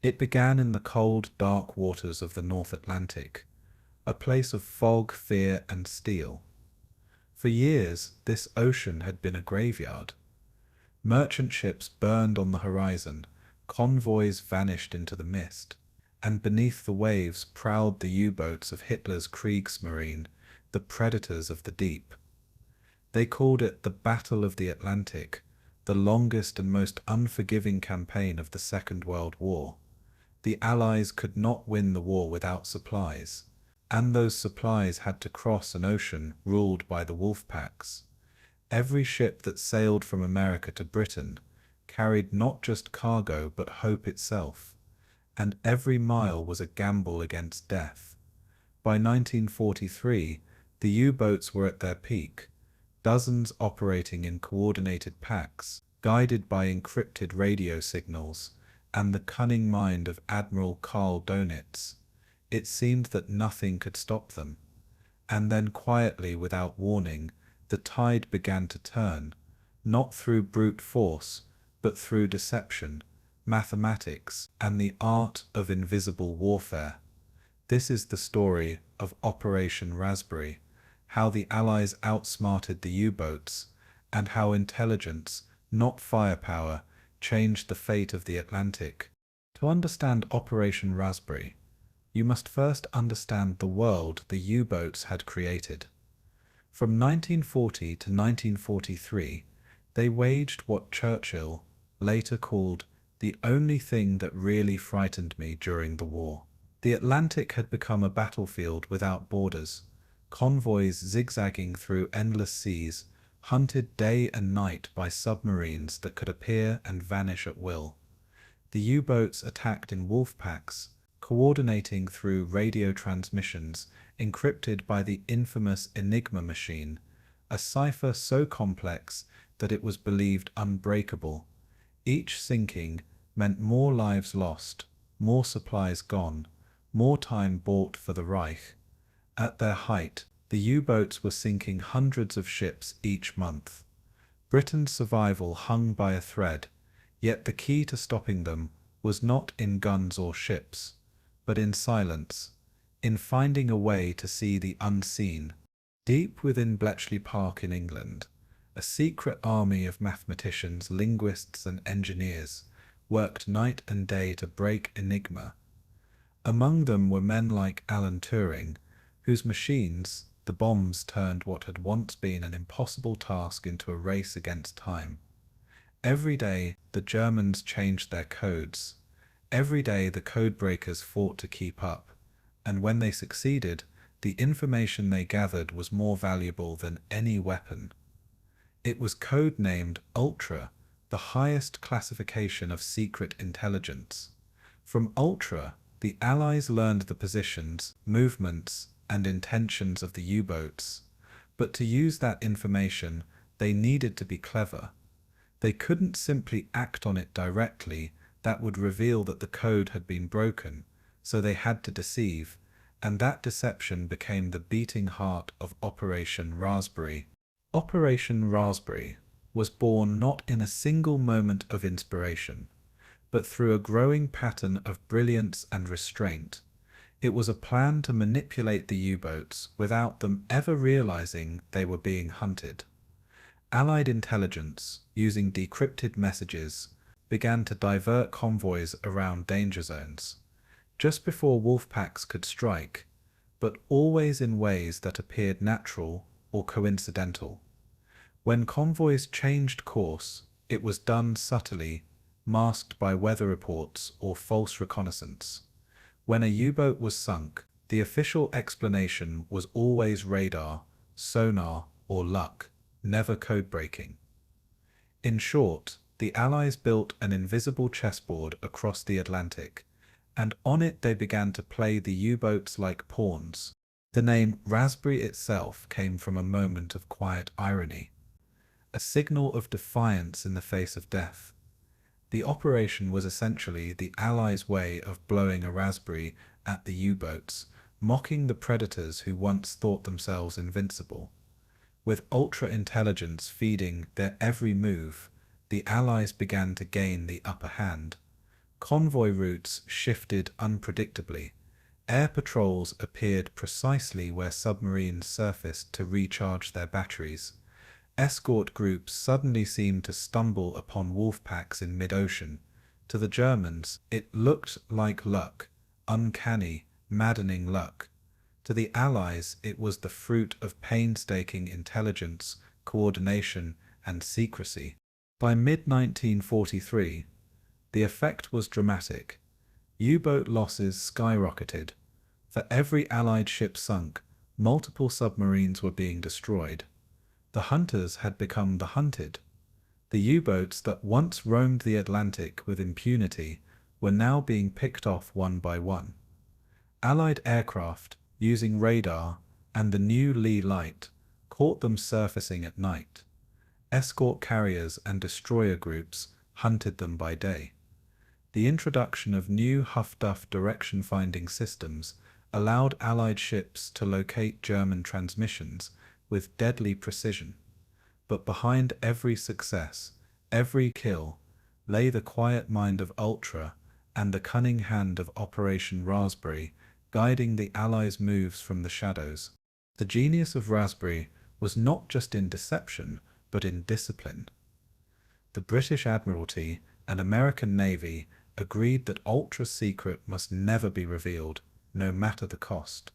It began in the cold, dark waters of the North Atlantic, a place of fog, fear, and steel. For years, this ocean had been a graveyard. Merchant ships burned on the horizon, convoys vanished into the mist, and beneath the waves prowled the U-boats of Hitler's Kriegsmarine, the predators of the deep. They called it the Battle of the Atlantic, the longest and most unforgiving campaign of the Second World War. The Allies could not win the war without supplies, and those supplies had to cross an ocean ruled by the Wolfpacks. Every ship that sailed from America to Britain carried not just cargo but hope itself, and every mile was a gamble against death. By 1943, the U-boats were at their peak, dozens operating in coordinated packs, guided by encrypted radio signals, and the cunning mind of Admiral Karl Donitz. It seemed that nothing could stop them. And then quietly, without warning, the tide began to turn, not through brute force, but through deception, mathematics, and the art of invisible warfare. This is the story of Operation Raspberry, how the Allies outsmarted the U-boats, and how intelligence, not firepower, changed the fate of the Atlantic. To understand Operation Raspberry, you must first understand the world the U-boats had created. From 1940 to 1943, they waged what Churchill later called the only thing that really frightened me during the war. The Atlantic had become a battlefield without borders, convoys zigzagging through endless seas, hunted day and night by submarines that could appear and vanish at will. The U-boats attacked in Wolfpacks, coordinating through radio transmissions encrypted by the infamous Enigma machine, a cipher so complex that it was believed unbreakable. Each sinking meant more lives lost, more supplies gone, more time bought for the Reich. At their height, the U-boats were sinking hundreds of ships each month. Britain's survival hung by a thread, yet the key to stopping them was not in guns or ships, but in silence, in finding a way to see the unseen. Deep within Bletchley Park in England, a secret army of mathematicians, linguists, and engineers worked night and day to break Enigma. Among them were men like Alan Turing, whose machines, the bombs, turned what had once been an impossible task into a race against time. Every day, the Germans changed their codes. Every day, the codebreakers fought to keep up, and when they succeeded, the information they gathered was more valuable than any weapon. It was code-named Ultra, the highest classification of secret intelligence. From Ultra, the Allies learned the positions, movements, and intentions of the U-boats, but to use that information, they needed to be clever. They couldn't simply act on it directly. That would reveal that the code had been broken, so they had to deceive, and that deception became the beating heart of Operation Raspberry. Operation Raspberry was born not in a single moment of inspiration, but through a growing pattern of brilliance and restraint. It was a plan to manipulate the U-boats without them ever realizing they were being hunted. Allied intelligence, using decrypted messages, began to divert convoys around danger zones, just before Wolfpacks could strike, but always in ways that appeared natural or coincidental. When convoys changed course, it was done subtly, masked by weather reports or false reconnaissance. When a U-boat was sunk, the official explanation was always radar, sonar, or luck, never code-breaking. In short, the Allies built an invisible chessboard across the Atlantic, and on it they began to play the U-boats like pawns. The name Raspberry itself came from a moment of quiet irony, a signal of defiance in the face of death. The operation was essentially the Allies' way of blowing a raspberry at the U-boats, mocking the predators who once thought themselves invincible. With ultra-intelligence feeding their every move, the Allies began to gain the upper hand. Convoy routes shifted unpredictably. Air patrols appeared precisely where submarines surfaced to recharge their batteries. Escort groups suddenly seemed to stumble upon Wolfpacks in mid-ocean. To the Germans, it looked like luck, uncanny, maddening luck. To the Allies, it was the fruit of painstaking intelligence, coordination, and secrecy. By mid-1943, the effect was dramatic. U-boat losses skyrocketed. For every Allied ship sunk, multiple submarines were being destroyed. The hunters had become the hunted. The U-boats that once roamed the Atlantic with impunity were now being picked off one by one. Allied aircraft, using radar and the new Lee light, caught them surfacing at night. Escort carriers and destroyer groups hunted them by day. The introduction of new Huff-Duff direction-finding systems allowed Allied ships to locate German transmissions with deadly precision. But behind every success, every kill, lay the quiet mind of Ultra and the cunning hand of Operation Raspberry, guiding the Allies' moves from the shadows. The genius of Raspberry was not just in deception, but in discipline. The British Admiralty and American Navy agreed that Ultra's secret must never be revealed, no matter the cost.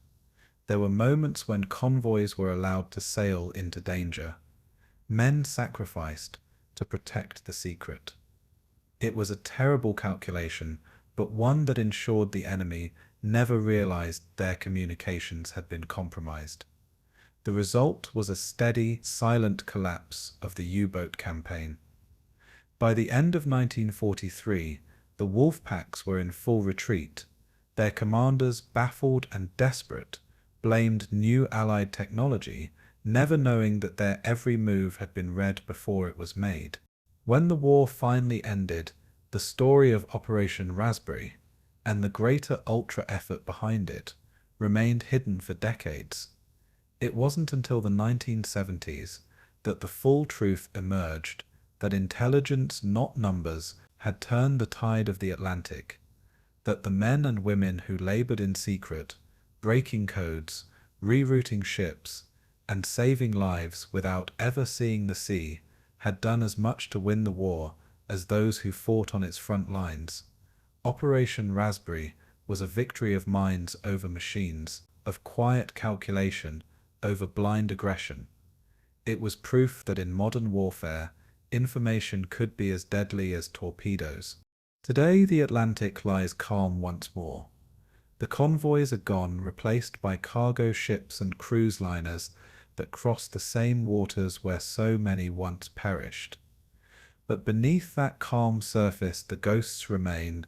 There were moments when convoys were allowed to sail into danger. Men sacrificed to protect the secret. It was a terrible calculation, but one that ensured the enemy never realized their communications had been compromised. The result was a steady, silent collapse of the U-boat campaign. By the end of 1943, the Wolfpacks were in full retreat. Their commanders, baffled and desperate, blamed new Allied technology, never knowing that their every move had been read before it was made. When the war finally ended, the story of Operation Raspberry, and the greater Ultra effort behind it, remained hidden for decades. It wasn't until the 1970s that the full truth emerged, that intelligence, not numbers, had turned the tide of the Atlantic, that the men and women who labored in secret, breaking codes, rerouting ships, and saving lives without ever seeing the sea, had done as much to win the war as those who fought on its front lines. Operation Raspberry was a victory of minds over machines, of quiet calculation over blind aggression. It was proof that in modern warfare, information could be as deadly as torpedoes. Today the Atlantic lies calm once more. The convoys are gone, replaced by cargo ships and cruise liners that cross the same waters where so many once perished. But beneath that calm surface the ghosts remain,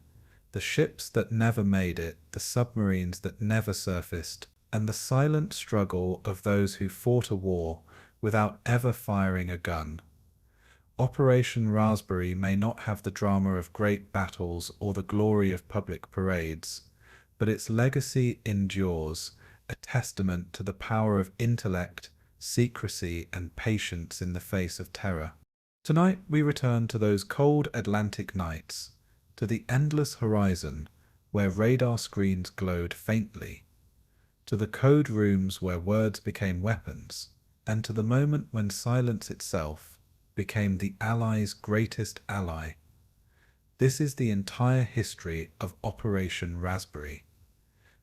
the ships that never made it, the submarines that never surfaced, and the silent struggle of those who fought a war without ever firing a gun. Operation Raspberry may not have the drama of great battles or the glory of public parades, but its legacy endures, a testament to the power of intellect, secrecy, and patience in the face of terror. Tonight we return to those cold Atlantic nights, to the endless horizon where radar screens glowed faintly, to the code rooms where words became weapons, and to the moment when silence itself became the Allies' greatest ally. This is the entire history of Operation Raspberry.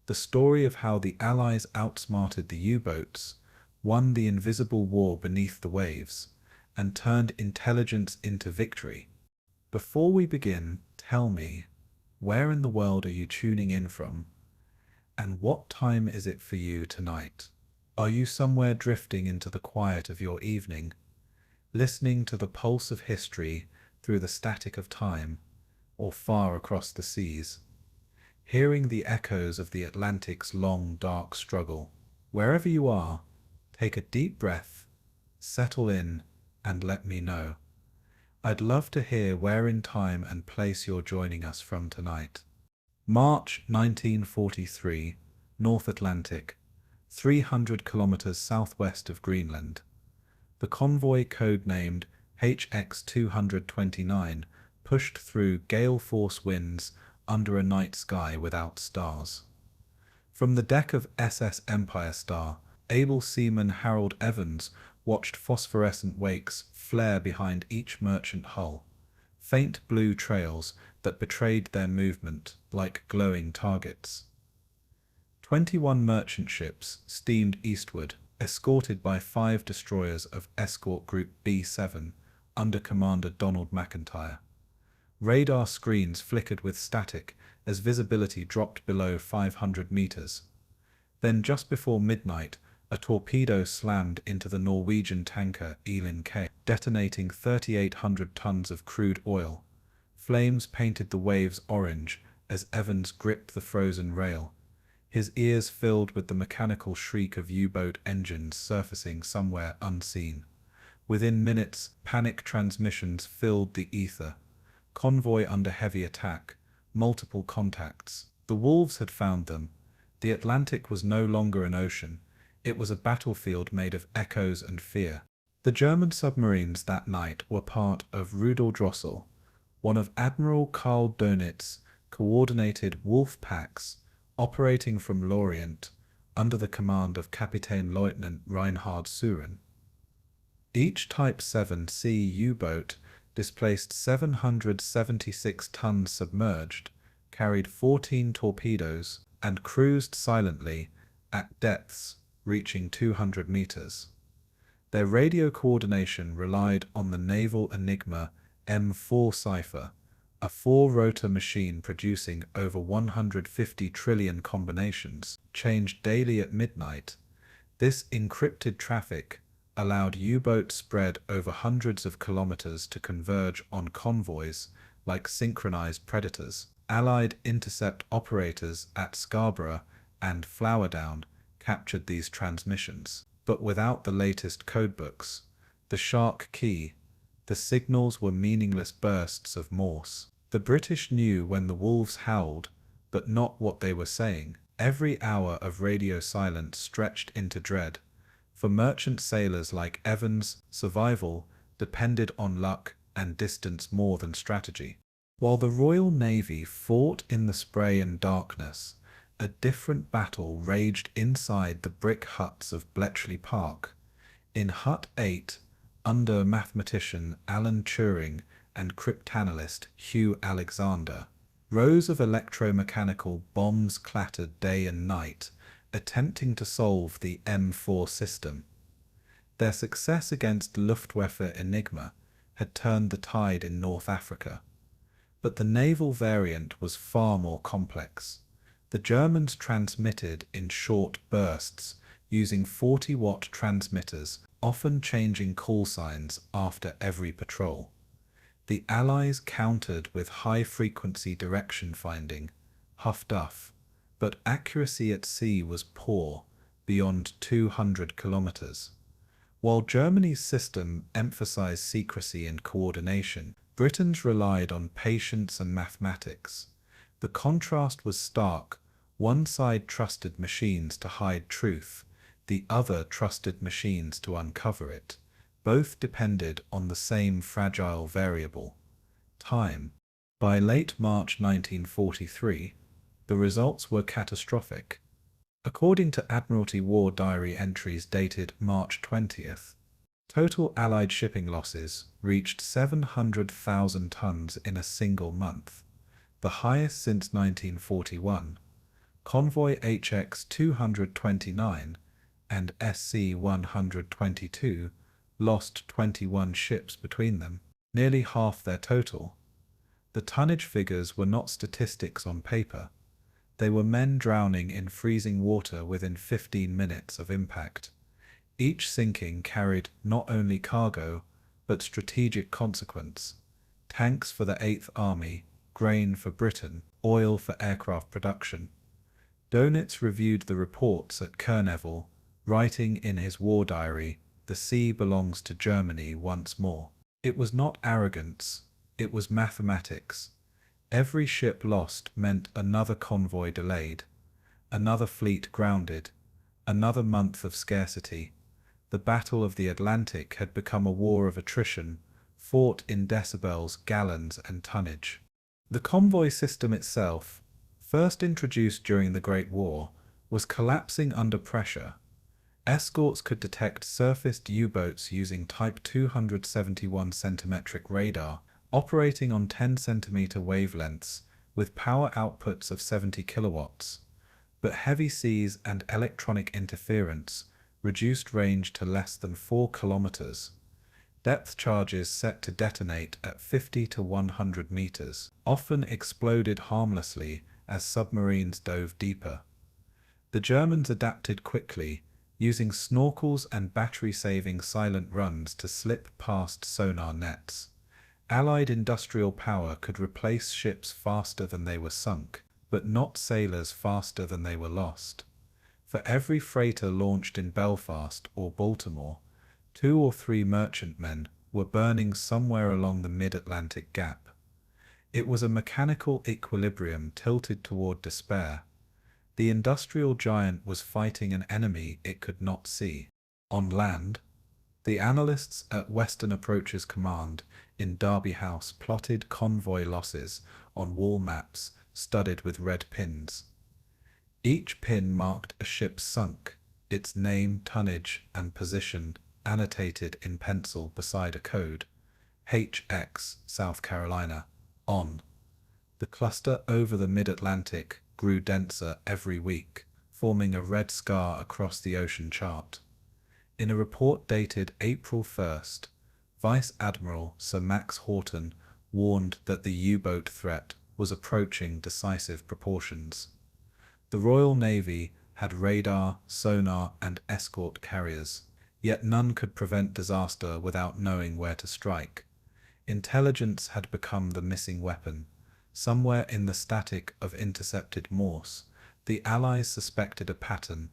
The story of how the Allies outsmarted the U-boats, won the invisible war beneath the waves, and turned intelligence into victory. Before we begin, tell me, where in the world are you tuning in from? And what time is it for you tonight? Are you somewhere drifting into the quiet of your evening, listening to the pulse of history through the static of time, or far across the seas, hearing the echoes of the Atlantic's long, dark struggle? Wherever you are, take a deep breath, settle in, and let me know. I'd love to hear where in time and place you're joining us from tonight. March 1943, North Atlantic, 300 kilometers southwest of Greenland. The convoy, codenamed HX-229, pushed through gale-force winds under a night sky without stars. From the deck of SS Empire Star, able seaman Harold Evans watched phosphorescent wakes flare behind each merchant hull, faint blue trails that betrayed their movement like glowing targets. 21 merchant ships steamed eastward, escorted by 5 destroyers of Escort Group B7 under Commander Donald McIntyre. Radar screens flickered with static as visibility dropped below 500 meters. Then just before midnight, a torpedo slammed into the Norwegian tanker Elin K, detonating 3,800 tons of crude oil. Flames painted the waves orange as Evans gripped the frozen rail, his ears filled with the mechanical shriek of U-boat engines surfacing somewhere unseen. Within minutes, panic transmissions filled the ether. Convoy under heavy attack, multiple contacts. The wolves had found them. The Atlantic was no longer an ocean. It was a battlefield made of echoes and fear. The German submarines that night were part of Rudel-Drossel, one of Admiral Karl Dönitz's coordinated Wolfpacks, operating from Lorient under the command of Kapitän-Leutnant Reinhard Suren. Each Type 7C U-boat displaced 776 tons submerged, carried 14 torpedoes, and cruised silently at depths reaching 200 meters. Their radio coordination relied on the naval Enigma M4 cipher, a 4-rotor machine producing over 150 trillion combinations, changed daily at midnight. This encrypted traffic allowed U-boats spread over hundreds of kilometers to converge on convoys like synchronized predators. Allied intercept operators at Scarborough and Flowerdown captured these transmissions, but without the latest codebooks, the Shark key, the signals were meaningless bursts of Morse. The British knew when the wolves howled, but not what they were saying. Every hour of radio silence stretched into dread. For merchant sailors like Evans, survival depended on luck and distance more than strategy. While the Royal Navy fought in the spray and darkness, a different battle raged inside the brick huts of Bletchley Park. In Hut 8, under mathematician Alan Turing and cryptanalyst Hugh Alexander, rows of electromechanical bombs clattered day and night, attempting to solve the M4 system. Their success against Luftwaffe Enigma had turned the tide in North Africa. But the naval variant was far more complex. The Germans transmitted in short bursts, using 40-watt transmitters, often changing call signs after every patrol. The Allies countered with high-frequency direction finding, HUF-DUF, but accuracy at sea was poor, beyond 200 kilometers. While Germany's system emphasized secrecy and coordination, Britain's relied on patience and mathematics. The contrast was stark. One side trusted machines to hide truth, the other trusted machines to uncover it. Both depended on the same fragile variable, time. By late March 1943, the results were catastrophic. According to Admiralty War Diary entries dated March 20th, total Allied shipping losses reached 700,000 tons in a single month, the highest since 1941. Convoy HX 229 and SC 122 lost 21 ships between them, nearly half their total. The tonnage figures were not statistics on paper. They were men drowning in freezing water within 15 minutes of impact. Each sinking carried not only cargo, but strategic consequence. Tanks for the 8th Army, grain for Britain, oil for aircraft production. Dönitz reviewed the reports at Kerneville, writing in his war diary, "The sea belongs to Germany once more." It was not arrogance, it was mathematics. Every ship lost meant another convoy delayed, another fleet grounded, another month of scarcity. The Battle of the Atlantic had become a war of attrition, fought in decibels, gallons, and tonnage. The convoy system itself, first introduced during the Great War, was collapsing under pressure. Escorts could detect surfaced U-boats using Type 271 centimetric radar, operating on 10 centimeter wavelengths, with power outputs of 70 kilowatts. But heavy seas and electronic interference reduced range to less than 4 kilometers. Depth charges set to detonate at 50 to 100 meters, often exploded harmlessly as submarines dove deeper. The Germans adapted quickly, using snorkels and battery-saving silent runs to slip past sonar nets. Allied industrial power could replace ships faster than they were sunk, but not sailors faster than they were lost. For every freighter launched in Belfast or Baltimore, 2 or 3 merchantmen were burning somewhere along the mid-Atlantic gap. It was a mechanical equilibrium tilted toward despair. The industrial giant was fighting an enemy it could not see. On land, the analysts at Western Approaches Command in Derby House plotted convoy losses on wall maps studded with red pins. Each pin marked a ship sunk, its name, tonnage, and position annotated in pencil beside a code. HX, South Carolina, on. The cluster over the mid-Atlantic grew denser every week, forming a red scar across the ocean chart. In a report dated April 1st, Vice Admiral Sir Max Horton warned that the U-boat threat was approaching decisive proportions. The Royal Navy had radar, sonar, and escort carriers, yet none could prevent disaster without knowing where to strike. Intelligence had become the missing weapon. Somewhere in the static of intercepted Morse, the Allies suspected a pattern,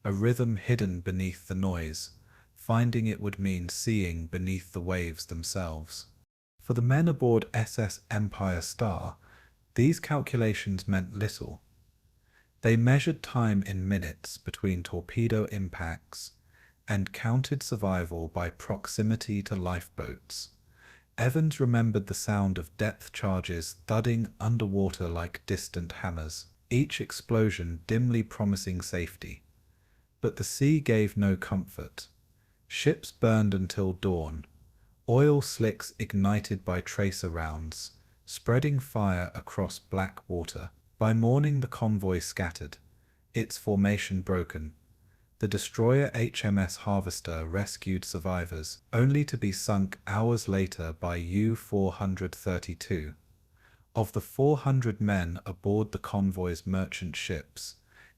a rhythm hidden beneath the noise. Finding it would mean seeing beneath the waves themselves. For the men aboard SS Empire Star, these calculations meant little. They measured time in minutes between torpedo impacts and counted survival by proximity to lifeboats. Evans remembered the sound of depth charges thudding underwater like distant hammers, each explosion dimly promising safety. But the sea gave no comfort. Ships burned until dawn, oil slicks ignited by tracer rounds, spreading fire across black water. By morning the convoy scattered, its formation broken. The destroyer HMS Harvester rescued survivors, only to be sunk hours later by U-432. Of the 400 men aboard the convoy's merchant ships,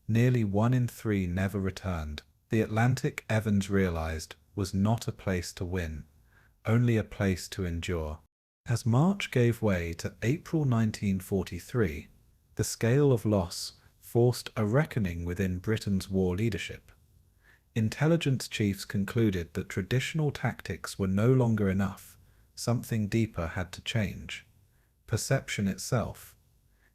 nearly 1 in 3 never returned. The Atlantic, Evans realized, was not a place to win, only a place to endure. As March gave way to April 1943, the scale of loss forced a reckoning within Britain's war leadership. Intelligence chiefs concluded that traditional tactics were no longer enough. Something deeper had to change. Perception itself.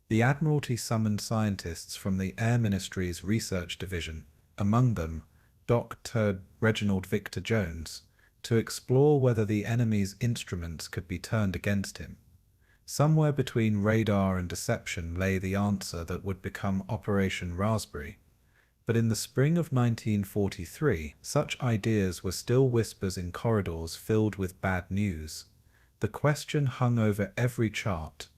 The Admiralty summoned scientists from the Air Ministry's Research Division, among them Dr. Reginald Victor Jones, to explore whether the enemy's instruments could be turned against him. Somewhere between radar and deception lay the answer that would become Operation Raspberry. But in the spring of 1943, such ideas were still whispers in corridors filled with bad news. The question hung over every chart,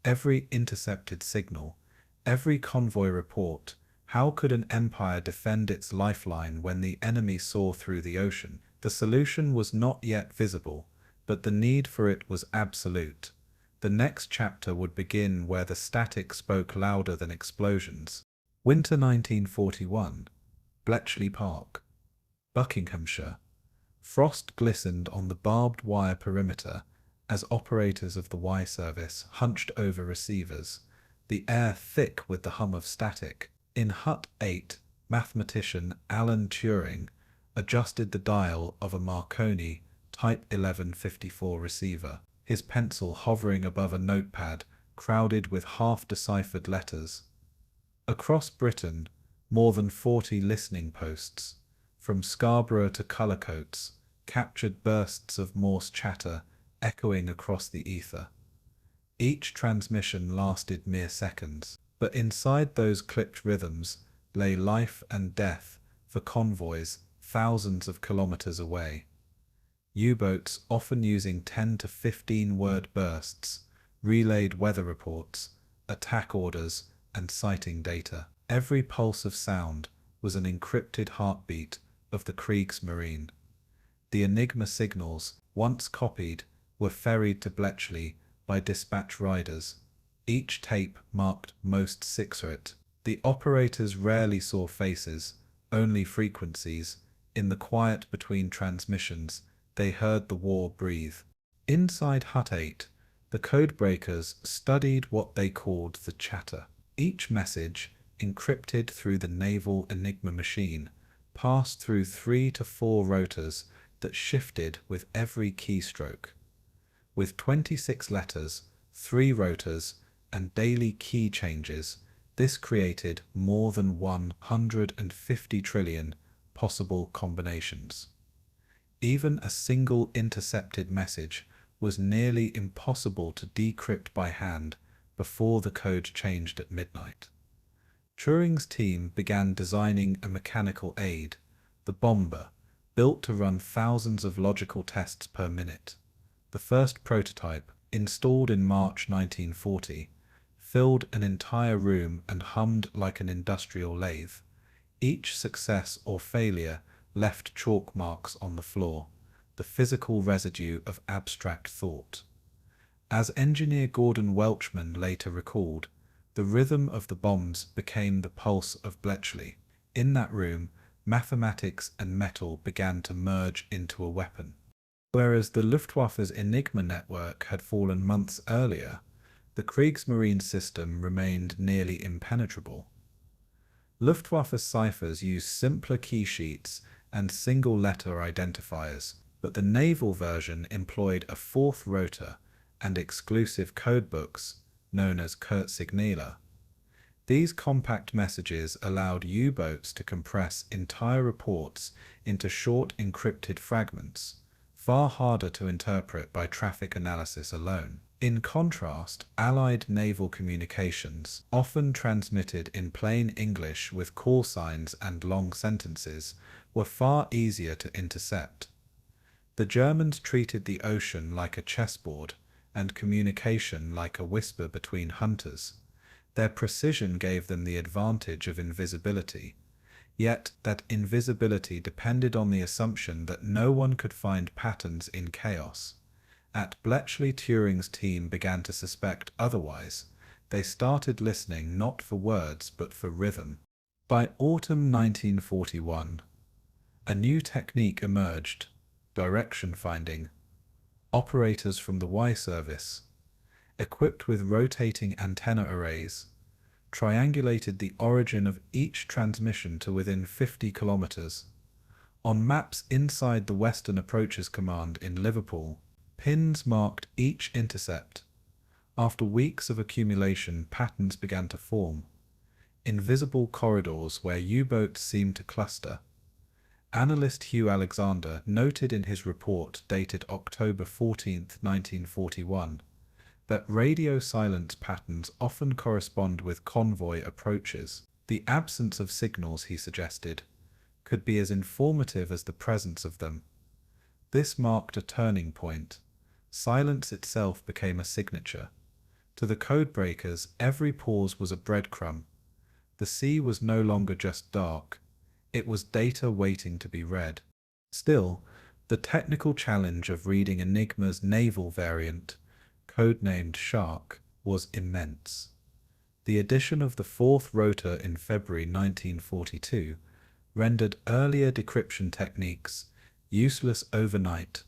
every intercepted signal, every convoy report: how could an empire defend its lifeline when the enemy saw through the ocean? The solution was not yet visible, but the need for it was absolute. The next chapter would begin where the static spoke louder than explosions. Winter 1941, Bletchley Park, Buckinghamshire. Frost glistened on the barbed wire perimeter as operators of the Y service hunched over receivers, the air thick with the hum of static. In Hut 8, mathematician Alan Turing adjusted the dial of a Marconi Type 1154 receiver, his pencil hovering above a notepad crowded with half-deciphered letters. Across Britain, more than 40 listening posts, from Scarborough to Cullercoats, captured bursts of Morse chatter echoing across the ether. Each transmission lasted mere seconds, but inside those clipped rhythms lay life and death for convoys thousands of kilometers away. U-boats, often using 10 to 15-word bursts, relayed weather reports, attack orders, and sighting data. Every pulse of sound was an encrypted heartbeat of the Kriegsmarine. The Enigma signals, once copied, were ferried to Bletchley by dispatch riders, each tape marked most secret. The operators rarely saw faces, only frequencies. In the quiet between transmissions, they heard the war breathe. Inside Hut 8, the codebreakers studied what they called the chatter. Each message, encrypted through the naval Enigma machine, passed through 3 to 4 rotors that shifted with every keystroke. With 26 letters, 3 rotors, and daily key changes, this created more than 150 trillion possible combinations. Even a single intercepted message was nearly impossible to decrypt by hand before the code changed at midnight. Turing's team began designing a mechanical aid, the bomber, built to run thousands of logical tests per minute. The first prototype, installed in March 1940, filled an entire room and hummed like an industrial lathe. Each success or failure left chalk marks on the floor, the physical residue of abstract thought. As engineer Gordon Welchman later recalled, the rhythm of the bombs became the pulse of Bletchley. In that room, mathematics and metal began to merge into a weapon. Whereas the Luftwaffe's Enigma network had fallen months earlier, the Kriegsmarine system remained nearly impenetrable. Luftwaffe ciphers used simpler key sheets and single-letter identifiers, but the naval version employed a 4th rotor and exclusive codebooks known as Kurzsignaler. These compact messages allowed U-boats to compress entire reports into short encrypted fragments, far harder to interpret by traffic analysis alone. In contrast, Allied naval communications, often transmitted in plain English with call signs and long sentences, were far easier to intercept. The Germans treated the ocean like a chessboard and communication like a whisper between hunters. Their precision gave them the advantage of invisibility, yet that invisibility depended on the assumption that no one could find patterns in chaos. At Bletchley, Turing's team began to suspect otherwise. They started listening not for words but for rhythm. By autumn 1941, a new technique emerged: direction finding. Operators from the Y service, equipped with rotating antenna arrays, triangulated the origin of each transmission to within 50 kilometers. On maps inside the Western Approaches Command in Liverpool, pins marked each intercept. After weeks of accumulation, patterns began to form. Invisible corridors where U-boats seemed to cluster. Analyst Hugh Alexander noted in his report dated October 14, 1941, that radio silence patterns often correspond with convoy approaches. The absence of signals, he suggested, could be as informative as the presence of them. This marked a turning point. Silence itself became a signature. To the codebreakers, every pause was a breadcrumb. The sea was no longer just dark. It was data waiting to be read. Still, the technical challenge of reading Enigma's naval variant, codenamed Shark, was immense. The addition of the 4th rotor in February 1942 rendered earlier decryption techniques useless overnight.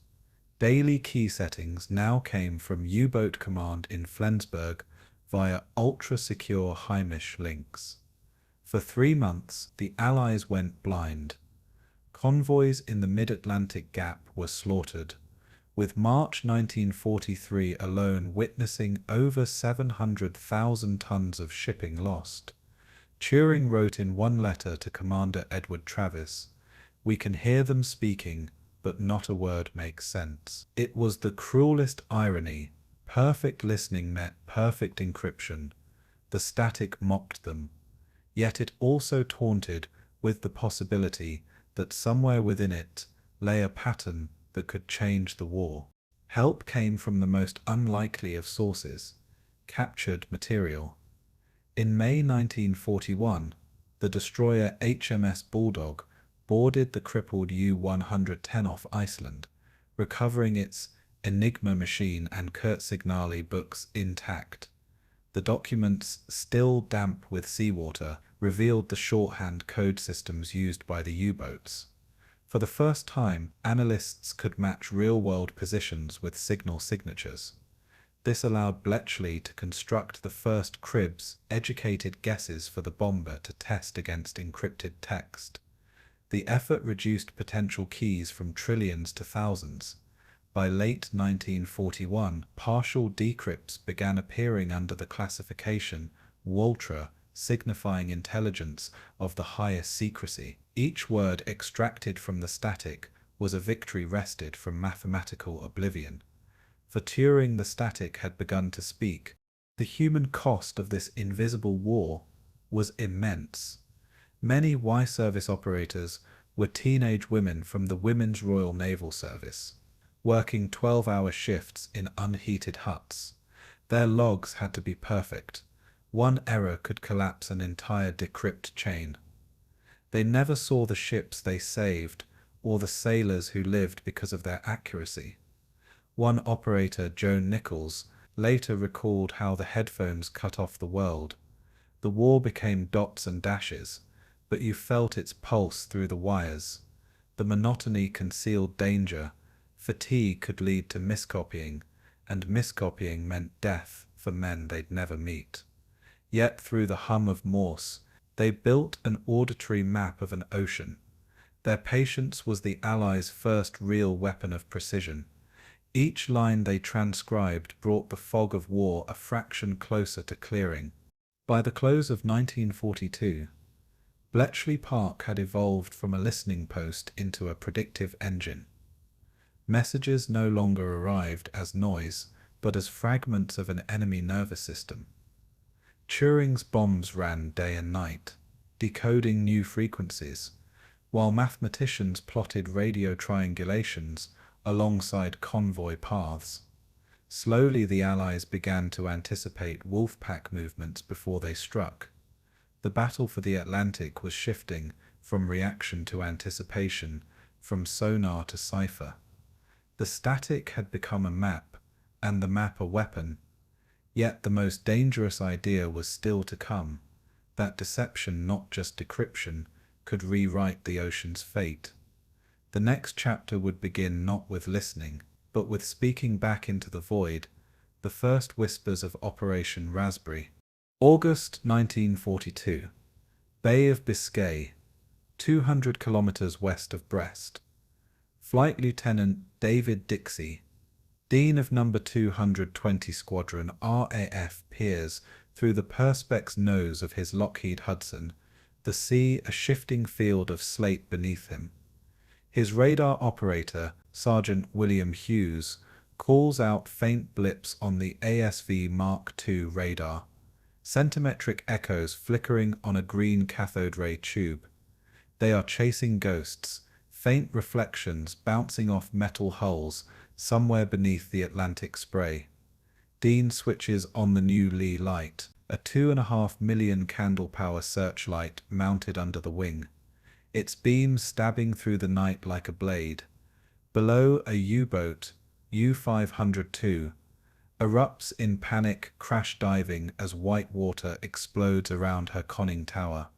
Daily key settings now came from U-boat command in Flensburg via ultra-secure Heimish links. For 3 months, the Allies went blind. Convoys in the mid-Atlantic gap were slaughtered, with March 1943 alone witnessing over 700,000 tons of shipping lost. Turing wrote in one letter to Commander Edward Travis, "We can hear them speaking, but not a word makes sense. It was the cruelest irony. Perfect listening met perfect encryption. The static mocked them. Yet it also taunted with the possibility that somewhere within it lay a pattern that could change the war. Help came from the most unlikely of sources: captured material. In May 1941, the destroyer HMS Bulldog boarded the crippled U-110 off Iceland, recovering its Enigma machine and Kurtsignali books intact. The documents, still damp with seawater, revealed the shorthand code systems used by the U-boats. For the first time, analysts could match real-world positions with signal signatures. This allowed Bletchley to construct the first cribs, educated guesses for the bomber to test against encrypted text. The effort reduced potential keys from trillions to thousands. By late 1941, partial decrypts began appearing under the classification Ultra, signifying intelligence of the highest secrecy. Each word extracted from the static was a victory wrested from mathematical oblivion. For Turing, the static had begun to speak. The human cost of this invisible war was immense. Many Y-service operators were teenage women from the Women's Royal Naval Service, working 12-hour shifts in unheated huts. Their logs had to be perfect. One error could collapse an entire decrypt chain. They never saw the ships they saved or the sailors who lived because of their accuracy. One operator, Joan Nichols, later recalled how the headphones cut off the world. The war became dots and dashes, but you felt its pulse through the wires. The monotony concealed danger. Fatigue could lead to miscopying, and miscopying meant death for men they'd never meet. Yet through the hum of Morse, they built an auditory map of an ocean. Their patience was the Allies' first real weapon of precision. Each line they transcribed brought the fog of war a fraction closer to clearing. By the close of 1942, Bletchley Park had evolved from a listening post into a predictive engine. Messages no longer arrived as noise, but as fragments of an enemy nervous system. Turing's bombs ran day and night, decoding new frequencies, while mathematicians plotted radio triangulations alongside convoy paths. Slowly the Allies began to anticipate Wolfpack movements before they struck. The battle for the Atlantic was shifting from reaction to anticipation, from sonar to cipher. The static had become a map, and the map a weapon. Yet the most dangerous idea was still to come, that deception, not just decryption, could rewrite the ocean's fate. The next chapter would begin not with listening, but with speaking back into the void, the first whispers of Operation Raspberry. August 1942. Bay of Biscay, 200 kilometers west of Brest. Flight Lieutenant David Dixie, Dean of No. 220 Squadron RAF, peers through the perspex nose of his Lockheed Hudson, the sea a shifting field of slate beneath him. His radar operator, Sergeant William Hughes, calls out faint blips on the ASV Mark II radar, centimetric echoes flickering on a green cathode ray tube. They are chasing ghosts, faint reflections bouncing off metal hulls somewhere beneath the Atlantic spray. Dean switches on the new Lee light, a 2.5 million candle power searchlight mounted under the wing, its beams stabbing through the night like a blade. Below, a U-boat, U-502, erupts in panic, crash diving as white water explodes around her conning tower.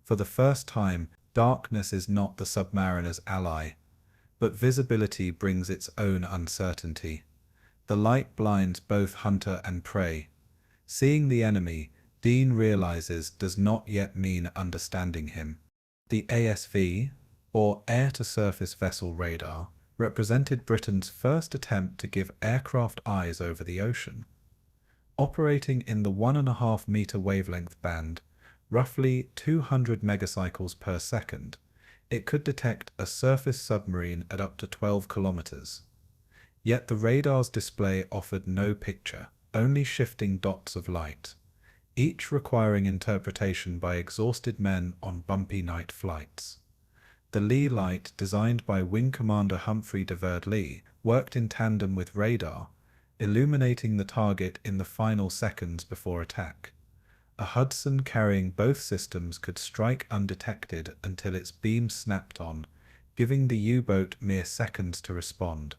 For the first time, darkness is not the submariner's ally, but visibility brings its own uncertainty. The light blinds both hunter and prey. Seeing the enemy, Dean realizes, does not yet mean understanding him. The ASV, or Air-to-Surface Vessel Radar, represented Britain's first attempt to give aircraft eyes over the ocean. Operating in the 1.5-meter wavelength band, roughly 200 megacycles per second, It could detect a surface submarine at up to 12 kilometers. Yet the radar's display offered no picture, only shifting dots of light, each requiring interpretation by exhausted men on bumpy night flights. The Lee light, designed by Wing Commander Humphrey de Verdely, worked in tandem with radar, illuminating the target in the final seconds before attack. A Hudson carrying both systems could strike undetected until its beam snapped on, giving the U-boat mere seconds to respond.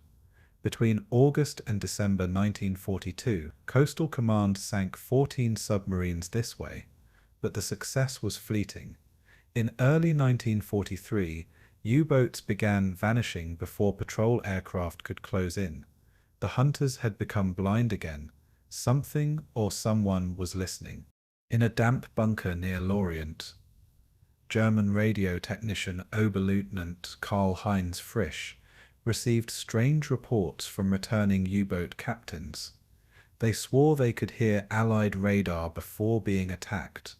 Between August and December 1942, Coastal Command sank 14 submarines this way, but the success was fleeting. In early 1943, U-boats began vanishing before patrol aircraft could close in. The hunters had become blind again. Something or someone was listening. In a damp bunker near Lorient, German radio technician Oberleutnant Karl-Heinz Frisch received strange reports from returning U-boat captains. They swore they could hear Allied radar before being attacked,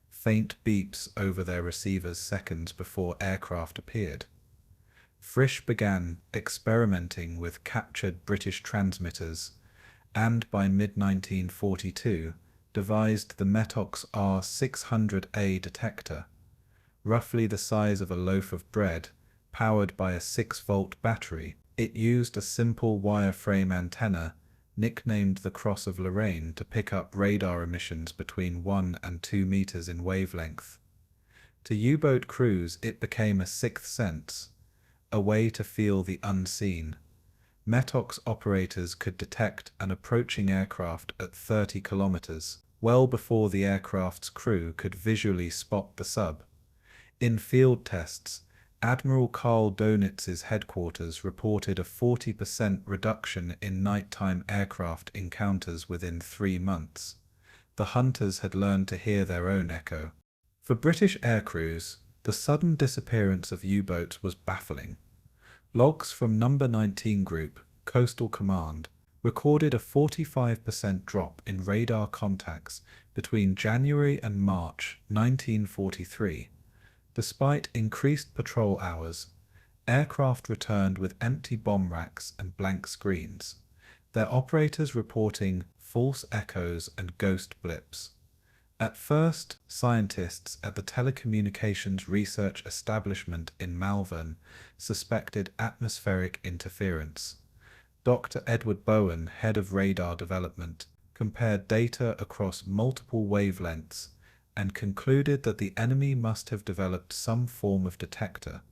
faint beeps over their receivers seconds before aircraft appeared. Frisch began experimenting with captured British transmitters and by mid-1942 devised the Metox R600A detector, roughly the size of a loaf of bread, powered by a 6-volt battery. It used a simple wireframe antenna, nicknamed the Cross of Lorraine, to pick up radar emissions between 1 and 2 meters in wavelength. To U-boat crews it became a sixth sense, a way to feel the unseen. Metox operators could detect an approaching aircraft at 30 kilometers, well before the aircraft's crew could visually spot the sub. In field tests, Admiral Karl Donitz's headquarters reported a 40% reduction in nighttime aircraft encounters within 3 months. The hunters had learned to hear their own echo. For British aircrews, the sudden disappearance of U-boats was baffling. Logs from No. 19 Group, Coastal Command, recorded a 45% drop in radar contacts between January and March 1943. Despite increased patrol hours, aircraft returned with empty bomb racks and blank screens, their operators reporting false echoes and ghost blips. At first, scientists at the Telecommunications Research Establishment in Malvern suspected atmospheric interference. Dr. Edward Bowen, head of radar development, compared data across multiple wavelengths and concluded that the enemy must have developed some form of detector.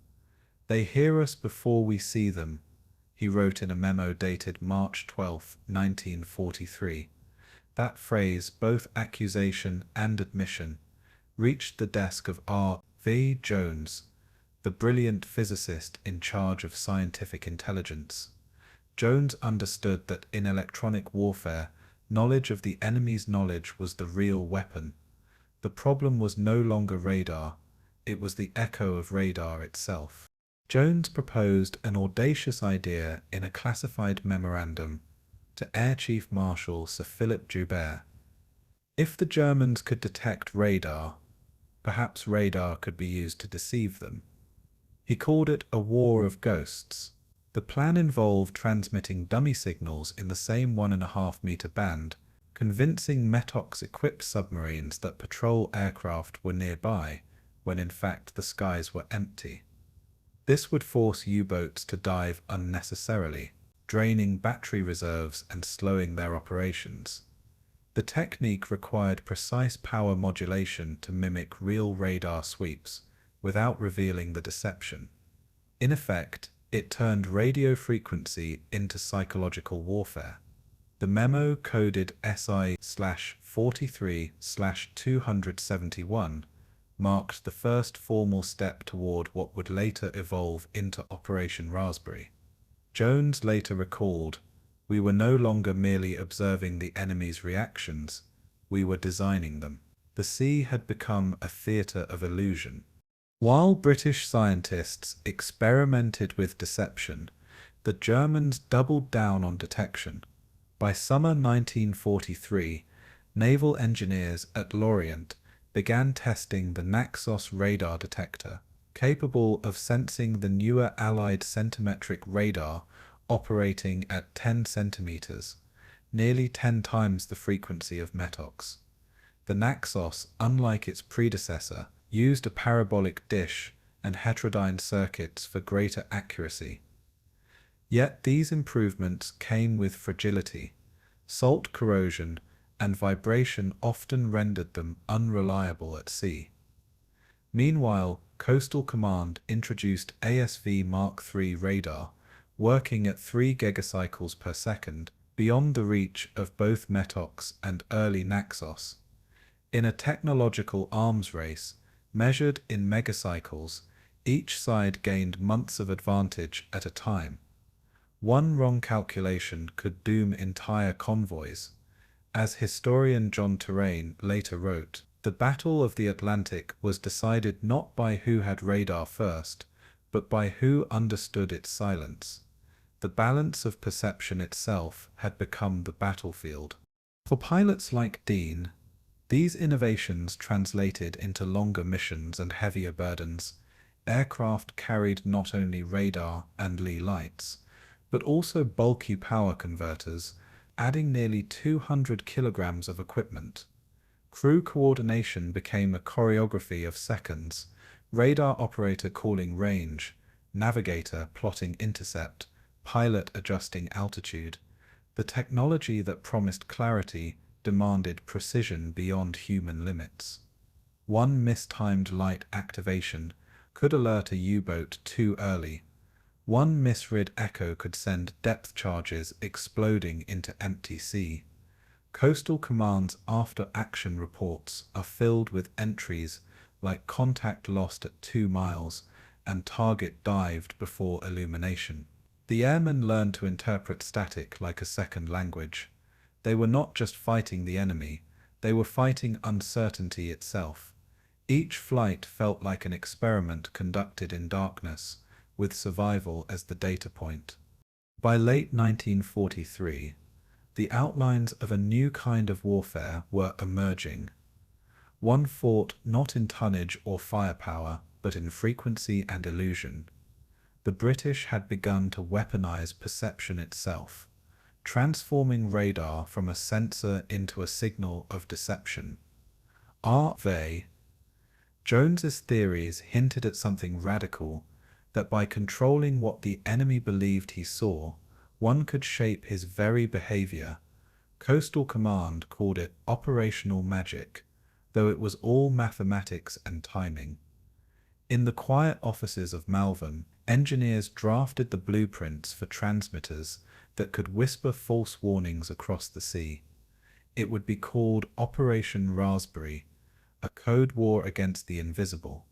"They hear us before we see them," he wrote in a memo dated March 12, 1943. That phrase, both accusation and admission, reached the desk of R. V. Jones, the brilliant physicist in charge of scientific intelligence. Jones understood that in electronic warfare, knowledge of the enemy's knowledge was the real weapon. The problem was no longer radar, it was the echo of radar itself. Jones proposed an audacious idea in a classified memorandum to Air Chief Marshal Sir Philip Joubert. If the Germans could detect radar, perhaps radar could be used to deceive them. He called it a war of ghosts. The plan involved transmitting dummy signals in the same 1.5-meter band, convincing Metox-equipped submarines that patrol aircraft were nearby, when in fact the skies were empty. This would force U-boats to dive unnecessarily, draining battery reserves and slowing their operations. The technique required precise power modulation to mimic real radar sweeps, without revealing the deception. In effect, it turned radio frequency into psychological warfare. The memo, coded SI/43/271, marked the first formal step toward what would later evolve into Operation Raspberry. Jones later recalled, "We were no longer merely observing the enemy's reactions, we were designing them." The sea had become a theater of illusion. While British scientists experimented with deception, the Germans doubled down on detection. By summer 1943, naval engineers at Lorient began testing the Naxos radar detector, capable of sensing the newer Allied centimetric radar operating at 10 centimeters, nearly 10 times the frequency of METOX. The Naxos, unlike its predecessor, used a parabolic dish and heterodyne circuits for greater accuracy. Yet these improvements came with fragility. Salt corrosion and vibration often rendered them unreliable at sea. Meanwhile, Coastal Command introduced ASV Mark III radar, working at 3 gigacycles per second, beyond the reach of both METOX and early Naxos. In a technological arms race, measured in megacycles, each side gained months of advantage at a time. One wrong calculation could doom entire convoys. As historian John Terraine later wrote, the Battle of the Atlantic was decided not by who had radar first, but by who understood its silence. The balance of perception itself had become the battlefield. For pilots like Dean, these innovations translated into longer missions and heavier burdens. Aircraft carried not only radar and lee lights, but also bulky power converters, adding nearly 200 kilograms of equipment. Crew coordination became a choreography of seconds, radar operator calling range, navigator plotting intercept, pilot adjusting altitude. The technology that promised clarity demanded precision beyond human limits. One mistimed light activation could alert a U-boat too early. One misread echo could send depth charges exploding into empty sea. Coastal Command's after-action reports are filled with entries like contact lost at 2 miles and target dived before illumination. The airmen learned to interpret static like a second language. They were not just fighting the enemy, they were fighting uncertainty itself. Each flight felt like an experiment conducted in darkness, with survival as the data point. By late 1943, the outlines of a new kind of warfare were emerging. One fought not in tonnage or firepower, but in frequency and illusion. The British had begun to weaponize perception itself, transforming radar from a sensor into a signal of deception. R.V. Jones's theories hinted at something radical, that by controlling what the enemy believed he saw, one could shape his very behavior. Coastal Command called it operational magic, though it was all mathematics and timing. In the quiet offices of Malvern, engineers drafted the blueprints for transmitters that could whisper false warnings across the sea. It would be called Operation Raspberry, a code war against the invisible.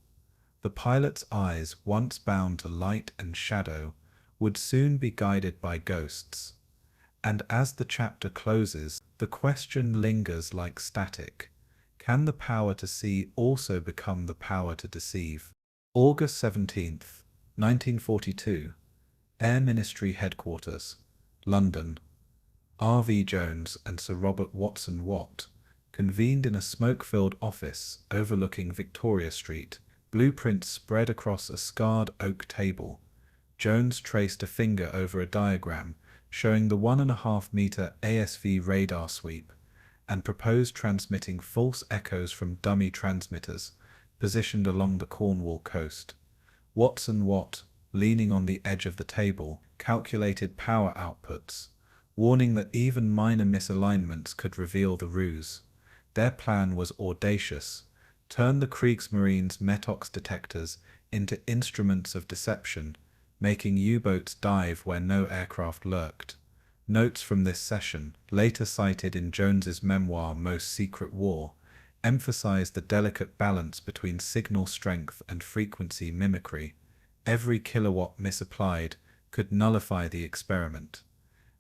The pilot's eyes, once bound to light and shadow, would soon be guided by ghosts. And as the chapter closes, the question lingers like static. Can the power to see also become the power to deceive? August 17th, 1942. Air Ministry Headquarters, London. R.V. Jones and Sir Robert Watson Watt convened in a smoke-filled office overlooking Victoria Street, blueprints spread across a scarred oak table. Jones traced a finger over a diagram showing the 1.5-meter ASV radar sweep and proposed transmitting false echoes from dummy transmitters positioned along the Cornwall coast. Watson Watt, leaning on the edge of the table, calculated power outputs, warning that even minor misalignments could reveal the ruse. Their plan was audacious: turn the Kriegsmarine's METOX detectors into instruments of deception, making U-boats dive where no aircraft lurked. Notes from this session, later cited in Jones's memoir Most Secret War, emphasize the delicate balance between signal strength and frequency mimicry. Every kilowatt misapplied could nullify the experiment.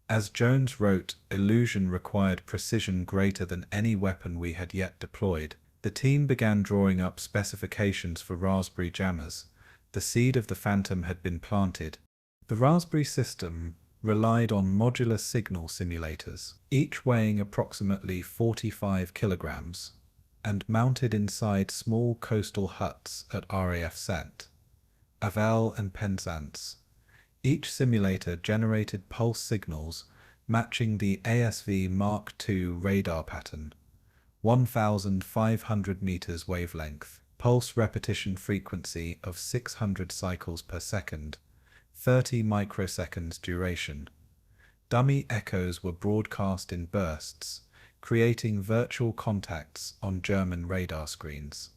As Jones wrote, illusion required precision greater than any weapon we had yet deployed. The team began drawing up specifications for Raspberry jammers. The seed of the Phantom had been planted. The Raspberry system relied on modular signal simulators, each weighing approximately 45 kilograms, and mounted inside small coastal huts at RAF CENT. Avel and Penzance. Each simulator generated pulse signals matching the ASV Mark II radar pattern, 1,500 meters wavelength, pulse repetition frequency of 600 cycles per second, 30 microseconds duration. Dummy echoes were broadcast in bursts, creating virtual contacts on German radar screens.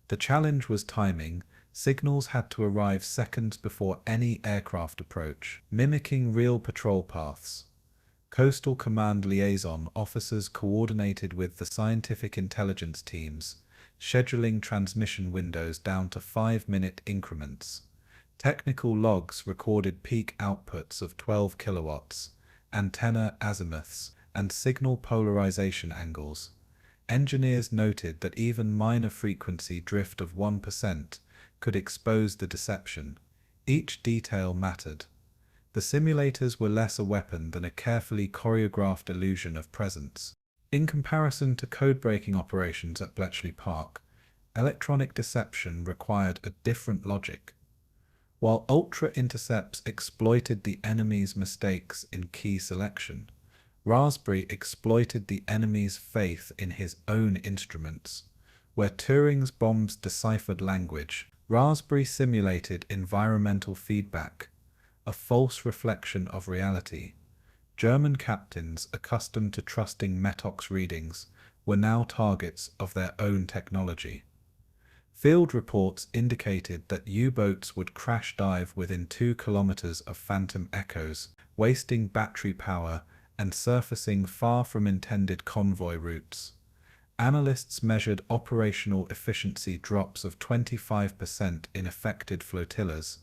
The challenge was timing. Signals had to arrive seconds before any aircraft approach, mimicking real patrol paths. Coastal Command liaison officers coordinated with the scientific intelligence teams, scheduling transmission windows down to 5-minute increments. Technical logs recorded peak outputs of 12 kilowatts, antenna azimuths, and signal polarization angles. Engineers noted that even minor frequency drift of 1% could expose the deception. Each detail mattered. The simulators were less a weapon than a carefully choreographed illusion of presence. In comparison to code-breaking operations at Bletchley Park, electronic deception required a different logic. While ultra-intercepts exploited the enemy's mistakes in key selection, Raspberry exploited the enemy's faith in his own instruments. Where Turing's bombs deciphered language, Raspberry simulated environmental feedback, a false reflection of reality. German captains, accustomed to trusting Metox readings, were now targets of their own technology. Field reports indicated that U-boats would crash dive within 2 kilometers of phantom echoes, wasting battery power and surfacing far from intended convoy routes. Analysts measured operational efficiency drops of 25% in affected flotillas.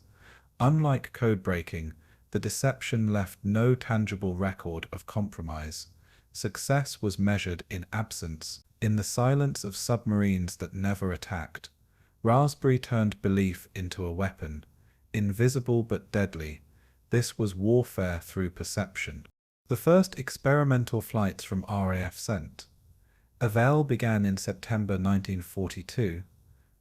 Unlike code-breaking, the deception left no tangible record of compromise. Success was measured in absence, in the silence of submarines that never attacked. Raspberry turned belief into a weapon, invisible but deadly. This was warfare through perception. The first experimental flights from RAF sent. Avel began in September 1942.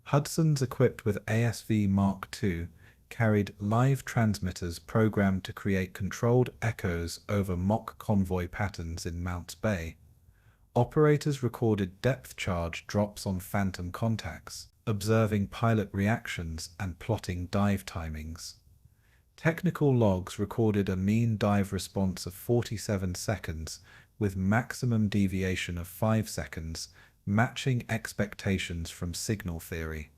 Hudsons equipped with ASV Mark II carried live transmitters programmed to create controlled echoes over mock convoy patterns in Mounts Bay. Operators recorded depth charge drops on phantom contacts, observing pilot reactions and plotting dive timings. Technical logs recorded a mean dive response of 47 seconds with maximum deviation of 5 seconds, matching expectations from signal theory.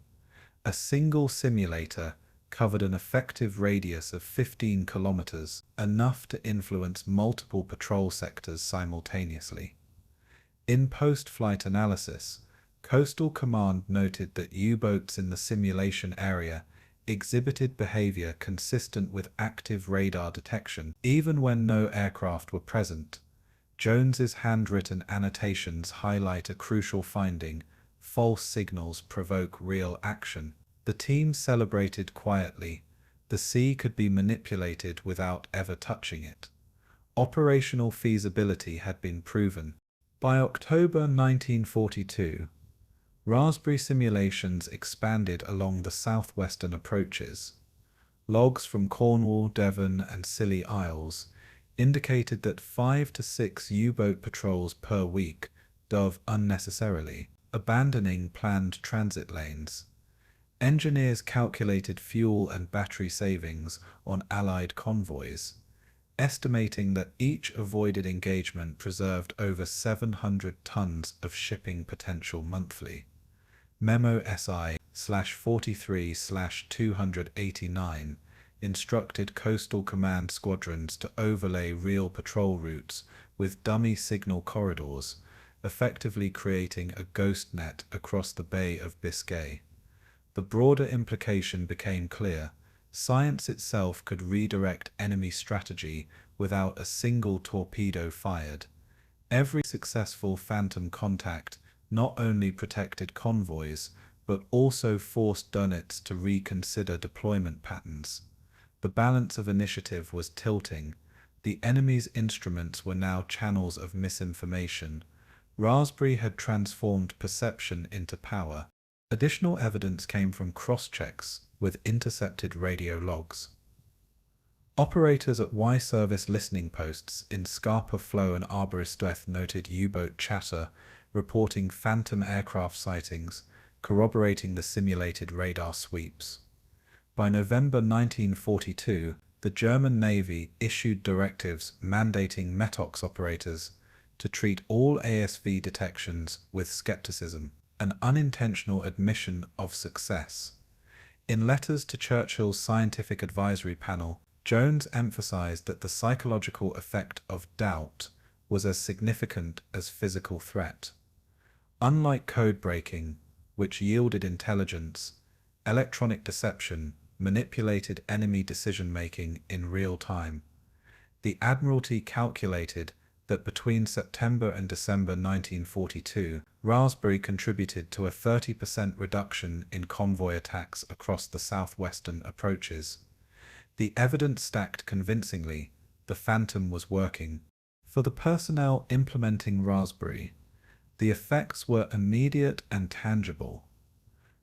A single simulator covered an effective radius of 15 kilometers, enough to influence multiple patrol sectors simultaneously. In post-flight analysis, Coastal Command noted that U-boats in the simulation area exhibited behavior consistent with active radar detection, even when no aircraft were present. Jones's handwritten annotations highlight a crucial finding: false signals provoke real action. The team celebrated quietly. The sea could be manipulated without ever touching it. Operational feasibility had been proven. By October 1942, Raspberry simulations expanded along the southwestern approaches. Logs from Cornwall, Devon, and Scilly Isles indicated that 5 to 6 U-boat patrols per week dove unnecessarily, abandoning planned transit lanes. Engineers calculated fuel and battery savings on Allied convoys, estimating that each avoided engagement preserved over 700 tons of shipping potential monthly. Memo SI/43/289 instructed Coastal Command squadrons to overlay real patrol routes with dummy signal corridors, effectively creating a ghost net across the Bay of Biscay. The broader implication became clear: science itself could redirect enemy strategy without a single torpedo fired. Every successful phantom contact not only protected convoys, but also forced units to reconsider deployment patterns. The balance of initiative was tilting. The enemy's instruments were now channels of misinformation. Raspberry had transformed perception into power. Additional evidence came from cross-checks with intercepted radio logs. Operators at Y-service listening posts in Scarpa Flow and Aberystwyth noted U-boat chatter, reporting phantom aircraft sightings, corroborating the simulated radar sweeps. By November 1942, the German Navy issued directives mandating METOX operators to treat all ASV detections with skepticism, an unintentional admission of success. In letters to Churchill's Scientific Advisory Panel, Jones emphasized that the psychological effect of doubt was as significant as physical threat. Unlike code breaking, which yielded intelligence, electronic deception manipulated enemy decision-making in real time. The Admiralty calculated that between September and December 1942, Raspberry contributed to a 30% reduction in convoy attacks across the southwestern approaches. The evidence stacked convincingly. The Phantom was working. For the personnel implementing Raspberry, the effects were immediate and tangible.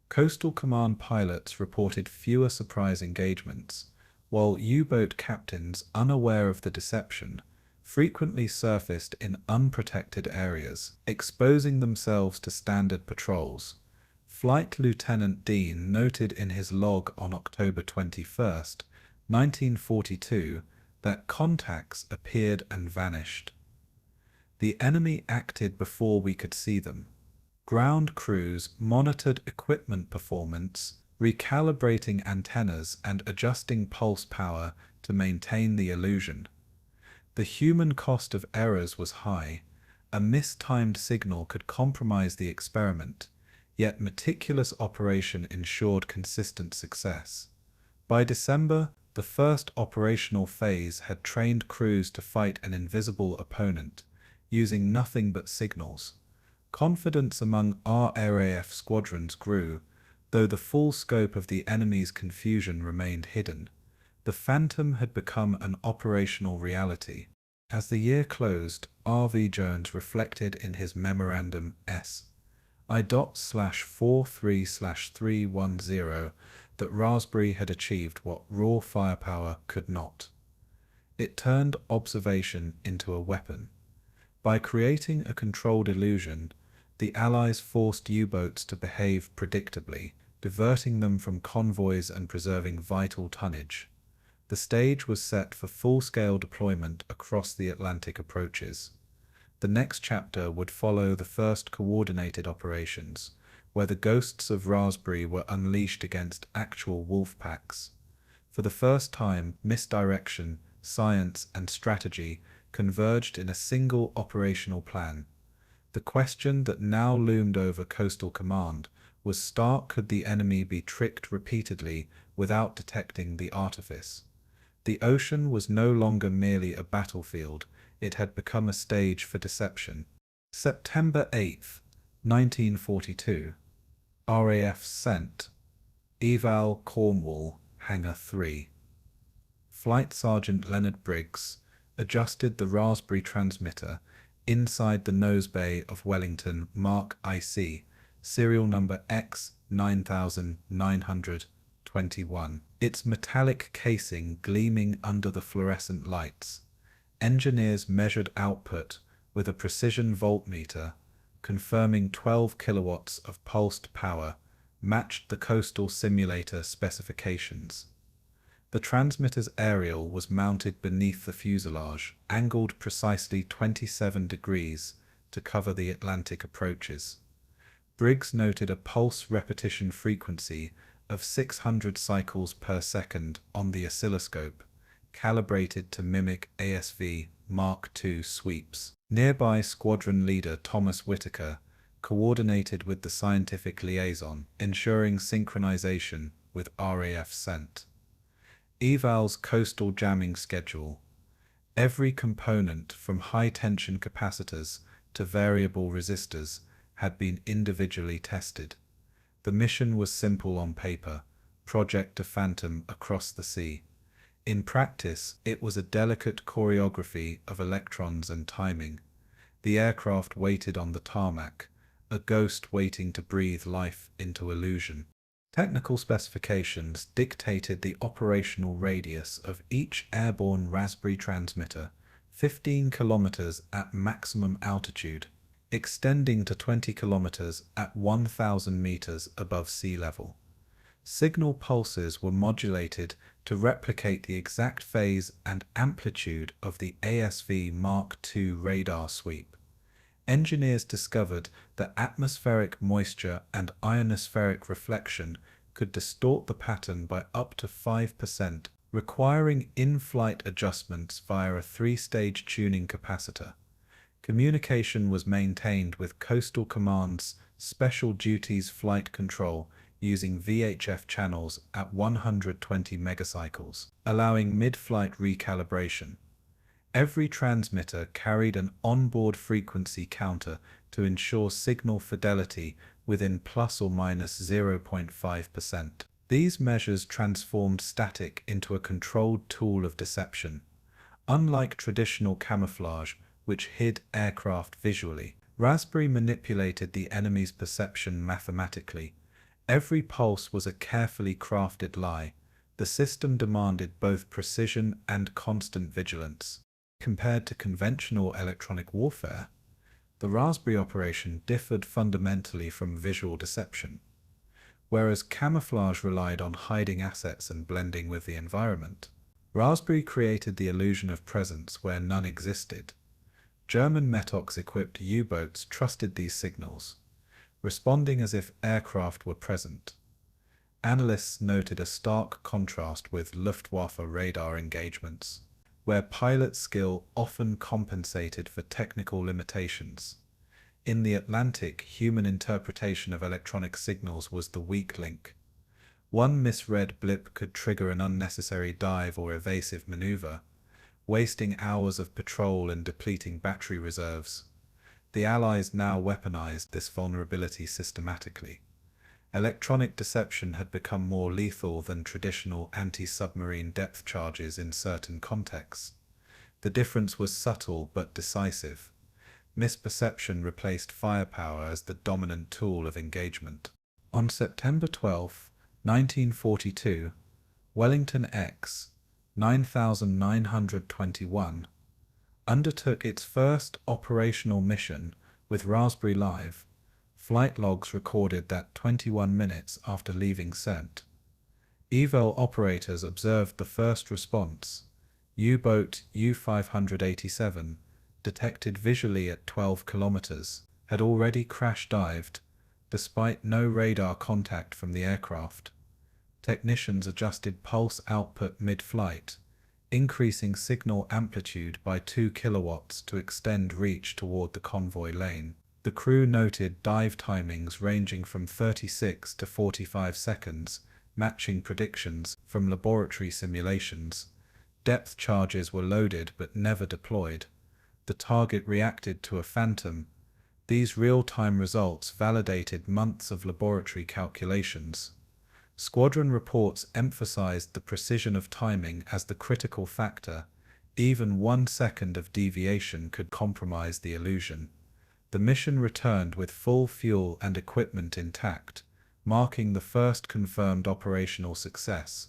Coastal Command pilots reported fewer surprise engagements, while U-boat captains, unaware of the deception, frequently surfaced in unprotected areas, exposing themselves to standard patrols. Flight Lieutenant Dean noted in his log on October 21, 1942, that contacts appeared and vanished. The enemy acted before we could see them. Ground crews monitored equipment performance, recalibrating antennas and adjusting pulse power to maintain the illusion. The human cost of errors was high. A mistimed signal could compromise the experiment, yet meticulous operation ensured consistent success. By December, the first operational phase had trained crews to fight an invisible opponent, using nothing but signals. Confidence among RAF squadrons grew, though the full scope of the enemy's confusion remained hidden. The Phantom had become an operational reality. As the year closed, R.V. Jones reflected in his memorandum I.43/310 that Raspberry had achieved what raw firepower could not. It turned observation into a weapon. By creating a controlled illusion, the Allies forced U-boats to behave predictably, diverting them from convoys and preserving vital tonnage. The stage was set for full-scale deployment across the Atlantic approaches. The next chapter would follow the first coordinated operations, where the ghosts of Raspberry were unleashed against actual Wolfpacks. For the first time, misdirection, science, and strategy converged in a single operational plan. The question that now loomed over Coastal Command was stark: could the enemy be tricked repeatedly without detecting the artifice? The ocean was no longer merely a battlefield, it had become a stage for deception. September 8, 1942. RAF sent. Eval, Cornwall, Hangar 3. Flight Sergeant Leonard Briggs adjusted the Raspberry transmitter inside the nose bay of Wellington Mark IC, serial number X9921, its metallic casing gleaming under the fluorescent lights. Engineers measured output with a precision voltmeter, confirming 12 kilowatts of pulsed power matched the coastal simulator specifications. The transmitter's aerial was mounted beneath the fuselage, angled precisely 27 degrees to cover the Atlantic approaches. Briggs noted a pulse repetition frequency of 600 cycles per second on the oscilloscope, calibrated to mimic ASV Mark II sweeps. Nearby squadron leader Thomas Whitaker coordinated with the scientific liaison, ensuring synchronization with RAF sent. Eval's coastal jamming schedule. Every component, from high-tension capacitors to variable resistors, had been individually tested. The mission was simple on paper: project a Phantom across the sea. In practice, it was a delicate choreography of electrons and timing. The aircraft waited on the tarmac, a ghost waiting to breathe life into illusion. Technical specifications dictated the operational radius of each airborne Raspberry transmitter, 15 kilometers at maximum altitude, extending to 20 kilometers at 1,000 meters above sea level. Signal pulses were modulated to replicate the exact phase and amplitude of the ASV Mark II radar sweep. Engineers discovered that atmospheric moisture and ionospheric reflection could distort the pattern by up to 5%, requiring in-flight adjustments via a 3-stage tuning capacitor. Communication was maintained with Coastal Command's Special Duties Flight Control using VHF channels at 120 megacycles, allowing mid-flight recalibration. Every transmitter carried an onboard frequency counter to ensure signal fidelity within plus or minus 0.5%. These measures transformed static into a controlled tool of deception. Unlike traditional camouflage, which hid aircraft visually, Raspberry manipulated the enemy's perception mathematically. Every pulse was a carefully crafted lie. The system demanded both precision and constant vigilance. Compared to conventional electronic warfare, the Raspberry operation differed fundamentally from visual deception. Whereas camouflage relied on hiding assets and blending with the environment, Raspberry created the illusion of presence where none existed. German Metox-equipped U-boats trusted these signals, responding as if aircraft were present. Analysts noted a stark contrast with Luftwaffe radar engagements, where pilot skill often compensated for technical limitations. In the Atlantic, human interpretation of electronic signals was the weak link. One misread blip could trigger an unnecessary dive or evasive maneuver, wasting hours of patrol and depleting battery reserves. The Allies now weaponized this vulnerability systematically. Electronic deception had become more lethal than traditional anti-submarine depth charges in certain contexts. The difference was subtle but decisive. Misperception replaced firepower as the dominant tool of engagement. On September 12, 1942, Wellington X 9921 undertook its first operational mission with Raspberry Live. Flight logs recorded that 21 minutes after leaving St. Evel operators observed the first response. U-boat U-587, detected visually at 12 kilometers, had already crash-dived, despite no radar contact from the aircraft. Technicians adjusted pulse output mid-flight, increasing signal amplitude by 2 kilowatts to extend reach toward the convoy lane. The crew noted dive timings ranging from 36 to 45 seconds, matching predictions from laboratory simulations. Depth charges were loaded but never deployed. The target reacted to a phantom. These real-time results validated months of laboratory calculations. Squadron reports emphasized the precision of timing as the critical factor. Even 1 second of deviation could compromise the illusion. The mission returned with full fuel and equipment intact, marking the first confirmed operational success.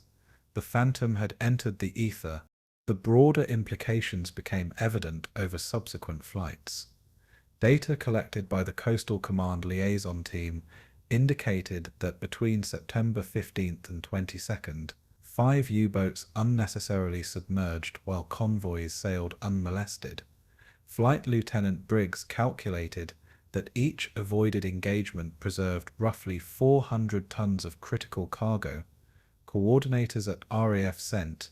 The Phantom had entered the ether. The broader implications became evident over subsequent flights. Data collected by the Coastal Command liaison team indicated that between September 15th and 22nd, 5 U-boats unnecessarily submerged while convoys sailed unmolested. Flight Lieutenant Briggs calculated that each avoided engagement preserved roughly 400 tons of critical cargo. Coordinators at RAF St.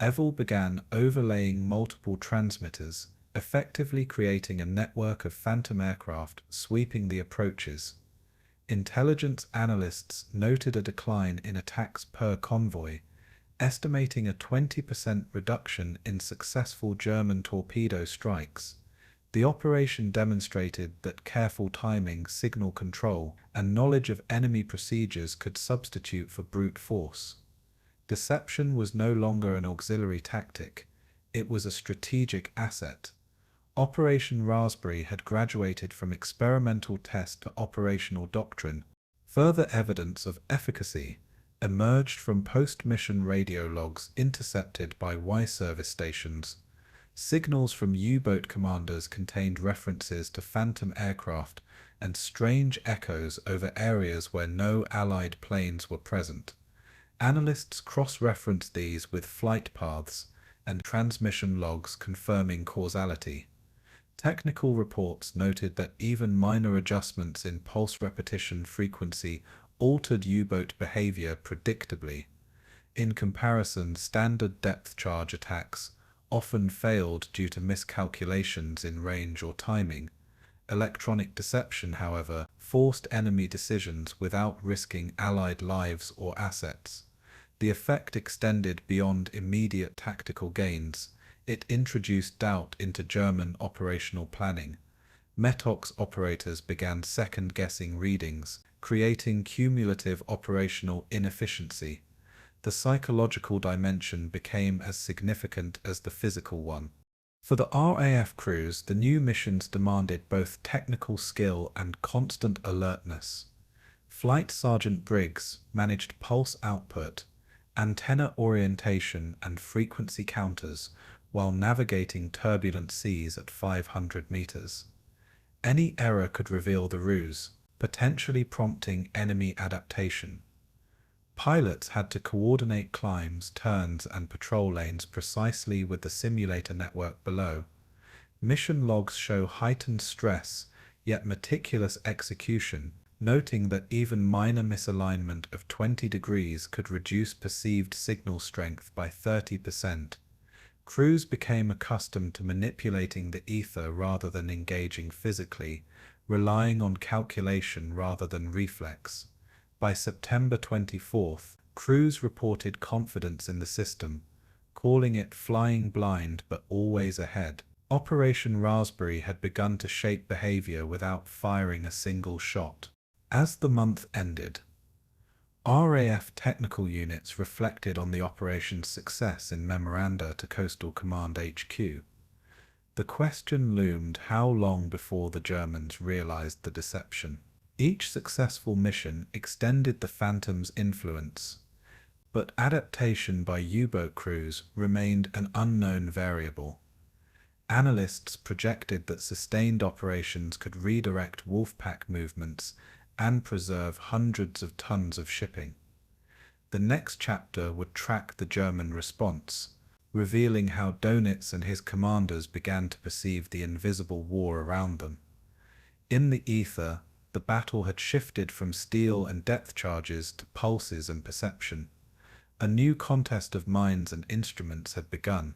Evel began overlaying multiple transmitters, effectively creating a network of phantom aircraft sweeping the approaches. Intelligence analysts noted a decline in attacks per convoy, estimating a 20% reduction in successful German torpedo strikes. The operation demonstrated that careful timing, signal control, and knowledge of enemy procedures could substitute for brute force. Deception was no longer an auxiliary tactic, it was a strategic asset. Operation Raspberry had graduated from experimental test to operational doctrine. Further evidence of efficacy emerged from post-mission radio logs intercepted by Y-service stations. Signals from U-boat commanders contained references to phantom aircraft and strange echoes over areas where no Allied planes were present. Analysts cross-referenced these with flight paths and transmission logs confirming causality. Technical reports noted that even minor adjustments in pulse repetition frequency altered U-boat behavior predictably. In comparison, standard depth charge attacks often failed due to miscalculations in range or timing. Electronic deception, however, forced enemy decisions without risking Allied lives or assets. The effect extended beyond immediate tactical gains. It introduced doubt into German operational planning. METOX operators began second-guessing readings, creating cumulative operational inefficiency. The psychological dimension became as significant as the physical one. For the RAF crews, the new missions demanded both technical skill and constant alertness. Flight Sergeant Briggs managed pulse output, antenna orientation and frequency counters while navigating turbulent seas at 500 meters. Any error could reveal the ruse, potentially prompting enemy adaptation. Pilots had to coordinate climbs, turns, and patrol lanes precisely with the simulator network below. Mission logs show heightened stress, yet meticulous execution, noting that even minor misalignment of 20 degrees could reduce perceived signal strength by 30%. Crews became accustomed to manipulating the ether rather than engaging physically, relying on calculation rather than reflex. By September 24th, crews reported confidence in the system, calling it flying blind but always ahead. Operation Raspberry had begun to shape behavior without firing a single shot. As the month ended, RAF technical units reflected on the operation's success in memoranda to Coastal Command HQ. The question loomed: how long before the Germans realized the deception? Each successful mission extended the Phantom's influence, but adaptation by U-boat crews remained an unknown variable. Analysts projected that sustained operations could redirect Wolfpack movements and preserve hundreds of tons of shipping. The next chapter would track the German response, revealing how Dönitz and his commanders began to perceive the invisible war around them. In the ether, the battle had shifted from steel and depth charges to pulses and perception. A new contest of minds and instruments had begun.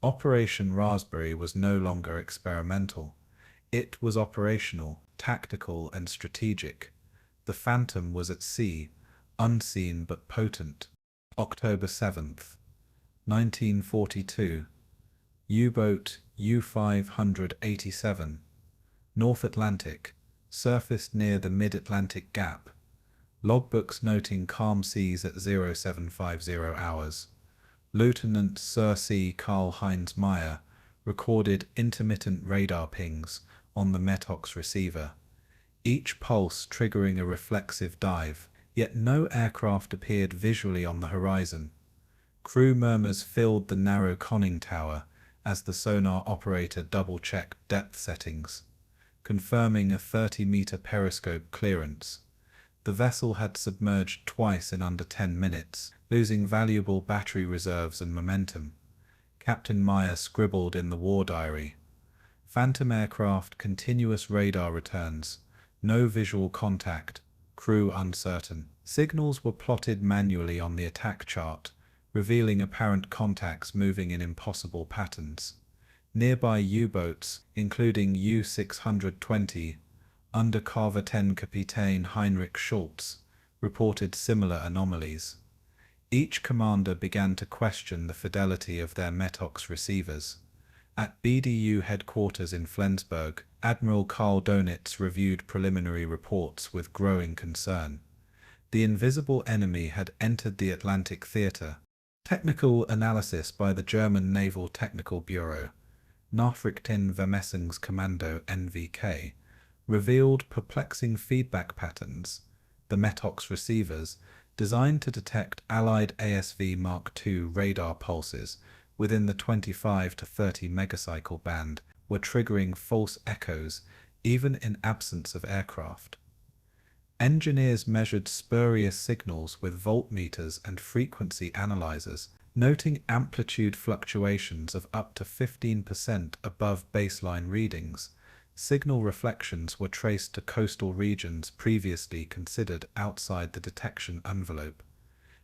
Operation Raspberry was no longer experimental. It was operational, tactical, and strategic. The Phantom was at sea, unseen but potent. October 7th, 1942. U-boat U-587, North Atlantic, surfaced near the Mid-Atlantic Gap. Logbooks noting calm seas at 0750 hours. Lieutenant Sir C. Karl-Heinz Meyer recorded intermittent radar pings on the METOX receiver, each pulse triggering a reflexive dive, yet no aircraft appeared visually on the horizon. Crew murmurs filled the narrow conning tower as the sonar operator double-checked depth settings, confirming a 30-meter periscope clearance. The vessel had submerged twice in under 10 minutes, losing valuable battery reserves and momentum. Captain Meyer scribbled in the war diary: Phantom aircraft, continuous radar returns, no visual contact, crew uncertain. Signals were plotted manually on the attack chart, revealing apparent contacts moving in impossible patterns. Nearby U-boats, including U-620, under Carver 10 Kapitän Heinrich Schultz, reported similar anomalies. Each commander began to question the fidelity of their METOX receivers. At BDU headquarters in Flensburg, Admiral Karl Dönitz reviewed preliminary reports with growing concern. The invisible enemy had entered the Atlantic theater. Technical analysis by the German Naval Technical Bureau. Nachrichtenvermessungskommando (NVK), revealed perplexing feedback patterns. The METOX receivers, designed to detect Allied ASV Mark II radar pulses within the 25 to 30 megacycle band, were triggering false echoes even in absence of aircraft. Engineers measured spurious signals with voltmeters and frequency analyzers, noting amplitude fluctuations of up to 15% above baseline readings. Signal reflections were traced to coastal regions previously considered outside the detection envelope.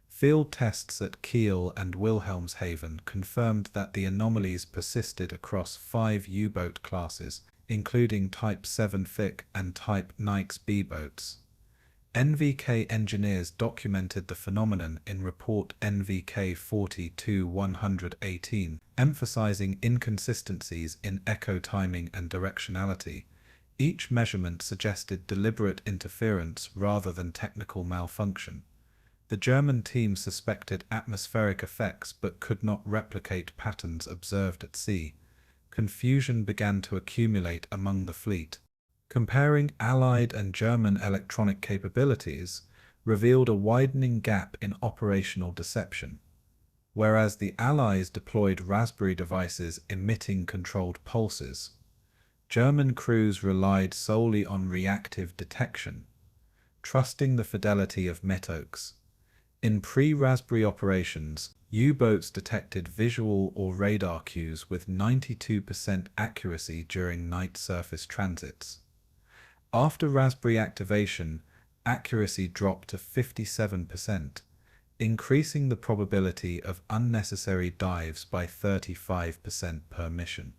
Field tests at Kiel and Wilhelmshaven confirmed that the anomalies persisted across 5 U-boat classes, including Type 7 thick and Type Nikes B boats. NVK engineers documented the phenomenon in report NVK 42-118, emphasizing inconsistencies in echo timing and directionality. Each measurement suggested deliberate interference rather than technical malfunction. The German team suspected atmospheric effects but could not replicate patterns observed at sea. Confusion began to accumulate among the fleet. Comparing Allied and German electronic capabilities revealed a widening gap in operational deception. Whereas the Allies deployed Raspberry devices emitting controlled pulses, German crews relied solely on reactive detection, trusting the fidelity of METOX. In pre-Raspberry operations, U-boats detected visual or radar cues with 92% accuracy during night surface transits. After Raspberry activation, accuracy dropped to 57%, increasing the probability of unnecessary dives by 35% per mission.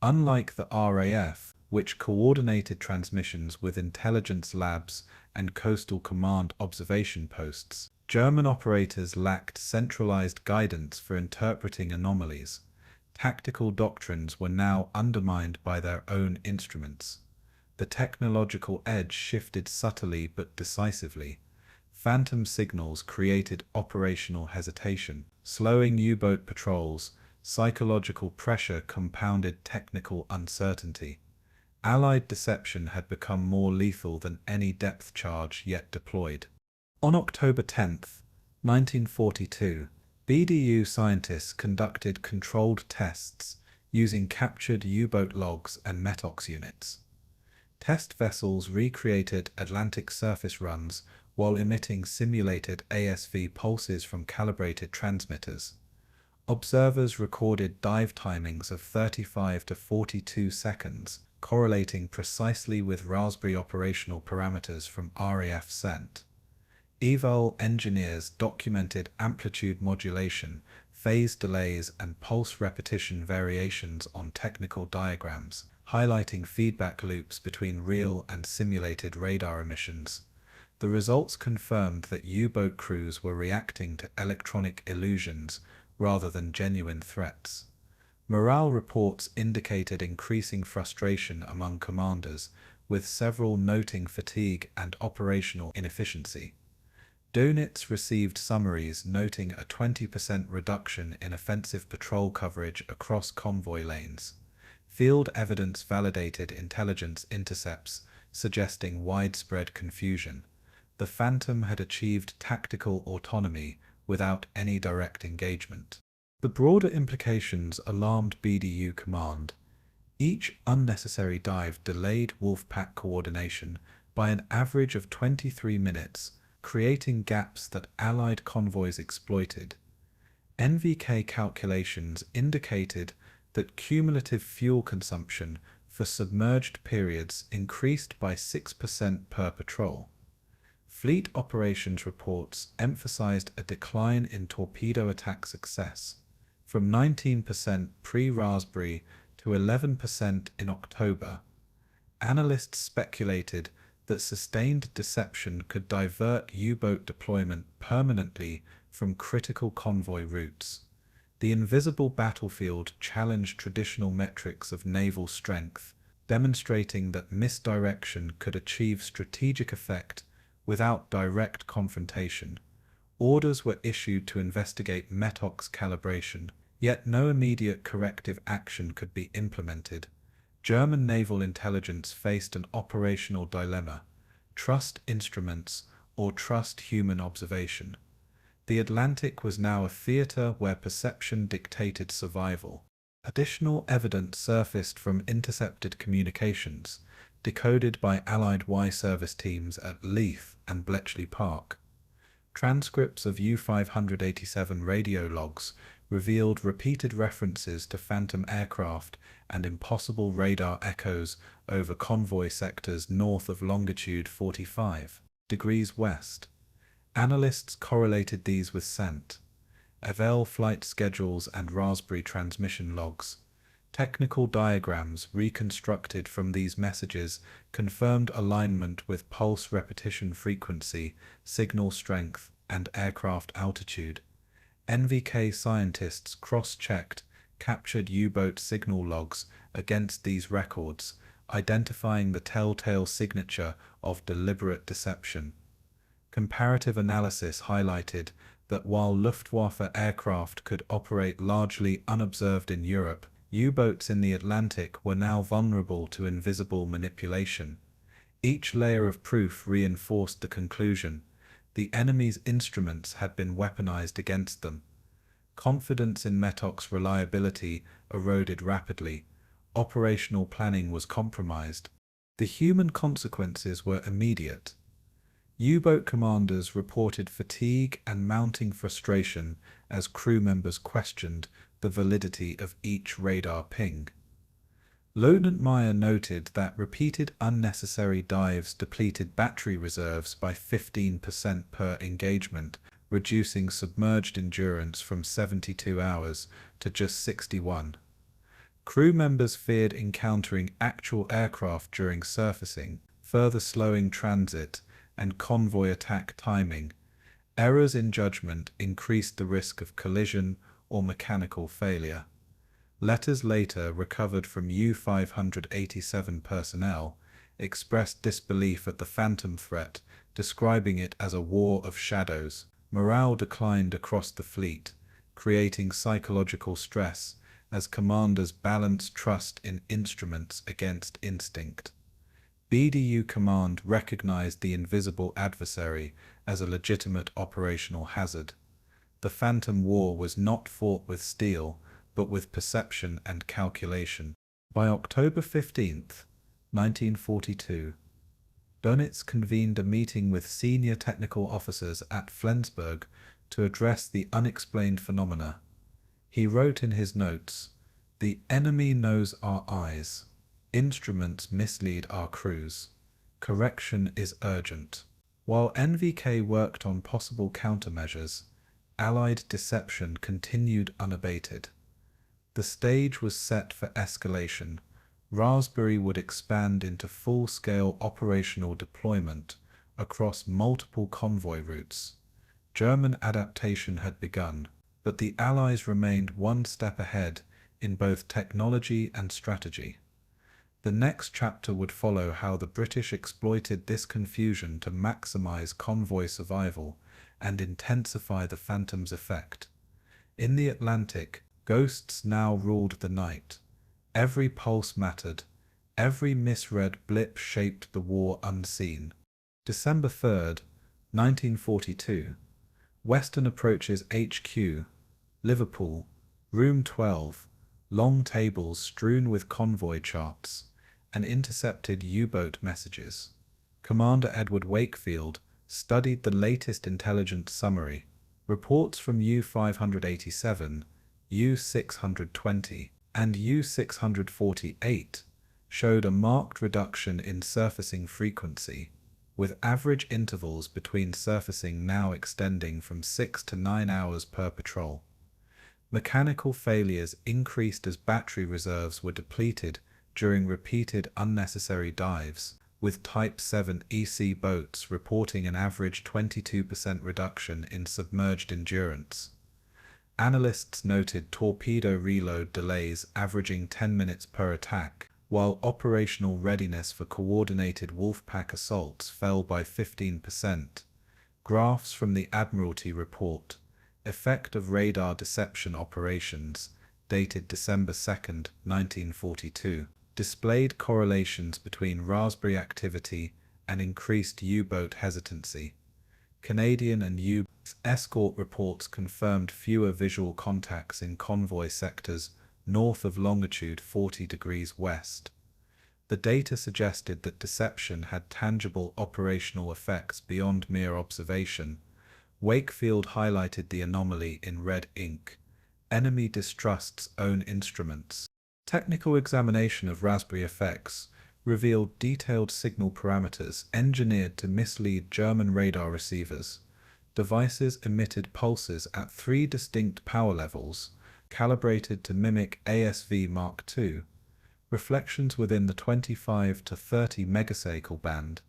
Unlike the RAF, which coordinated transmissions with intelligence labs and coastal command observation posts, German operators lacked centralized guidance for interpreting anomalies. Tactical doctrines were now undermined by their own instruments. The technological edge shifted subtly but decisively. Phantom signals created operational hesitation, slowing U-boat patrols. Psychological pressure compounded technical uncertainty. Allied deception had become more lethal than any depth charge yet deployed. On October 10, 1942, BDU scientists conducted controlled tests using captured U-boat logs and METOX units. Test vessels recreated Atlantic surface runs while emitting simulated ASV pulses from calibrated transmitters. Observers recorded dive timings of 35 to 42 seconds, correlating precisely with Raspberry operational parameters from RAF CENT. EVOL engineers documented amplitude modulation, phase delays, and pulse repetition variations on technical diagrams, highlighting feedback loops between real and simulated radar emissions. The results confirmed that U-boat crews were reacting to electronic illusions rather than genuine threats. Morale reports indicated increasing frustration among commanders, with several noting fatigue and operational inefficiency. Donitz received summaries noting a 20% reduction in offensive patrol coverage across convoy lanes. Field evidence validated intelligence intercepts, suggesting widespread confusion. The Phantom had achieved tactical autonomy without any direct engagement. The broader implications alarmed BDU command. Each unnecessary dive delayed Wolfpack coordination by an average of 23 minutes, creating gaps that Allied convoys exploited. NVK calculations indicated that cumulative fuel consumption for submerged periods increased by 6% per patrol. Fleet operations reports emphasized a decline in torpedo attack success, from 19% pre-Raspberry to 11% in October. Analysts speculated that sustained deception could divert U-boat deployment permanently from critical convoy routes. The invisible battlefield challenged traditional metrics of naval strength, demonstrating that misdirection could achieve strategic effect without direct confrontation. Orders were issued to investigate METOX calibration, Yet no immediate corrective action could be implemented. German naval intelligence faced an operational dilemma: trust instruments or trust human observation. The Atlantic was now a theater where perception dictated survival. Additional evidence surfaced from intercepted communications, decoded by Allied Y service teams at Leith and Bletchley Park. Transcripts of U-587 radio logs revealed repeated references to phantom aircraft and impossible radar echoes over convoy sectors north of longitude 45 degrees west. Analysts correlated these with scent, Avell flight schedules and Raspberry transmission logs. Technical diagrams reconstructed from these messages confirmed alignment with pulse repetition frequency, signal strength, and aircraft altitude. NVK scientists cross-checked captured U-boat signal logs against these records, identifying the telltale signature of deliberate deception. Comparative analysis highlighted that while Luftwaffe aircraft could operate largely unobserved in Europe, U-boats in the Atlantic were now vulnerable to invisible manipulation. Each layer of proof reinforced the conclusion: the enemy's instruments had been weaponized against them. Confidence in METOC's reliability eroded rapidly. Operational planning was compromised. The human consequences were immediate. U-boat commanders reported fatigue and mounting frustration as crew members questioned the validity of each radar ping. Lieutenant Meyer noted that repeated unnecessary dives depleted battery reserves by 15% per engagement, reducing submerged endurance from 72 hours to just 61. Crew members feared encountering actual aircraft during surfacing, further slowing transit and convoy attack timing. Errors in judgment increased the risk of collision or mechanical failure. Letters later recovered from U-587 personnel expressed disbelief at the phantom threat, describing it as a war of shadows. Morale declined across the fleet, creating psychological stress as commanders balanced trust in instruments against instinct. BDU Command recognized the invisible adversary as a legitimate operational hazard. The Phantom War was not fought with steel, but with perception and calculation. By October 15, 1942, Dönitz convened a meeting with senior technical officers at Flensburg to address the unexplained phenomena. He wrote in his notes, "The enemy knows our eyes. Instruments mislead our crews. Correction is urgent." While NVK worked on possible countermeasures, Allied deception continued unabated. The stage was set for escalation. Raspberry would expand into full-scale operational deployment across multiple convoy routes. German adaptation had begun, but the Allies remained one step ahead in both technology and strategy. The next chapter would follow how the British exploited this confusion to maximize convoy survival and intensify the Phantom's effect. In the Atlantic, ghosts now ruled the night. Every pulse mattered. Every misread blip shaped the war unseen. December 3, 1942. Western Approaches HQ, Liverpool, Room 12, long tables strewn with convoy charts and intercepted U-boat messages. Commander Edward Wakefield studied the latest intelligence summary. Reports from U-587, U-620, and U-648 showed a marked reduction in surfacing frequency, with average intervals between surfacing now extending from 6 to 9 hours per patrol. Mechanical failures increased as battery reserves were depleted during repeated unnecessary dives, with Type 7 EC boats reporting an average 22% reduction in submerged endurance. Analysts noted torpedo reload delays averaging 10 minutes per attack, while operational readiness for coordinated Wolfpack assaults fell by 15%. Graphs from the Admiralty report Effect of radar deception operations, dated December 2nd, 1942, displayed correlations between Raspberry activity and increased U-boat hesitancy. Canadian and U.S. escort reports confirmed fewer visual contacts in convoy sectors north of longitude 40 degrees west. The data suggested that deception had tangible operational effects beyond mere observation. Wakefield highlighted the anomaly in red ink. Enemy distrusts own instruments. Technical examination of Raspberry effects revealed detailed signal parameters engineered to mislead German radar receivers. Devices emitted pulses at 3 distinct power levels, calibrated to mimic ASV Mark II. Reflections within the 25 to 30 megacycle band.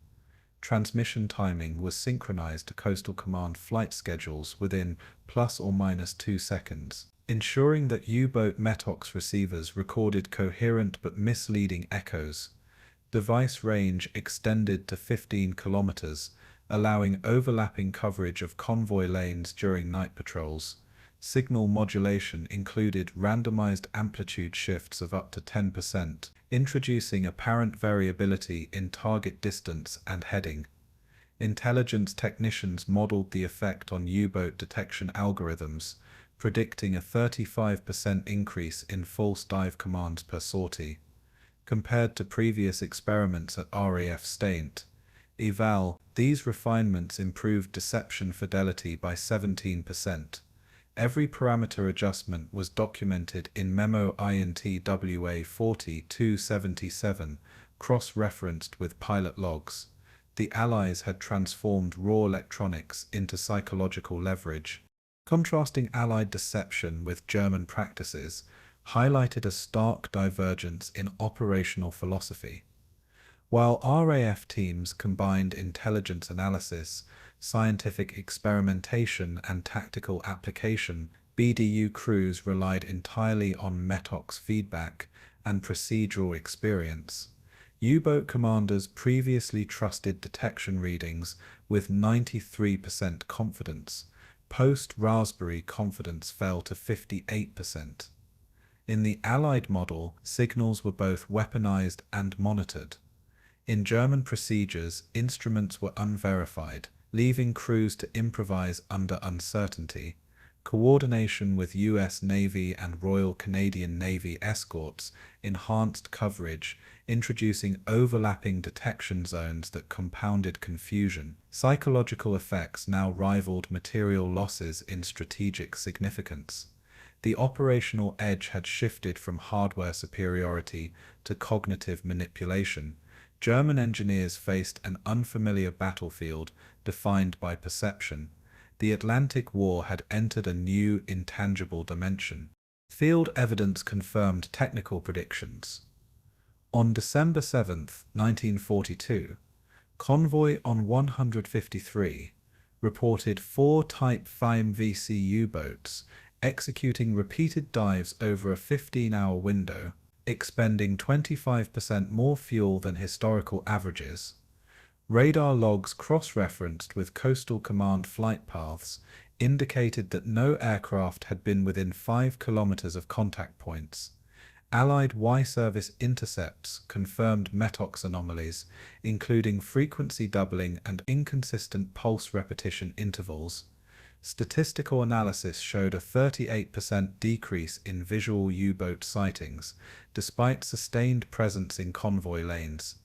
Transmission timing was synchronized to Coastal Command flight schedules within plus or minus 2 seconds, ensuring that U-boat METOX receivers recorded coherent but misleading echoes. Device range extended to 15 kilometers, allowing overlapping coverage of convoy lanes during night patrols. Signal modulation included randomized amplitude shifts of up to 10%, introducing apparent variability in target distance and heading. Intelligence technicians modeled the effect on U-boat detection algorithms, predicting a 35% increase in false dive commands per sortie. Compared to previous experiments at RAF Staint, eval, these refinements improved deception fidelity by 17%. Every parameter adjustment was documented in Memo INT WA40-277, cross-referenced with pilot logs. The Allies had transformed raw electronics into psychological leverage. Contrasting Allied deception with German practices highlighted a stark divergence in operational philosophy. While RAF teams combined intelligence analysis, scientific experimentation, and tactical application, BDU crews relied entirely on METOX feedback and procedural experience. U-boat commanders previously trusted detection readings with 93% confidence. Post-Raspberry confidence fell to 58%. In the Allied model, signals were both weaponized and monitored. In German procedures, instruments were unverified, leaving crews to improvise under uncertainty. Coordination with U.S. Navy and Royal Canadian Navy escorts enhanced coverage, introducing overlapping detection zones that compounded confusion. Psychological effects now rivaled material losses in strategic significance. The operational edge had shifted from hardware superiority to cognitive manipulation. German engineers faced an unfamiliar battlefield defined by perception. The Atlantic War had entered a new, intangible dimension. Field evidence confirmed technical predictions. On December 7, 1942, Convoy on 153 reported 4 Type 5 VC U-boats executing repeated dives over a 15-hour window, expending 25% more fuel than historical averages. Radar logs cross-referenced with Coastal Command flight paths indicated that no aircraft had been within 5 kilometers of contact points. Allied Y-service intercepts confirmed METOX anomalies, including frequency doubling and inconsistent pulse repetition intervals. Statistical analysis showed a 38% decrease in visual U-boat sightings, despite sustained presence in convoy lanes.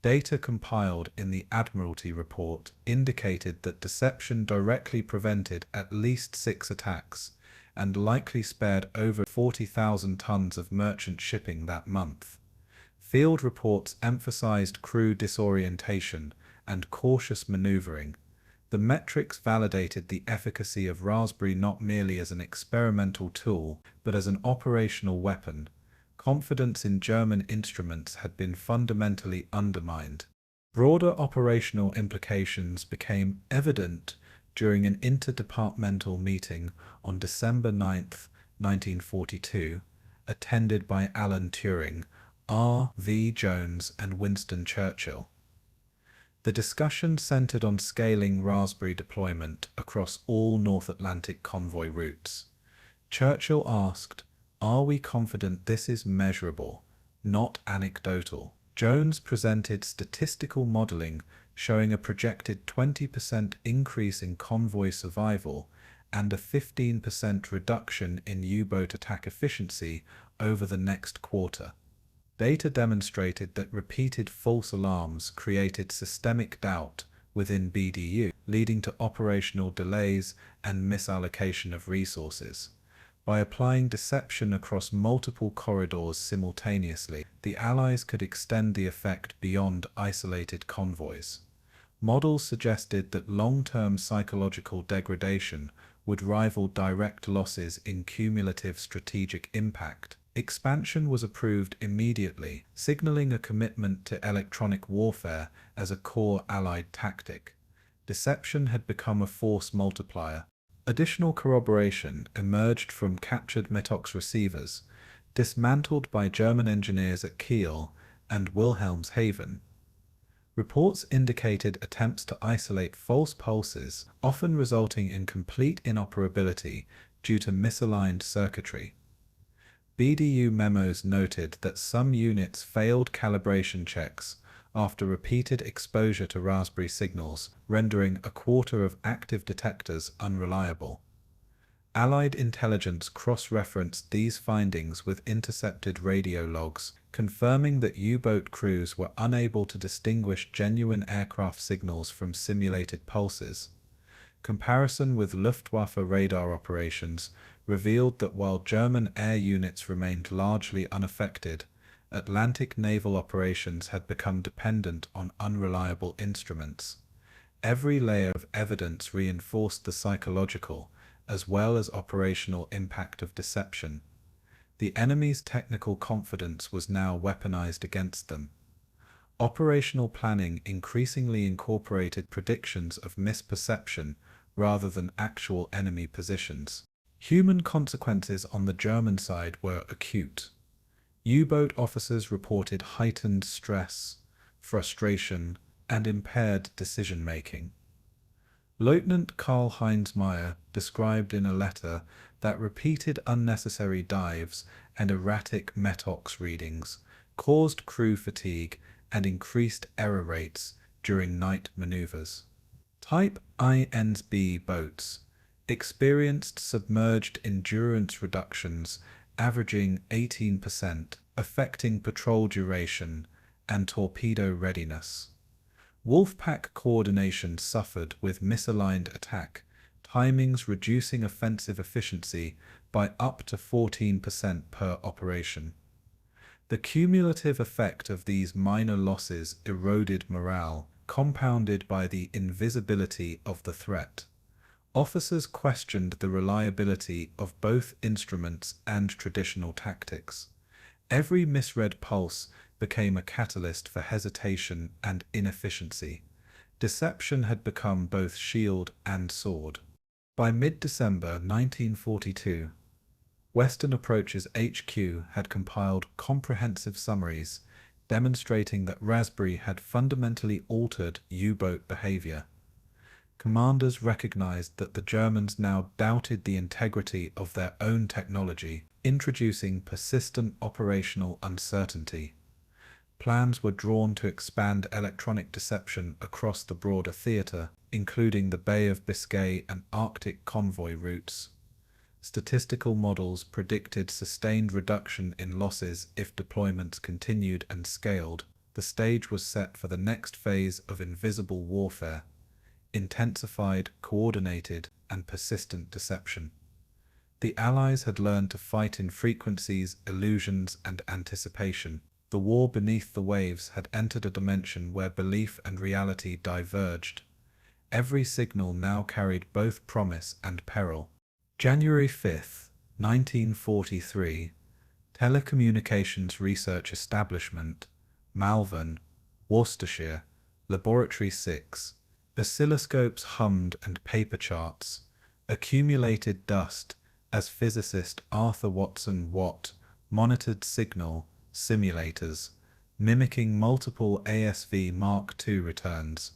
Data compiled in the Admiralty report indicated that deception directly prevented at least 6 attacks, and likely spared over 40,000 tons of merchant shipping that month. Field reports emphasized crew disorientation and cautious maneuvering. The metrics validated the efficacy of Raspberry not merely as an experimental tool, but as an operational weapon. Confidence in German instruments had been fundamentally undermined. Broader operational implications became evident during an interdepartmental meeting on December 9, 1942, attended by Alan Turing, R. V. Jones, and Winston Churchill. The discussion centered on scaling Raspberry deployment across all North Atlantic convoy routes. Churchill asked, "Are we confident this is measurable, not anecdotal?" Jones presented statistical modeling showing a projected 20% increase in convoy survival and a 15% reduction in U-boat attack efficiency over the next quarter. Data demonstrated that repeated false alarms created systemic doubt within BDU, leading to operational delays and misallocation of resources. By applying deception across multiple corridors simultaneously, the Allies could extend the effect beyond isolated convoys. Models suggested that long-term psychological degradation would rival direct losses in cumulative strategic impact. Expansion was approved immediately, signaling a commitment to electronic warfare as a core Allied tactic. Deception had become a force multiplier. Additional corroboration emerged from captured Metox receivers, dismantled by German engineers at Kiel and Wilhelmshaven. Reports indicated attempts to isolate false pulses, often resulting in complete inoperability due to misaligned circuitry. BDU memos noted that some units failed calibration checks after repeated exposure to Raspberry signals, rendering a quarter of active detectors unreliable. Allied intelligence cross-referenced these findings with intercepted radio logs, confirming that U-boat crews were unable to distinguish genuine aircraft signals from simulated pulses. Comparison with Luftwaffe radar operations revealed that while German air units remained largely unaffected, Atlantic naval operations had become dependent on unreliable instruments. Every layer of evidence reinforced the psychological as well as operational impact of deception. The enemy's technical confidence was now weaponized against them. Operational planning increasingly incorporated predictions of misperception rather than actual enemy positions. Human consequences on the German side were acute. U-boat officers reported heightened stress, frustration, and impaired decision-making. Lieutenant Karl-Heinz Meyer described in a letter that repeated unnecessary dives and erratic Metox readings caused crew fatigue and increased error rates during night maneuvers. Type INSB boats experienced submerged endurance reductions averaging 18%, affecting patrol duration and torpedo readiness. Wolfpack coordination suffered with misaligned attack, timings reducing offensive efficiency by up to 14% per operation. The cumulative effect of these minor losses eroded morale, compounded by the invisibility of the threat. Officers questioned the reliability of both instruments and traditional tactics. Every misread pulse became a catalyst for hesitation and inefficiency. Deception had become both shield and sword. By mid-December 1942, Western Approaches HQ had compiled comprehensive summaries demonstrating that Raspberry had fundamentally altered U-boat behavior. Commanders recognized that the Germans now doubted the integrity of their own technology, introducing persistent operational uncertainty. Plans were drawn to expand electronic deception across the broader theater, including the Bay of Biscay and Arctic convoy routes. Statistical models predicted sustained reduction in losses if deployments continued and scaled. The stage was set for the next phase of invisible warfare: intensified, coordinated, and persistent deception. The Allies had learned to fight in frequencies, illusions, and anticipation. The war beneath the waves had entered a dimension where belief and reality diverged. Every signal now carried both promise and peril. January 5, 1943, Telecommunications Research Establishment, Malvern, Worcestershire, Laboratory 6. Oscilloscopes hummed and paper charts accumulated dust as physicist Arthur Watson Watt monitored signal simulators, mimicking multiple ASV Mark II returns.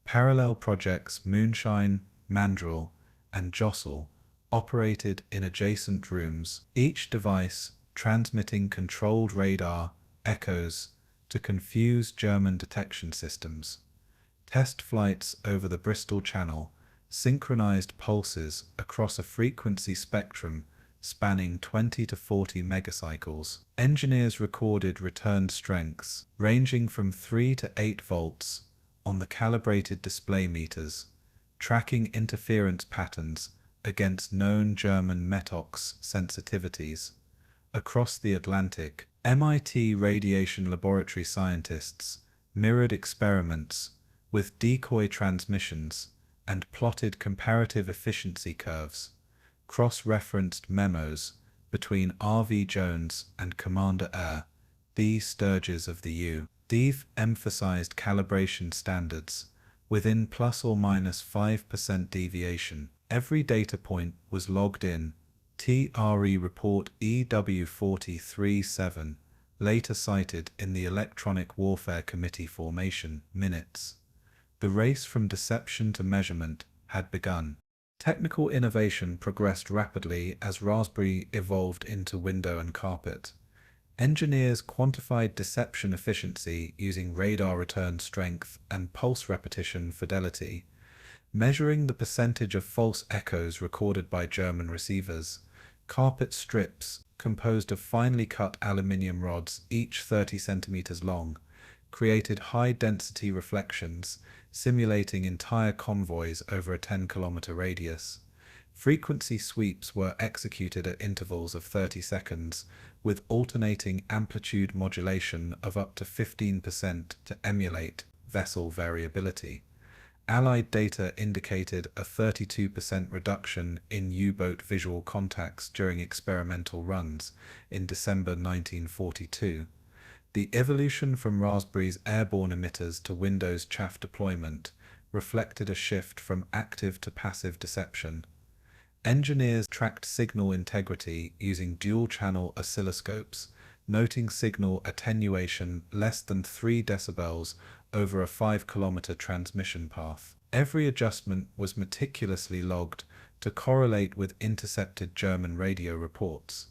Parallel projects Moonshine, Mandrill, and Jostle operated in adjacent rooms, each device transmitting controlled radar echoes to confuse German detection systems. Test flights over the Bristol Channel synchronized pulses across a frequency spectrum spanning 20 to 40 megacycles. Engineers recorded return strengths ranging from 3 to 8 volts on the calibrated display meters, tracking interference patterns against known German METOX sensitivities. Across the Atlantic, MIT radiation laboratory scientists mirrored experiments with decoy transmissions and plotted comparative efficiency curves, cross-referenced memos between R.V. Jones and Commander B. Sturges of the U.D. emphasized calibration standards within plus or minus 5% deviation. Every data point was logged in. TRE report EW437, later cited in the Electronic Warfare Committee formation minutes. The race from deception to measurement had begun. Technical innovation progressed rapidly as Raspberry evolved into window and carpet. Engineers quantified deception efficiency using radar return strength and pulse repetition fidelity, measuring the percentage of false echoes recorded by German receivers. Carpet strips, composed of finely cut aluminium rods, each 30 centimeters long, created high-density reflections, simulating entire convoys over a 10-kilometer radius. Frequency sweeps were executed at intervals of 30 seconds, with alternating amplitude modulation of up to 15% to emulate vessel variability. Allied data indicated a 32% reduction in U-boat visual contacts during experimental runs in December 1942. The evolution from Raspberry's airborne emitters to Windows chaff deployment reflected a shift from active to passive deception. Engineers tracked signal integrity using dual-channel oscilloscopes, noting signal attenuation less than 3 decibels over a 5-kilometer transmission path. Every adjustment was meticulously logged to correlate with intercepted German radio reports.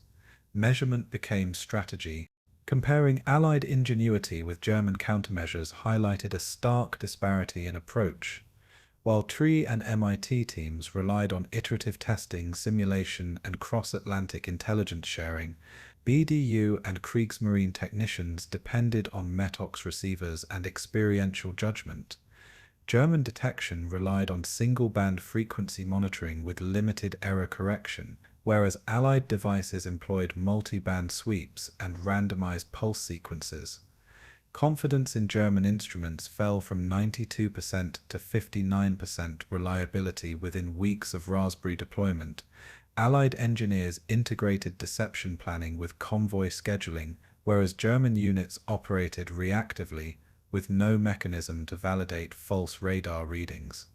Measurement became strategy. Comparing Allied ingenuity with German countermeasures highlighted a stark disparity in approach. While TRE and MIT teams relied on iterative testing, simulation, and cross-Atlantic intelligence sharing, BDU and Kriegsmarine technicians depended on METOX receivers and experiential judgment. German detection relied on single-band frequency monitoring with limited error correction, whereas Allied devices employed multi-band sweeps and randomized pulse sequences. Confidence in German instruments fell from 92% to 59% reliability within weeks of Raspberry deployment. Allied engineers integrated deception planning with convoy scheduling, whereas German units operated reactively, with no mechanism to validate false radar readings.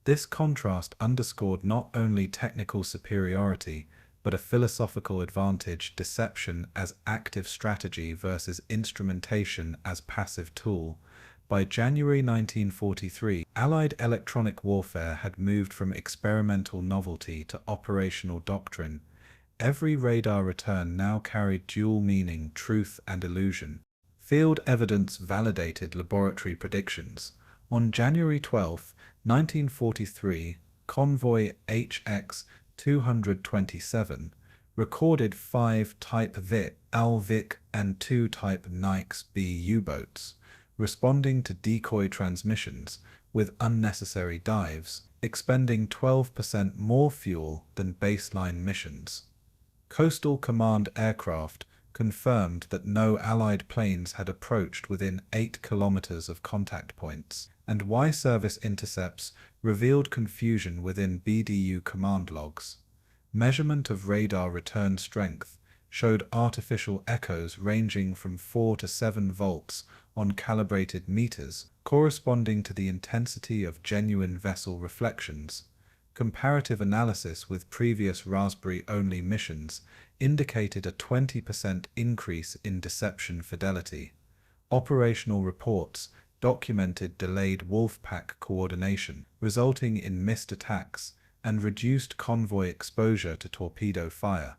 This contrast underscored not only technical superiority, but a philosophical advantage: deception as active strategy versus instrumentation as passive tool. By January 1943, Allied electronic warfare had moved from experimental novelty to operational doctrine. Every radar return now carried dual meaning: truth and illusion. Field evidence validated laboratory predictions. On January 12, 1943, Convoy HX 227 recorded 5 Type VIC, AL-VIC, and 2 Type NIX-B U-boats, responding to decoy transmissions with unnecessary dives, expending 12% more fuel than baseline missions. Coastal Command aircraft confirmed that no Allied planes had approached within 8 kilometers of contact points, and Y-service intercepts revealed confusion within BDU command logs. Measurement of radar return strength showed artificial echoes ranging from 4 to 7 volts on calibrated meters, corresponding to the intensity of genuine vessel reflections. Comparative analysis with previous Raspberry-only missions indicated a 20% increase in deception fidelity. Operational reports documented delayed Wolfpack coordination, resulting in missed attacks and reduced convoy exposure to torpedo fire.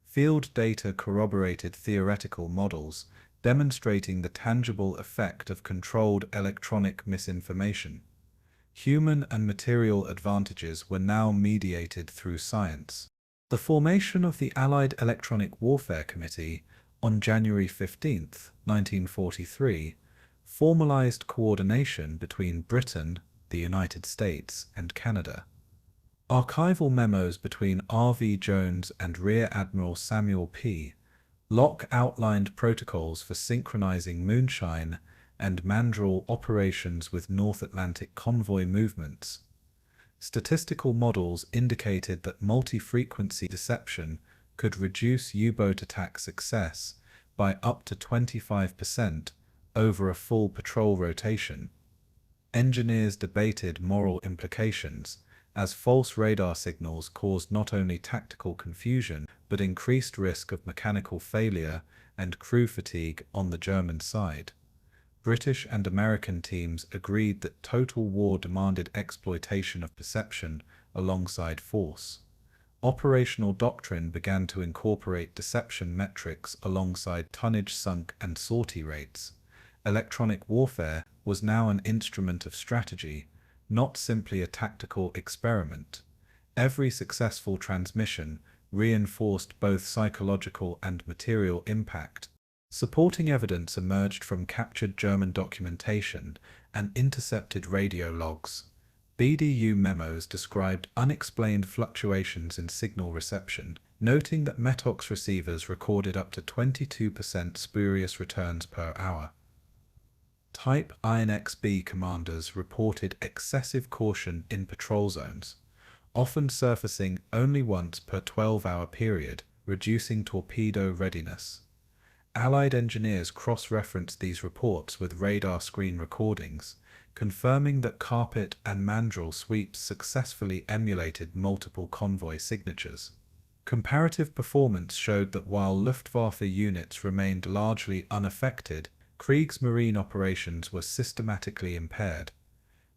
Field data corroborated theoretical models, demonstrating the tangible effect of controlled electronic misinformation. Human and material advantages were now mediated through science. The formation of the Allied Electronic Warfare Committee on January 15, 1943, formalized coordination between Britain, the United States, and Canada. Archival memos between R.V. Jones and Rear Admiral Samuel P. Locke outlined protocols for synchronizing moonshine and mandrel operations with North Atlantic convoy movements. Statistical models indicated that multi-frequency deception could reduce U-boat attack success by up to 25% over a full patrol rotation. Engineers debated moral implications, as false radar signals caused not only tactical confusion but increased risk of mechanical failure and crew fatigue on the German side. British and American teams agreed that total war demanded exploitation of perception alongside force. Operational doctrine began to incorporate deception metrics alongside tonnage sunk and sortie rates. Electronic warfare was now an instrument of strategy, not simply a tactical experiment. Every successful transmission reinforced both psychological and material impact. Supporting evidence emerged from captured German documentation and intercepted radio logs. BDU memos described unexplained fluctuations in signal reception, noting that METOX receivers recorded up to 22% spurious returns per hour. Type INXB commanders reported excessive caution in patrol zones, often surfacing only once per 12-hour period, reducing torpedo readiness. Allied engineers cross-referenced these reports with radar screen recordings, confirming that carpet and mandrel sweeps successfully emulated multiple convoy signatures. Comparative performance showed that while Luftwaffe units remained largely unaffected, Kriegsmarine operations were systematically impaired.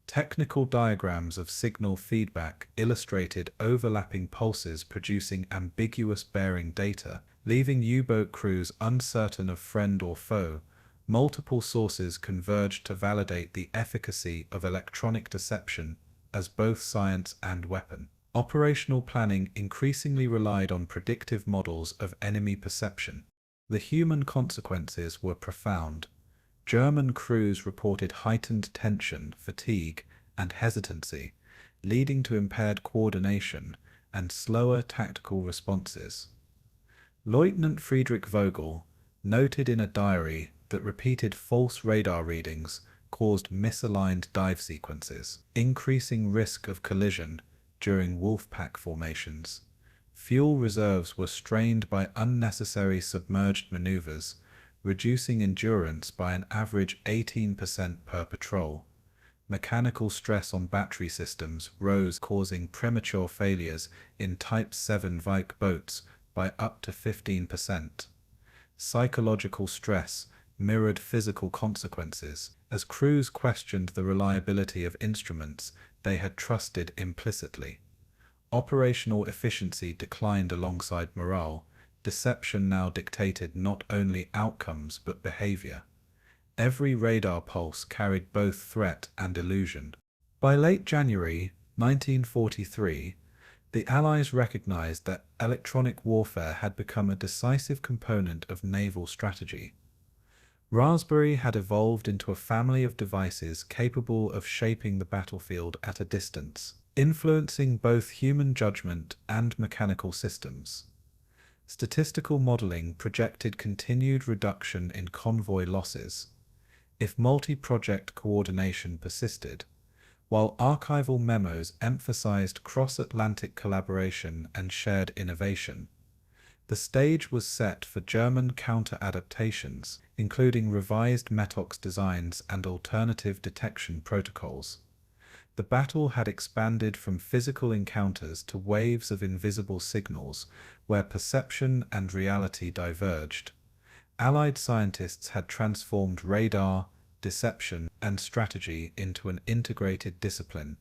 Technical diagrams of signal feedback illustrated overlapping pulses producing ambiguous bearing data, leaving U-boat crews uncertain of friend or foe. Multiple sources converged to validate the efficacy of electronic deception as both science and weapon. Operational planning increasingly relied on predictive models of enemy perception. The human consequences were profound. German crews reported heightened tension, fatigue, and hesitancy, leading to impaired coordination and slower tactical responses. Lieutenant Friedrich Vogel noted in a diary that repeated false radar readings caused misaligned dive sequences, increasing risk of collision during Wolfpack formations. Fuel reserves were strained by unnecessary submerged maneuvers, reducing endurance by an average 18% per patrol. Mechanical stress on battery systems rose, causing premature failures in Type 7 Vike boats by up to 15%. Psychological stress mirrored physical consequences, as crews questioned the reliability of instruments they had trusted implicitly. Operational efficiency declined alongside morale. Deception now dictated not only outcomes but behavior. Every radar pulse carried both threat and illusion. By late January 1943, the Allies recognized that electronic warfare had become a decisive component of naval strategy. Raspberry had evolved into a family of devices capable of shaping the battlefield at a distance, influencing both human judgment and mechanical systems. Statistical modeling projected continued reduction in convoy losses if multi-project coordination persisted, while archival memos emphasized cross-Atlantic collaboration and shared innovation. The stage was set for German counter-adaptations, including revised METOX designs and alternative detection protocols. The battle had expanded from physical encounters to waves of invisible signals, where perception and reality diverged. Allied scientists had transformed radar, deception, and strategy into an integrated discipline.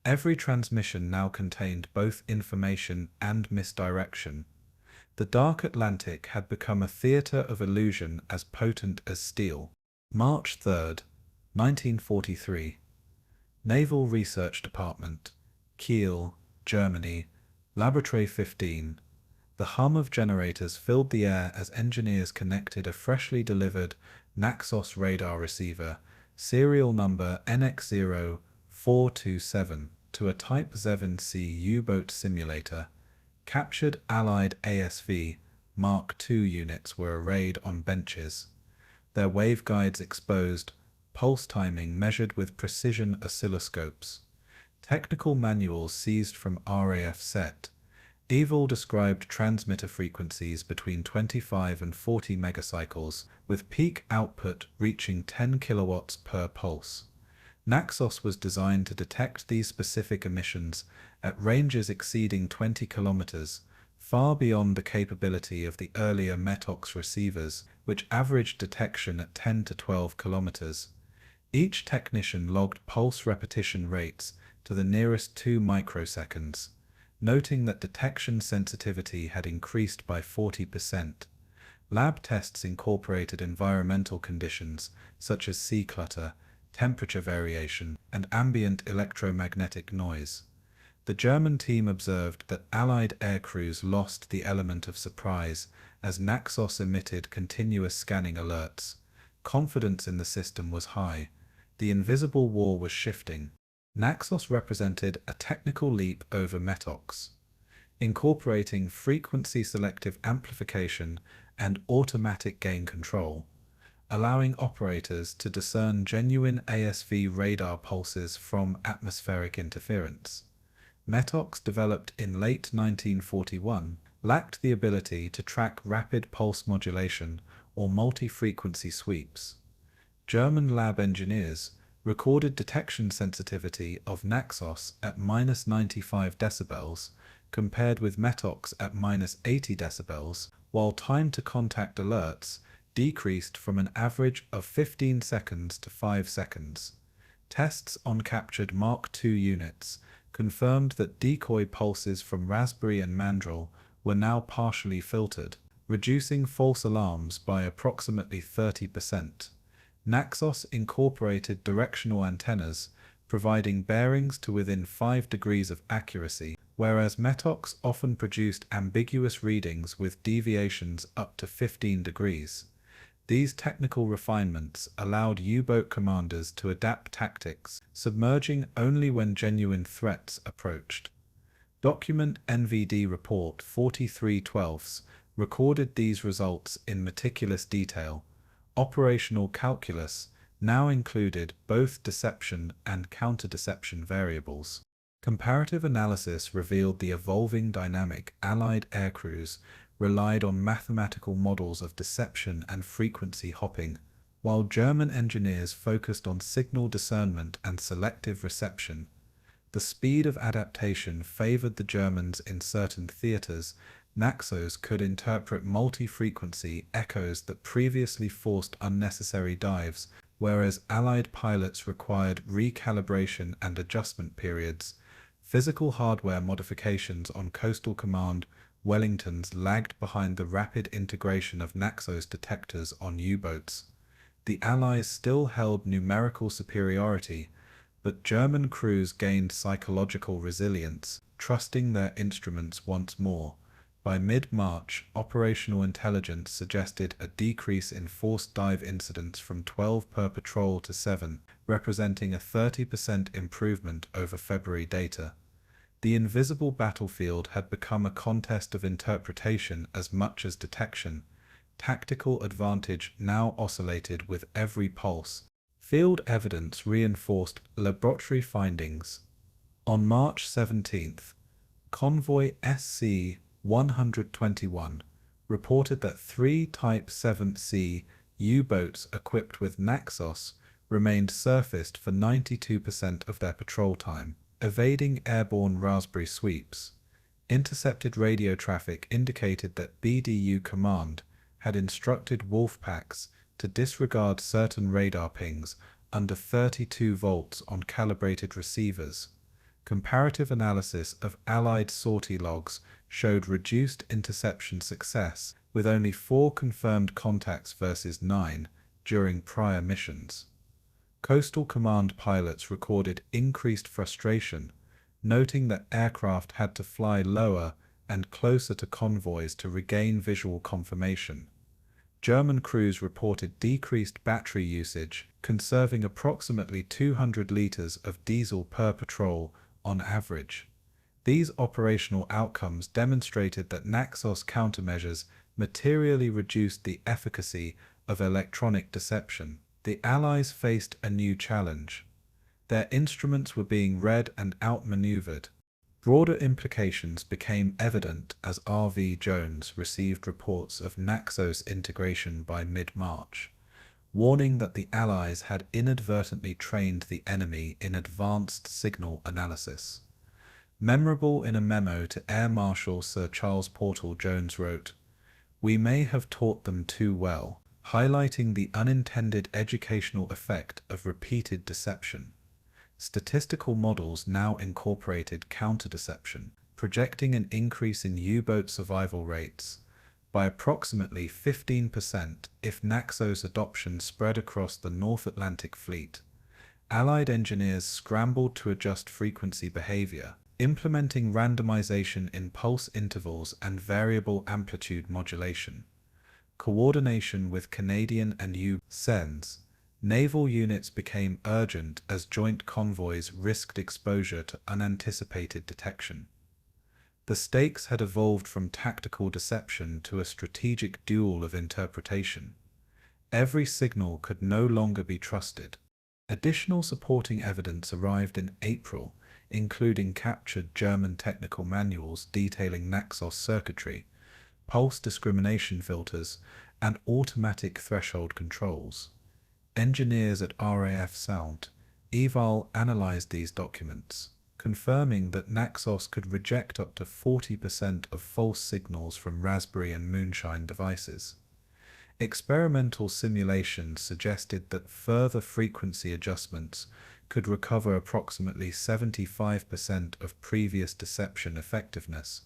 Every transmission now contained both information and misdirection. The dark Atlantic had become a theater of illusion as potent as steel. March 3rd, 1943. Naval Research Department, Kiel, Germany, Laboratory 15. The hum of generators filled the air as engineers connected a freshly delivered Naxos radar receiver, serial number NX0427, to a Type 7C U-boat simulator. Captured Allied ASV Mark II units were arrayed on benches, their waveguides exposed, pulse timing measured with precision oscilloscopes. Technical manuals seized from RAF set. Evil described transmitter frequencies between 25 and 40 megacycles, with peak output reaching 10 kilowatts per pulse. Naxos was designed to detect these specific emissions at ranges exceeding 20 kilometers, far beyond the capability of the earlier Metox receivers, which averaged detection at 10 to 12 kilometers. Each technician logged pulse repetition rates to the nearest 2 microseconds, noting that detection sensitivity had increased by 40%. Lab tests incorporated environmental conditions such as sea clutter, temperature variation, and ambient electromagnetic noise. The German team observed that Allied aircrews lost the element of surprise as Naxos emitted continuous scanning alerts. Confidence in the system was high. The invisible war was shifting. Naxos represented a technical leap over Metox, incorporating frequency-selective amplification and automatic gain control, allowing operators to discern genuine ASV radar pulses from atmospheric interference. Metox, developed in late 1941, lacked the ability to track rapid pulse modulation or multi-frequency sweeps. German lab engineers recorded detection sensitivity of Naxos at -95 decibels, compared with Metox at -80 decibels, while time to contact alerts decreased from an average of 15 seconds to 5 seconds. Tests on captured Mark II units confirmed that decoy pulses from Raspberry and Mandrill were now partially filtered, reducing false alarms by approximately 30%. Naxos incorporated directional antennas, providing bearings to within 5 degrees of accuracy, whereas Metox often produced ambiguous readings with deviations up to 15 degrees. These technical refinements allowed U-boat commanders to adapt tactics, submerging only when genuine threats approached. Document NVD Report 43/12 recorded these results in meticulous detail. Operational calculus now included both deception and counter-deception variables. Comparative analysis revealed the evolving dynamic. Allied aircrews relied on mathematical models of deception and frequency hopping, while German engineers focused on signal discernment and selective reception. The speed of adaptation favored the Germans in certain theaters. Naxos could interpret multi-frequency echoes that previously forced unnecessary dives, whereas Allied pilots required recalibration and adjustment periods. Physical hardware modifications on Coastal Command Wellingtons lagged behind the rapid integration of Naxos detectors on U-boats. The Allies still held numerical superiority, but German crews gained psychological resilience, trusting their instruments once more. By mid-March, operational intelligence suggested a decrease in forced dive incidents from 12 per patrol to 7, representing a 30% improvement over February data. The invisible battlefield had become a contest of interpretation as much as detection. Tactical advantage now oscillated with every pulse. Field evidence reinforced laboratory findings. On March 17th, Convoy SC-121 reported that 3 Type 7C U-boats equipped with Naxos remained surfaced for 92% of their patrol time, evading airborne Raspberry sweeps. Intercepted radio traffic indicated that BDU Command had instructed Wolfpacks to disregard certain radar pings under 32 volts on calibrated receivers. Comparative analysis of Allied sortie logs showed reduced interception success, with only 4 confirmed contacts versus 9 during prior missions. Coastal Command pilots recorded increased frustration, noting that aircraft had to fly lower and closer to convoys to regain visual confirmation. German crews reported decreased battery usage, conserving approximately 200 liters of diesel per patrol on average. These operational outcomes demonstrated that Naxos countermeasures materially reduced the efficacy of electronic deception. The Allies faced a new challenge. Their instruments were being read and outmaneuvered. Broader implications became evident as R.V. Jones received reports of Naxos integration by mid-March, warning that the Allies had inadvertently trained the enemy in advanced signal analysis. Memorable in a memo to Air Marshal Sir Charles Portal, Jones wrote, "We may have taught them too well," highlighting the unintended educational effect of repeated deception. Statistical models now incorporated counter-deception, projecting an increase in U-boat survival rates by approximately 15% if Naxos adoption spread across the North Atlantic fleet. Allied engineers scrambled to adjust frequency behavior, implementing randomization in pulse intervals and variable amplitude modulation. Coordination with Canadian and U.S. naval units became urgent as joint convoys risked exposure to unanticipated detection. The stakes had evolved from tactical deception to a strategic duel of interpretation. Every signal could no longer be trusted. Additional supporting evidence arrived in April, including captured German technical manuals detailing Naxos circuitry, pulse discrimination filters, and automatic threshold controls. Engineers at RAF Sound, Eval analyzed these documents, confirming that Naxos could reject up to 40% of false signals from Raspberry and Moonshine devices. Experimental simulations suggested that further frequency adjustments could recover approximately 75% of previous deception effectiveness,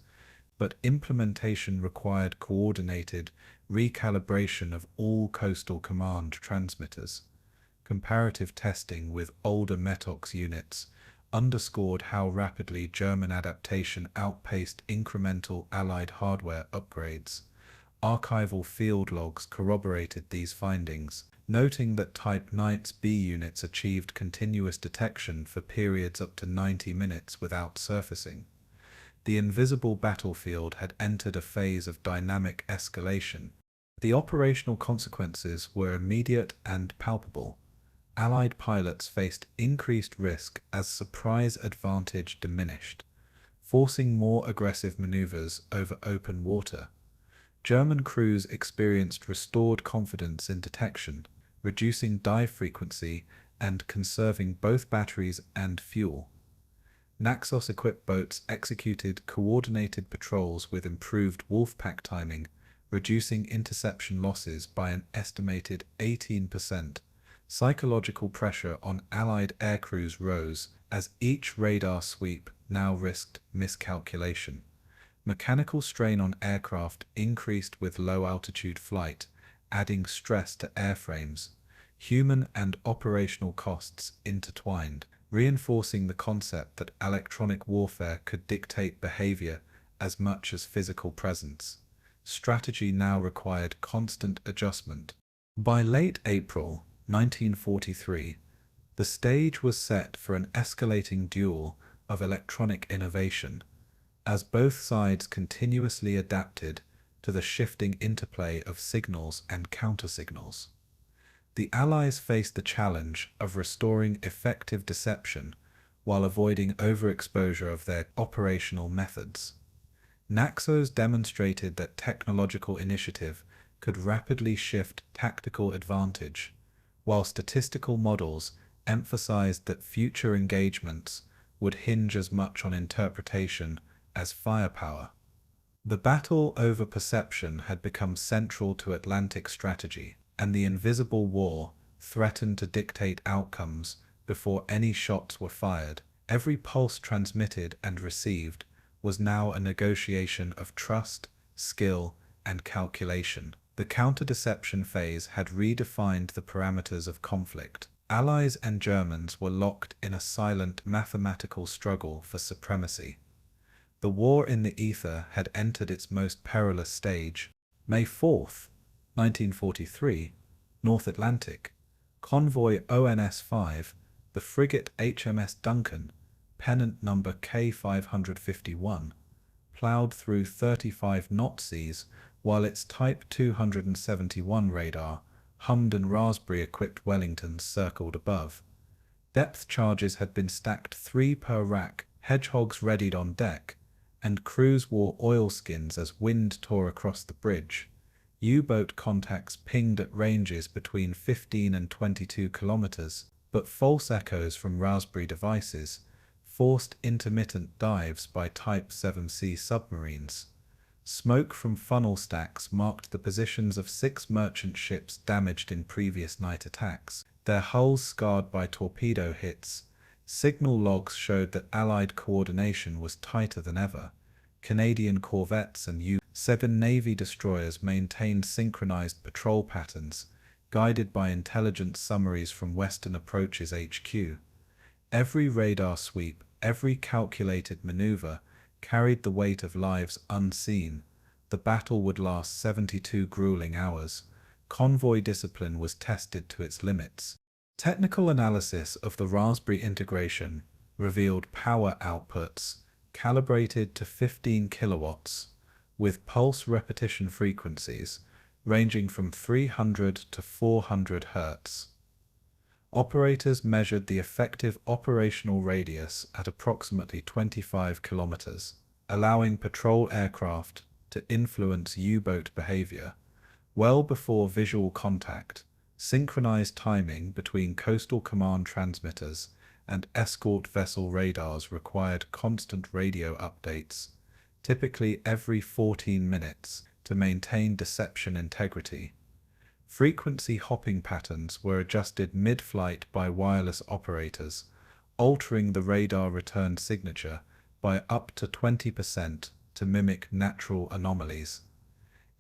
but implementation required coordinated recalibration of all Coastal Command transmitters. Comparative testing with older METOX units underscored how rapidly German adaptation outpaced incremental Allied hardware upgrades. Archival field logs corroborated these findings, noting that Type Knights B units achieved continuous detection for periods up to 90 minutes without surfacing. The invisible battlefield had entered a phase of dynamic escalation. The operational consequences were immediate and palpable. Allied pilots faced increased risk as surprise advantage diminished, forcing more aggressive maneuvers over open water. German crews experienced restored confidence in detection, reducing dive frequency and conserving both batteries and fuel. Naxos-equipped boats executed coordinated patrols with improved Wolfpack timing, reducing interception losses by an estimated 18%. Psychological pressure on Allied aircrews rose as each radar sweep now risked miscalculation. Mechanical strain on aircraft increased with low-altitude flight, adding stress to airframes. Human and operational costs intertwined, reinforcing the concept that electronic warfare could dictate behavior as much as physical presence. Strategy now required constant adjustment. By late April 1943, the stage was set for an escalating duel of electronic innovation, as both sides continuously adapted to the shifting interplay of signals and countersignals. The Allies faced the challenge of restoring effective deception while avoiding overexposure of their operational methods. Naxos demonstrated that technological initiative could rapidly shift tactical advantage, while statistical models emphasized that future engagements would hinge as much on interpretation as firepower. The battle over perception had become central to Atlantic strategy, and the invisible war threatened to dictate outcomes before any shots were fired. Every pulse transmitted and received was now a negotiation of trust, skill, and calculation. The counter-deception phase had redefined the parameters of conflict. Allies and Germans were locked in a silent mathematical struggle for supremacy. The war in the ether had entered its most perilous stage. May 4th, 1943, North Atlantic. Convoy ONS-5, the frigate HMS Duncan, pennant number K551, ploughed through 35 knot seas while its Type 271 radar hummed and raspberry-equipped Wellingtons circled above. Depth charges had been stacked 3 per rack, hedgehogs readied on deck, and crews wore oilskins as wind tore across the bridge. U-boat contacts pinged at ranges between 15 and 22 kilometers, but false echoes from Raspberry devices forced intermittent dives by Type 7C submarines. Smoke from funnel stacks marked the positions of 6 merchant ships damaged in previous night attacks, their hulls scarred by torpedo hits. Signal logs showed that Allied coordination was tighter than ever. Canadian corvettes and U-7 Navy destroyers maintained synchronized patrol patterns, guided by intelligence summaries from Western Approaches HQ. Every radar sweep, every calculated maneuver, carried the weight of lives unseen. The battle would last 72 grueling hours. Convoy discipline was tested to its limits. Technical analysis of the Raspberry integration revealed power outputs calibrated to 15 kilowatts, with pulse repetition frequencies ranging from 300 to 400 Hz. Operators measured the effective operational radius at approximately 25 kilometers, allowing patrol aircraft to influence U-boat behavior. Well before visual contact, synchronized timing between coastal command transmitters and escort vessel radars required constant radio updates, typically every 14 minutes, to maintain deception integrity. Frequency hopping patterns were adjusted mid-flight by wireless operators, altering the radar return signature by up to 20% to mimic natural anomalies.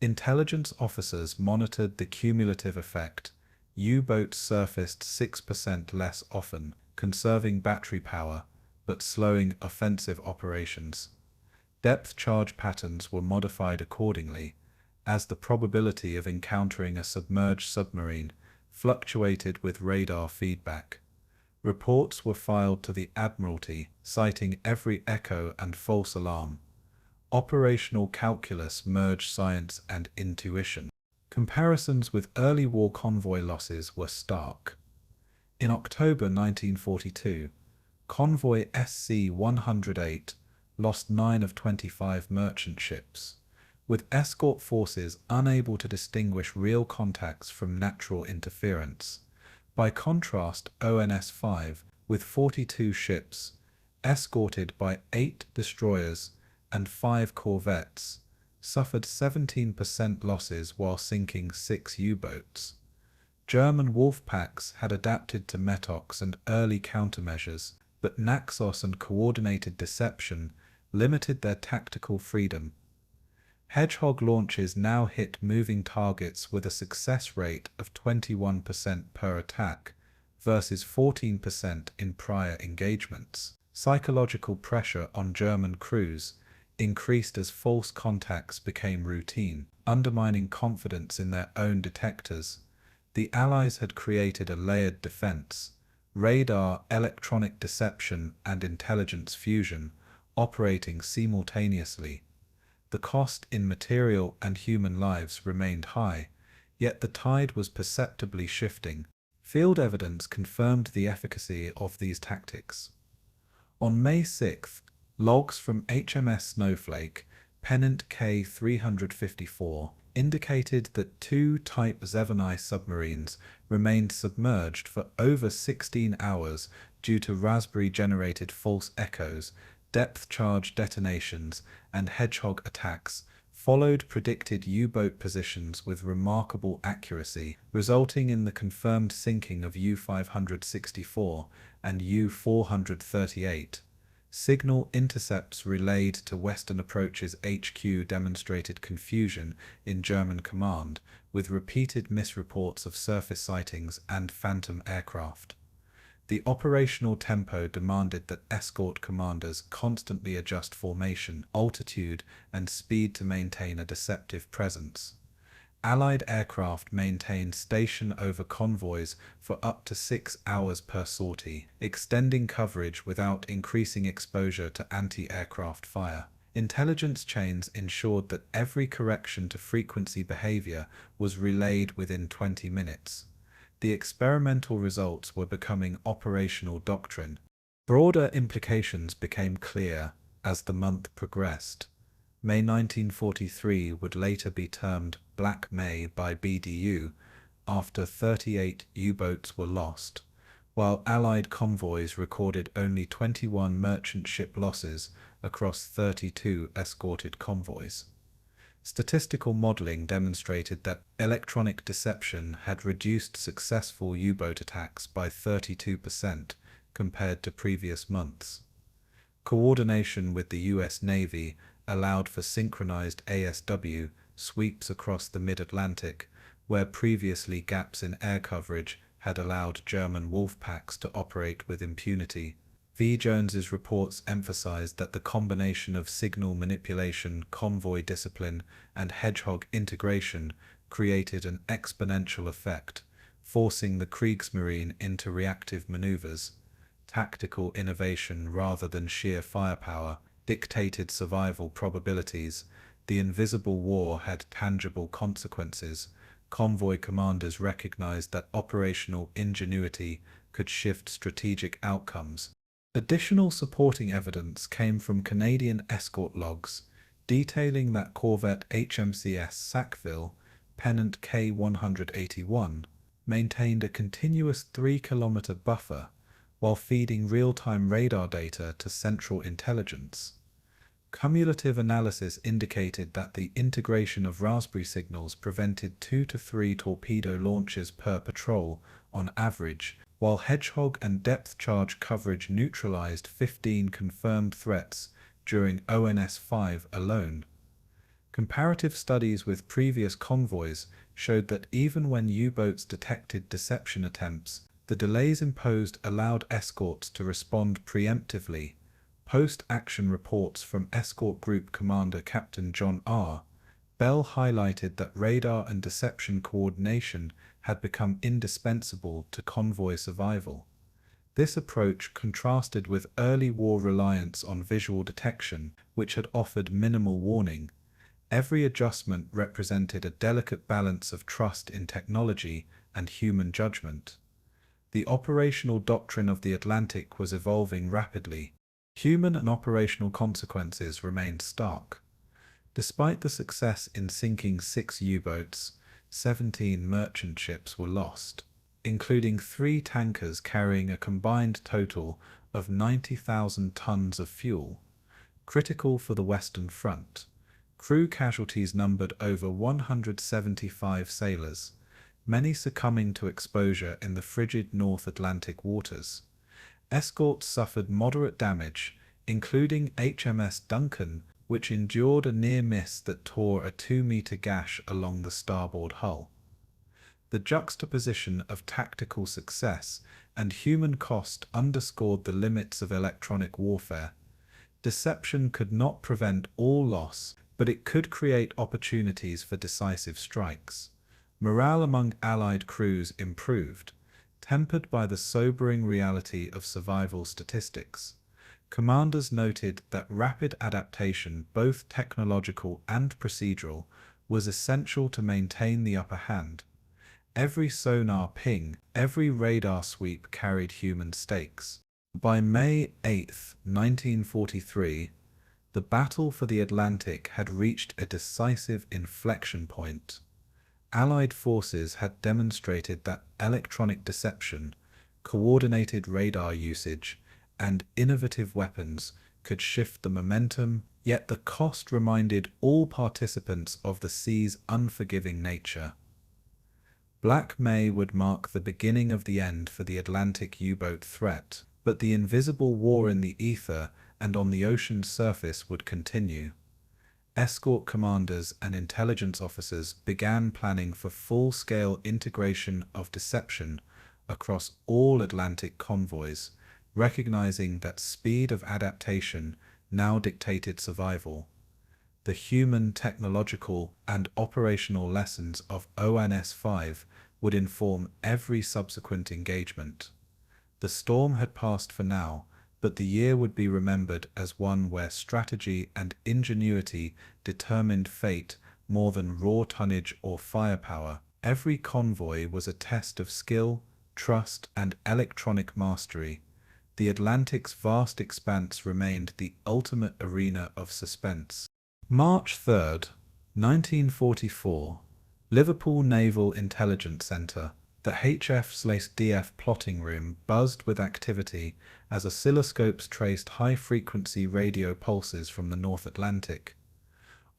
Intelligence officers monitored the cumulative effect. U-boats surfaced 6% less often, conserving battery power, but slowing offensive operations. Depth charge patterns were modified accordingly, as the probability of encountering a submerged submarine fluctuated with radar feedback. Reports were filed to the Admiralty, citing every echo and false alarm. Operational calculus merged science and intuition. Comparisons with early war convoy losses were stark. In October 1942, Convoy SC-108 lost 9 of 25 merchant ships, with escort forces unable to distinguish real contacts from natural interference. By contrast, ONS-5, with 42 ships, escorted by 8 destroyers and 5 corvettes, suffered 17% losses while sinking 6 U-boats. German Wolfpacks had adapted to METOX and early countermeasures, but Naxos and coordinated deception limited their tactical freedom. Hedgehog launches now hit moving targets with a success rate of 21% per attack versus 14% in prior engagements. Psychological pressure on German crews increased as false contacts became routine, undermining confidence in their own detectors. The Allies had created a layered defense: radar, electronic deception, and intelligence fusion operating simultaneously. The cost in material and human lives remained high, yet the tide was perceptibly shifting. Field evidence confirmed the efficacy of these tactics. On May 6th, logs from HMS Snowflake, pennant K354, indicated that 2 Type Zevenai submarines remained submerged for over 16 hours due to Raspberry-generated false echoes, depth charge detonations, and hedgehog attacks followed predicted U-boat positions with remarkable accuracy, resulting in the confirmed sinking of U-564 and U-438. Signal intercepts relayed to Western Approach's HQ demonstrated confusion in German command, with repeated misreports of surface sightings and phantom aircraft. The operational tempo demanded that escort commanders constantly adjust formation, altitude, and speed to maintain a deceptive presence. Allied aircraft maintained station over convoys for up to 6 hours per sortie, extending coverage without increasing exposure to anti-aircraft fire. Intelligence chains ensured that every correction to frequency behavior was relayed within 20 minutes. The experimental results were becoming operational doctrine. Broader implications became clear as the month progressed. May 1943 would later be termed Black May by BDU, after 38 U-boats were lost, while Allied convoys recorded only 21 merchant ship losses across 32 escorted convoys. Statistical modeling demonstrated that electronic deception had reduced successful U-boat attacks by 32% compared to previous months. Coordination with the U.S. Navy allowed for synchronized ASW sweeps across the mid-Atlantic, where previously gaps in air coverage had allowed German Wolfpacks to operate with impunity. V. Jones's reports emphasized that the combination of signal manipulation, convoy discipline, and hedgehog integration created an exponential effect, forcing the Kriegsmarine into reactive maneuvers. Tactical innovation rather than sheer firepower dictated survival probabilities. The invisible war had tangible consequences. Convoy commanders recognized that operational ingenuity could shift strategic outcomes. Additional supporting evidence came from Canadian escort logs, detailing that corvette HMCS Sackville, pennant K-181, maintained a continuous 3-kilometer buffer while feeding real-time radar data to Central Intelligence. Cumulative analysis indicated that the integration of raspberry signals prevented 2 to 3 torpedo launches per patrol on average, while hedgehog and depth charge coverage neutralized 15 confirmed threats during ONS-5 alone. Comparative studies with previous convoys showed that even when U-boats detected deception attempts, the delays imposed allowed escorts to respond preemptively. Post-action reports from Escort Group Commander Captain John R. Bell highlighted that radar and deception coordination had become indispensable to convoy survival. This approach contrasted with early war reliance on visual detection, which had offered minimal warning. Every adjustment represented a delicate balance of trust in technology and human judgment. The operational doctrine of the Atlantic was evolving rapidly. Human and operational consequences remained stark. Despite the success in sinking 6 U-boats, 17 merchant ships were lost, including 3 tankers carrying a combined total of 90,000 tons of fuel, critical for the Western Front. Crew casualties numbered over 175 sailors, many succumbing to exposure in the frigid North Atlantic waters. Escorts suffered moderate damage, including HMS Duncan, which endured a near miss that tore a 2-meter gash along the starboard hull. The juxtaposition of tactical success and human cost underscored the limits of electronic warfare. Deception could not prevent all loss, but it could create opportunities for decisive strikes. Morale among Allied crews improved, tempered by the sobering reality of survival statistics. Commanders noted that rapid adaptation, both technological and procedural, was essential to maintain the upper hand. Every sonar ping, every radar sweep carried human stakes. By May 8, 1943, the battle for the Atlantic had reached a decisive inflection point. Allied forces had demonstrated that electronic deception, coordinated radar usage, and innovative weapons could shift the momentum. Yet the cost reminded all participants of the sea's unforgiving nature. Black May would mark the beginning of the end for the Atlantic U-boat threat, but the invisible war in the ether and on the ocean's surface would continue. Escort commanders and intelligence officers began planning for full-scale integration of deception across all Atlantic convoys, recognizing that speed of adaptation now dictated survival. The human, technological, and operational lessons of ONS-5 would inform every subsequent engagement. The storm had passed for now, but the year would be remembered as one where strategy and ingenuity determined fate more than raw tonnage or firepower. Every convoy was a test of skill, trust, and electronic mastery. The Atlantic's vast expanse remained the ultimate arena of suspense. March 3rd, 1944, Liverpool Naval Intelligence Centre. The HF/DF plotting room buzzed with activity as oscilloscopes traced high-frequency radio pulses from the North Atlantic.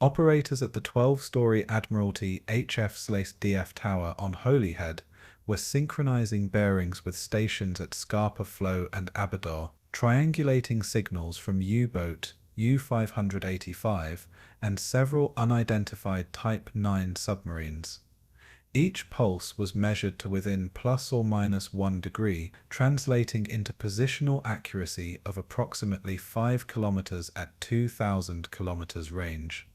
Operators at the 12-story Admiralty HF/DF tower on Holyhead were synchronizing bearings with stations at Scapa Flow and Aberdour, triangulating signals from U-boat U-585 and several unidentified Type 9 submarines. Each pulse was measured to within plus or minus 1 degree, translating into positional accuracy of approximately 5 kilometers at 2,000 kilometers range.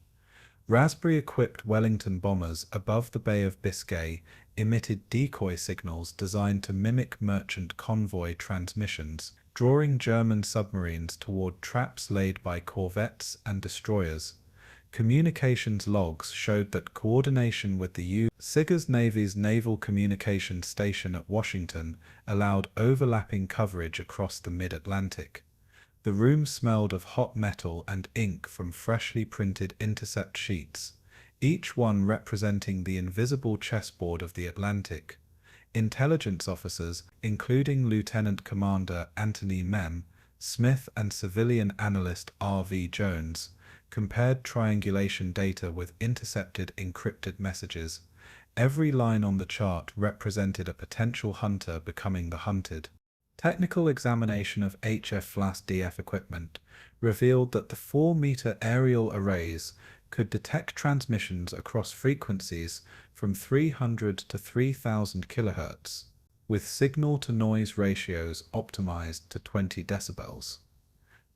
Raspberry-equipped Wellington bombers above the Bay of Biscay emitted decoy signals designed to mimic merchant convoy transmissions, drawing German submarines toward traps laid by corvettes and destroyers. Communications logs showed that coordination with the U.S. Navy's Naval Communications Station at Washington allowed overlapping coverage across the mid-Atlantic. The room smelled of hot metal and ink from freshly printed intercept sheets, each one representing the invisible chessboard of the Atlantic. Intelligence officers, including Lieutenant Commander Anthony Mem Smith and civilian analyst R.V. Jones, compared triangulation data with intercepted encrypted messages. Every line on the chart represented a potential hunter becoming the hunted. Technical examination of HF/DF equipment revealed that the 4-meter aerial arrays could detect transmissions across frequencies from 300 to 3000 kHz, with signal-to-noise ratios optimized to 20 decibels.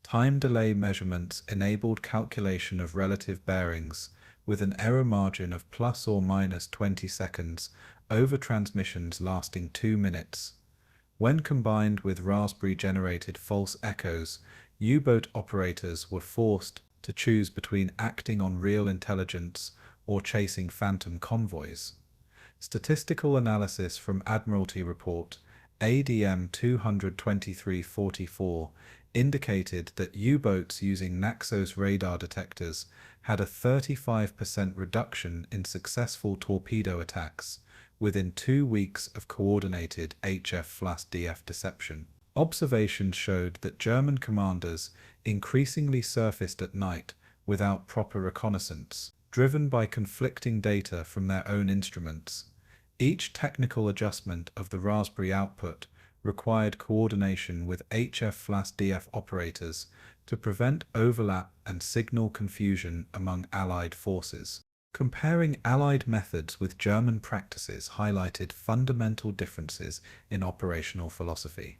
Time delay measurements enabled calculation of relative bearings with an error margin of plus or minus 20 seconds over transmissions lasting 2 minutes. When combined with Raspberry-generated false echoes, U-boat operators were forced to choose between acting on real intelligence or chasing phantom convoys. Statistical analysis from Admiralty Report ADM 22344 indicated that U-boats using Naxos radar detectors had a 35% reduction in successful torpedo attacks within 2 weeks of coordinated HF/DF deception. Observations showed that German commanders increasingly surfaced at night without proper reconnaissance, driven by conflicting data from their own instruments. Each technical adjustment of the Raspberry output required coordination with HF/DF operators to prevent overlap and signal confusion among Allied forces. Comparing Allied methods with German practices highlighted fundamental differences in operational philosophy.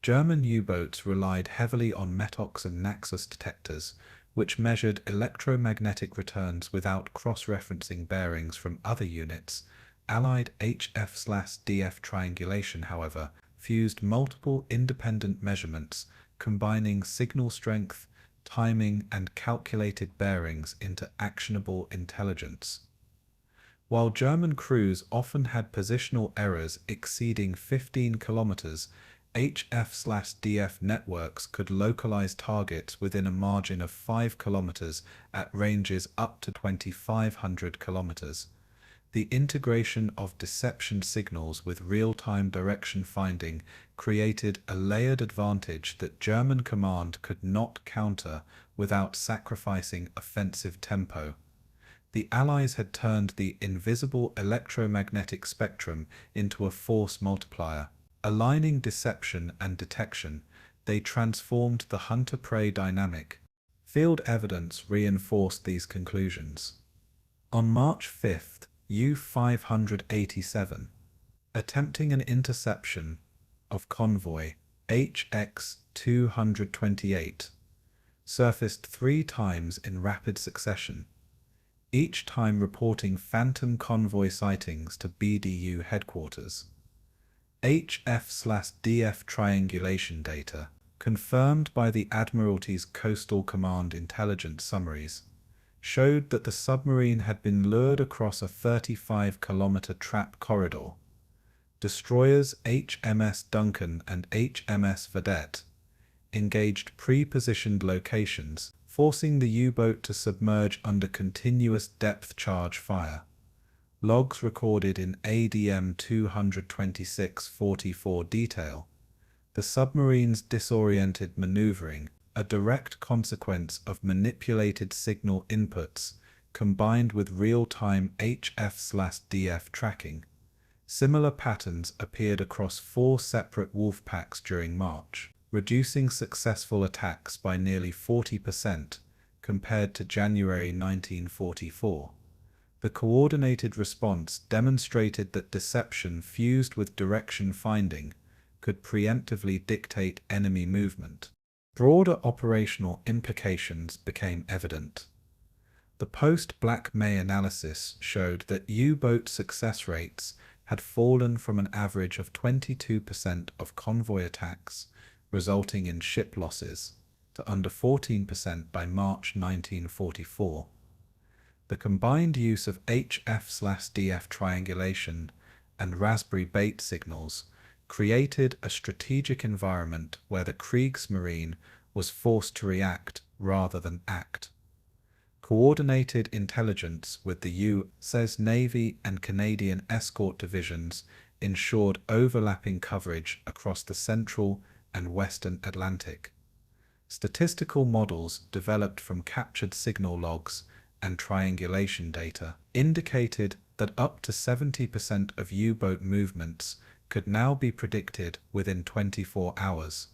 German U-boats relied heavily on METOX and Naxos detectors, which measured electromagnetic returns without cross-referencing bearings from other units. Allied HF/DF triangulation, however, fused multiple independent measurements, combining signal strength, timing, and calculated bearings into actionable intelligence. While German crews often had positional errors exceeding 15 kilometers, HF/DF networks could localize targets within a margin of 5 kilometers at ranges up to 2,500 kilometers. The integration of deception signals with real-time direction finding created a layered advantage that German command could not counter without sacrificing offensive tempo. The Allies had turned the invisible electromagnetic spectrum into a force multiplier. Aligning deception and detection, they transformed the hunter-prey dynamic. Field evidence reinforced these conclusions. On March 5th, U-587, attempting an interception of convoy HX-228, surfaced 3 times in rapid succession, each time reporting phantom convoy sightings to BDU headquarters. HF/DF triangulation data, confirmed by the Admiralty's Coastal Command intelligence summaries, showed that the submarine had been lured across a 35-kilometer trap corridor. Destroyers HMS Duncan and HMS Vedette engaged pre-positioned locations, forcing the U-boat to submerge under continuous depth charge fire. Logs recorded in ADM 226-44 detail the submarine's disoriented maneuvering, a direct consequence of manipulated signal inputs combined with real-time HF/DF tracking. Similar patterns appeared across 4 separate Wolfpacks during March, reducing successful attacks by nearly 40% compared to January 1944. The coordinated response demonstrated that deception fused with direction finding could preemptively dictate enemy movement. Broader operational implications became evident. The post-Black May analysis showed that U-boat success rates had fallen from an average of 22% of convoy attacks, resulting in ship losses, to under 14% by March 1944. The combined use of HF/DF triangulation and Raspberry bait signals created a strategic environment where the Kriegsmarine was forced to react rather than act. Coordinated intelligence with the U.S. Navy and Canadian escort divisions ensured overlapping coverage across the central and western Atlantic. Statistical models developed from captured signal logs and triangulation data indicated that up to 70% of U-boat movements could now be predicted within 24 hours.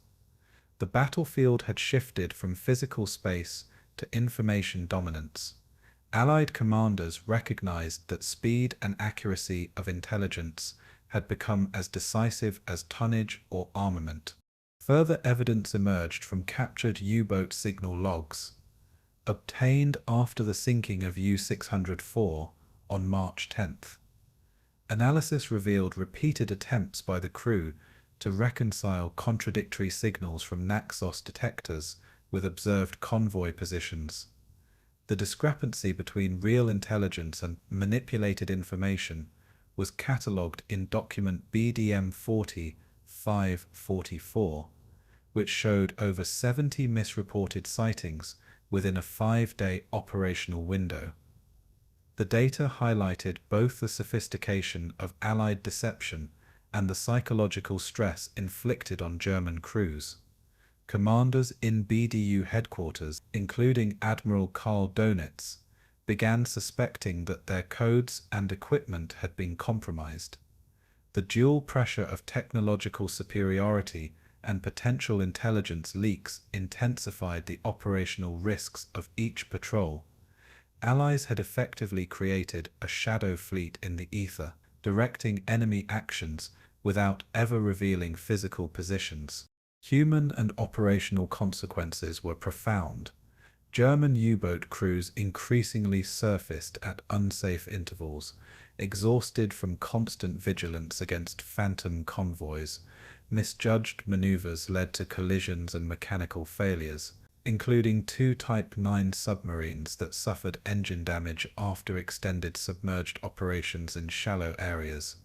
The battlefield had shifted from physical space to information dominance. Allied commanders recognized that speed and accuracy of intelligence had become as decisive as tonnage or armament. Further evidence emerged from captured U-boat signal logs, obtained after the sinking of U-604 on March 10th. Analysis revealed repeated attempts by the crew to reconcile contradictory signals from Naxos detectors with observed convoy positions. The discrepancy between real intelligence and manipulated information was catalogued in document BDM 40-544, which showed over 70 misreported sightings within a 5-day operational window. The data highlighted both the sophistication of Allied deception and the psychological stress inflicted on German crews. Commanders in BDU headquarters, including Admiral Karl Donitz, began suspecting that their codes and equipment had been compromised. The dual pressure of technological superiority and potential intelligence leaks intensified the operational risks of each patrol. Allies had effectively created a shadow fleet in the ether, directing enemy actions without ever revealing physical positions. Human and operational consequences were profound. German U-boat crews increasingly surfaced at unsafe intervals, exhausted from constant vigilance against phantom convoys. Misjudged maneuvers led to collisions and mechanical failures, including 2 Type 9 submarines that suffered engine damage after extended submerged operations in shallow areas.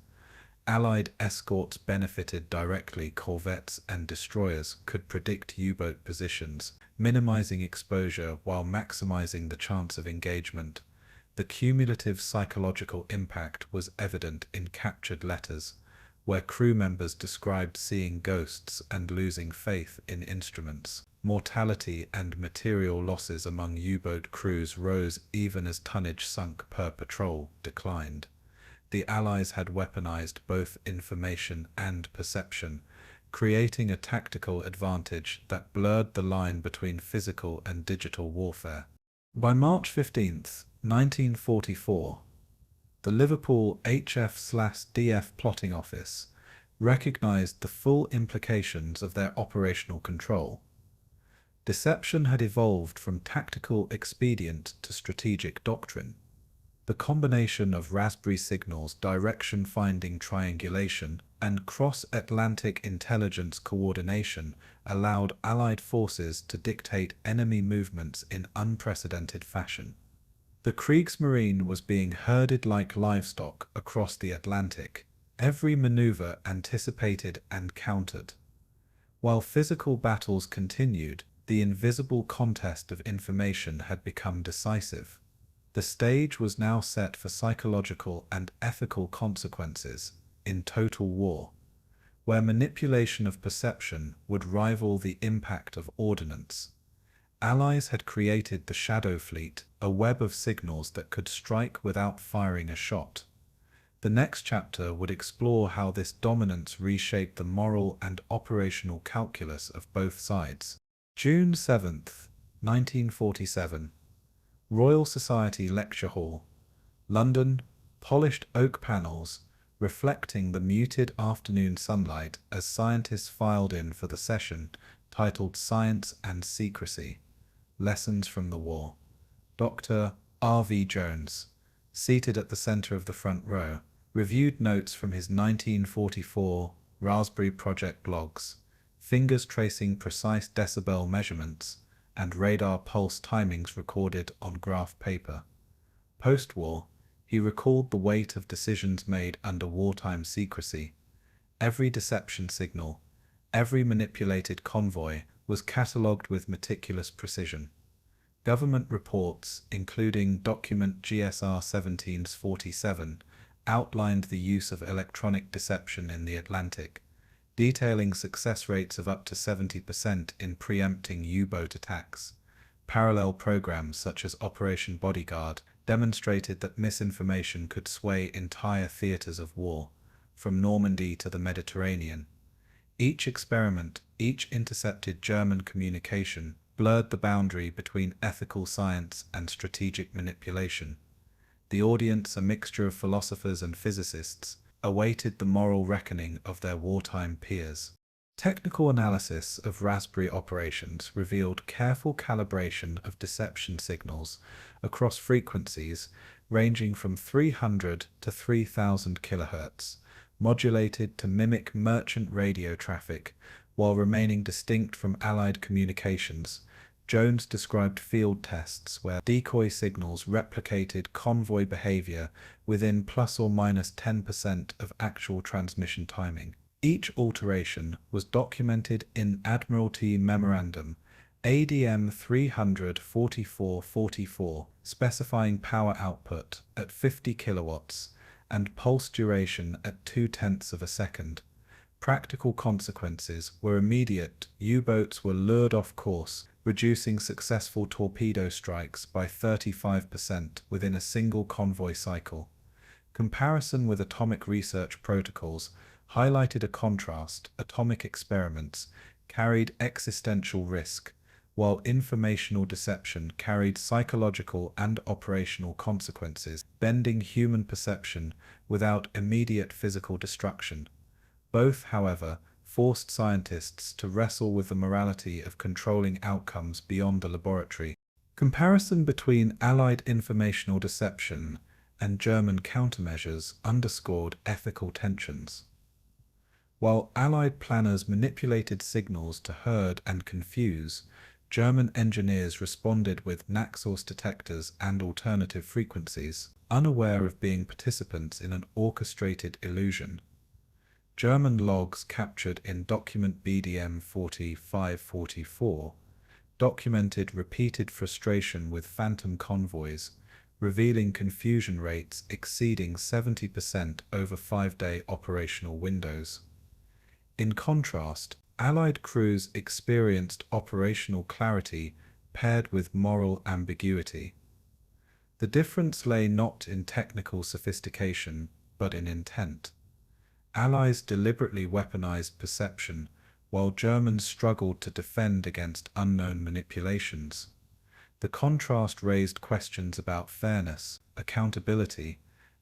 Allied escorts benefited directly. Corvettes and destroyers could predict U-boat positions, minimizing exposure while maximizing the chance of engagement. The cumulative psychological impact was evident in captured letters, where crew members described seeing ghosts and losing faith in instruments. Mortality and material losses among U-boat crews rose even as tonnage sunk per patrol declined. The Allies had weaponized both information and perception, creating a tactical advantage that blurred the line between physical and digital warfare. By March 15th, 1944, the Liverpool HF/DF plotting office recognized the full implications of their operational control. Deception had evolved from tactical expedient to strategic doctrine. The combination of Raspberry signals, direction-finding triangulation, and cross-Atlantic intelligence coordination allowed Allied forces to dictate enemy movements in unprecedented fashion. The Kriegsmarine was being herded like livestock across the Atlantic, every maneuver anticipated and countered. While physical battles continued, the invisible contest of information had become decisive. The stage was now set for psychological and ethical consequences in total war, where manipulation of perception would rival the impact of ordnance. Allies had created the Shadow Fleet, a web of signals that could strike without firing a shot. The next chapter would explore how this dominance reshaped the moral and operational calculus of both sides. June 7th, 1947. Royal Society Lecture Hall, London, polished oak panels, reflecting the muted afternoon sunlight as scientists filed in for the session titled Science and Secrecy, Lessons from the War. Dr. R.V. Jones, seated at the center of the front row, reviewed notes from his 1944 Raspberry Project logs, fingers tracing precise decibel measurements, and radar pulse timings recorded on graph paper. Post-war, he recalled the weight of decisions made under wartime secrecy. Every deception signal, every manipulated convoy was catalogued with meticulous precision. Government reports, including document GSR 1747, outlined the use of electronic deception in the Atlantic, detailing success rates of up to 70% in preempting U-boat attacks. Parallel programs such as Operation Bodyguard demonstrated that misinformation could sway entire theaters of war, from Normandy to the Mediterranean. Each experiment, each intercepted German communication, blurred the boundary between ethical science and strategic manipulation. The audience, a mixture of philosophers and physicists, awaited the moral reckoning of their wartime peers. Technical analysis of Raspberry operations revealed careful calibration of deception signals across frequencies ranging from 300 to 3000 kHz, modulated to mimic merchant radio traffic while remaining distinct from Allied communications. Jones described field tests where decoy signals replicated convoy behavior within plus or minus 10% of actual transmission timing. Each alteration was documented in Admiralty Memorandum ADM 300-4444, specifying power output at 50 kilowatts and pulse duration at 0.2 of a second. Practical consequences were immediate. U-boats were lured off course, reducing successful torpedo strikes by 35% within a single convoy cycle. Comparison with atomic research protocols highlighted a contrast. Atomic experiments carried existential risk, while informational deception carried psychological and operational consequences, bending human perception without immediate physical destruction. Both, however, forced scientists to wrestle with the morality of controlling outcomes beyond the laboratory. Comparison between Allied informational deception and German countermeasures underscored ethical tensions. While Allied planners manipulated signals to herd and confuse, German engineers responded with Naxos detectors and alternative frequencies, unaware of being participants in an orchestrated illusion. German logs captured in document BDM 4544 documented repeated frustration with phantom convoys, revealing confusion rates exceeding 70% over 5-day operational windows. In contrast, Allied crews experienced operational clarity paired with moral ambiguity. The difference lay not in technical sophistication, but in intent. Allies deliberately weaponized perception, while Germans struggled to defend against unknown manipulations. The contrast raised questions about fairness, accountability,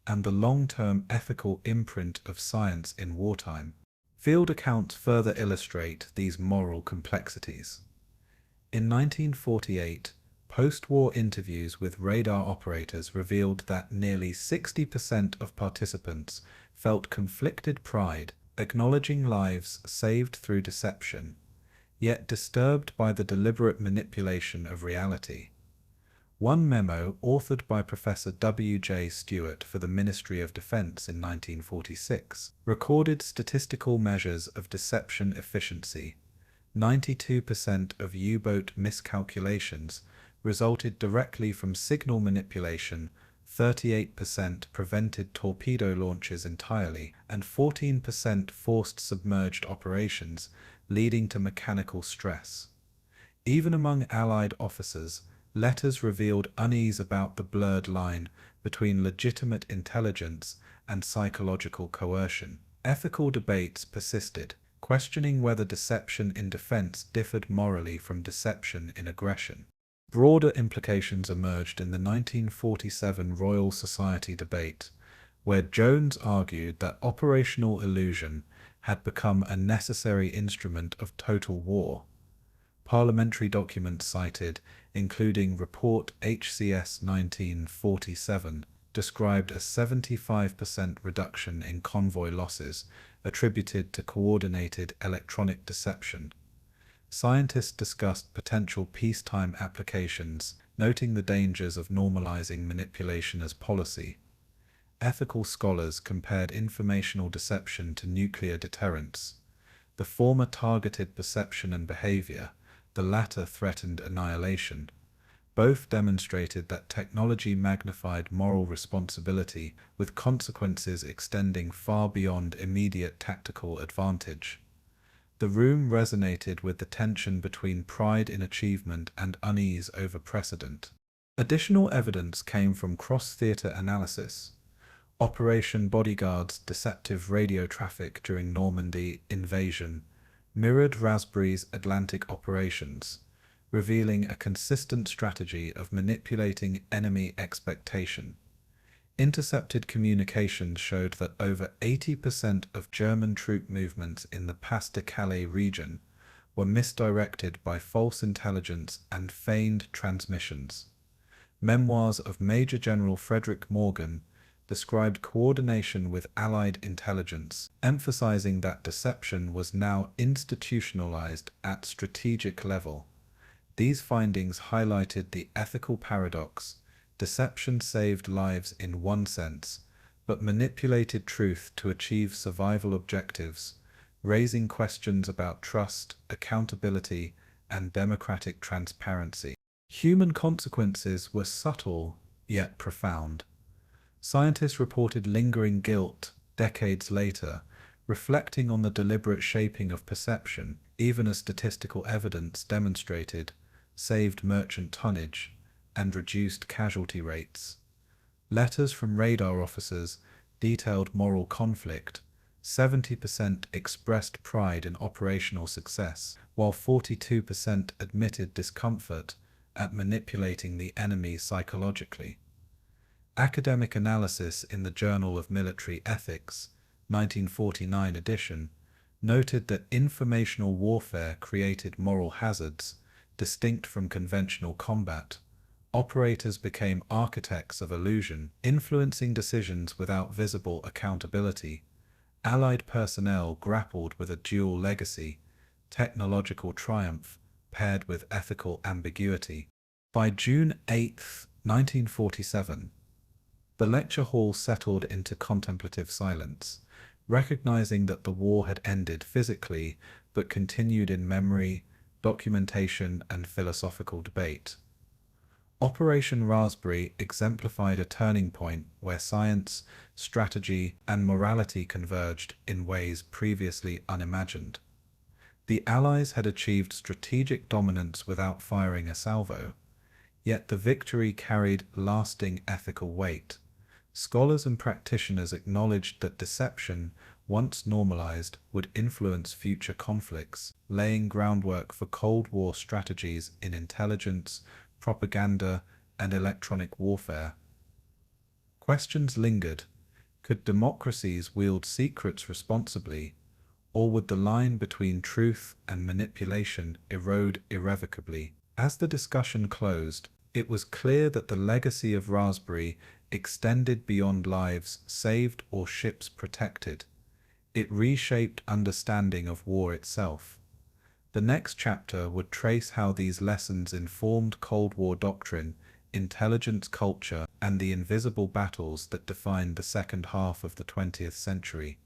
and the long-term ethical imprint of science in wartime. Field accounts further illustrate these moral complexities. In 1948, post-war interviews with radar operators revealed that nearly 60% of participants felt conflicted pride, acknowledging lives saved through deception, yet disturbed by the deliberate manipulation of reality. One memo, authored by Professor W.J. Stewart for the Ministry of Defense in 1946, recorded statistical measures of deception efficiency. 92% of U-boat miscalculations resulted directly from signal manipulation, 38% prevented torpedo launches entirely, and 14% forced submerged operations, leading to mechanical stress. Even among Allied officers, letters revealed unease about the blurred line between legitimate intelligence and psychological coercion. Ethical debates persisted, questioning whether deception in defense differed morally from deception in aggression. Broader implications emerged in the 1947 Royal Society debate, where Jones argued that operational illusion had become a necessary instrument of total war. Parliamentary documents cited, including Report HCS 1947, described a 75% reduction in convoy losses attributed to coordinated electronic deception. Scientists discussed potential peacetime applications, noting the dangers of normalizing manipulation as policy. Ethical scholars compared informational deception to nuclear deterrence. The former targeted perception and behavior, the latter threatened annihilation. Both demonstrated that technology magnified moral responsibility, with consequences extending far beyond immediate tactical advantage. The room resonated with the tension between pride in achievement and unease over precedent. Additional evidence came from cross-theater analysis. Operation Bodyguard's deceptive radio traffic during Normandy invasion mirrored Raspberry's Atlantic operations, revealing a consistent strategy of manipulating enemy expectation. Intercepted communications showed that over 80% of German troop movements in the Pas-de-Calais region were misdirected by false intelligence and feigned transmissions. Memoirs of Major General Frederick Morgan described coordination with Allied intelligence, emphasizing that deception was now institutionalized at strategic level. These findings highlighted the ethical paradox. Deception saved lives in one sense, but manipulated truth to achieve survival objectives, raising questions about trust, accountability, and democratic transparency. Human consequences were subtle, yet profound. Scientists reported lingering guilt decades later, reflecting on the deliberate shaping of perception, even as statistical evidence demonstrated, saved merchant tonnage and reduced casualty rates. Letters from radar officers detailed moral conflict. 70% expressed pride in operational success, while 42% admitted discomfort at manipulating the enemy psychologically. Academic analysis in the Journal of Military Ethics, 1949 edition, noted that informational warfare created moral hazards, distinct from conventional combat. Operators became architects of illusion, influencing decisions without visible accountability. Allied personnel grappled with a dual legacy, technological triumph paired with ethical ambiguity. By June 8, 1947, the lecture hall settled into contemplative silence, recognizing that the war had ended physically but continued in memory, documentation, and philosophical debate. Operation Raspberry exemplified a turning point where science, strategy, and morality converged in ways previously unimagined. The Allies had achieved strategic dominance without firing a salvo, yet the victory carried lasting ethical weight. Scholars and practitioners acknowledged that deception, once normalized, would influence future conflicts, laying groundwork for Cold War strategies in intelligence, propaganda, and electronic warfare. Questions lingered. Could democracies wield secrets responsibly, or would the line between truth and manipulation erode irrevocably? As the discussion closed, it was clear that the legacy of Raspberry extended beyond lives saved or ships protected. It reshaped understanding of war itself. The next chapter would trace how these lessons informed Cold War doctrine, intelligence culture, and the invisible battles that defined the second half of the 20th century.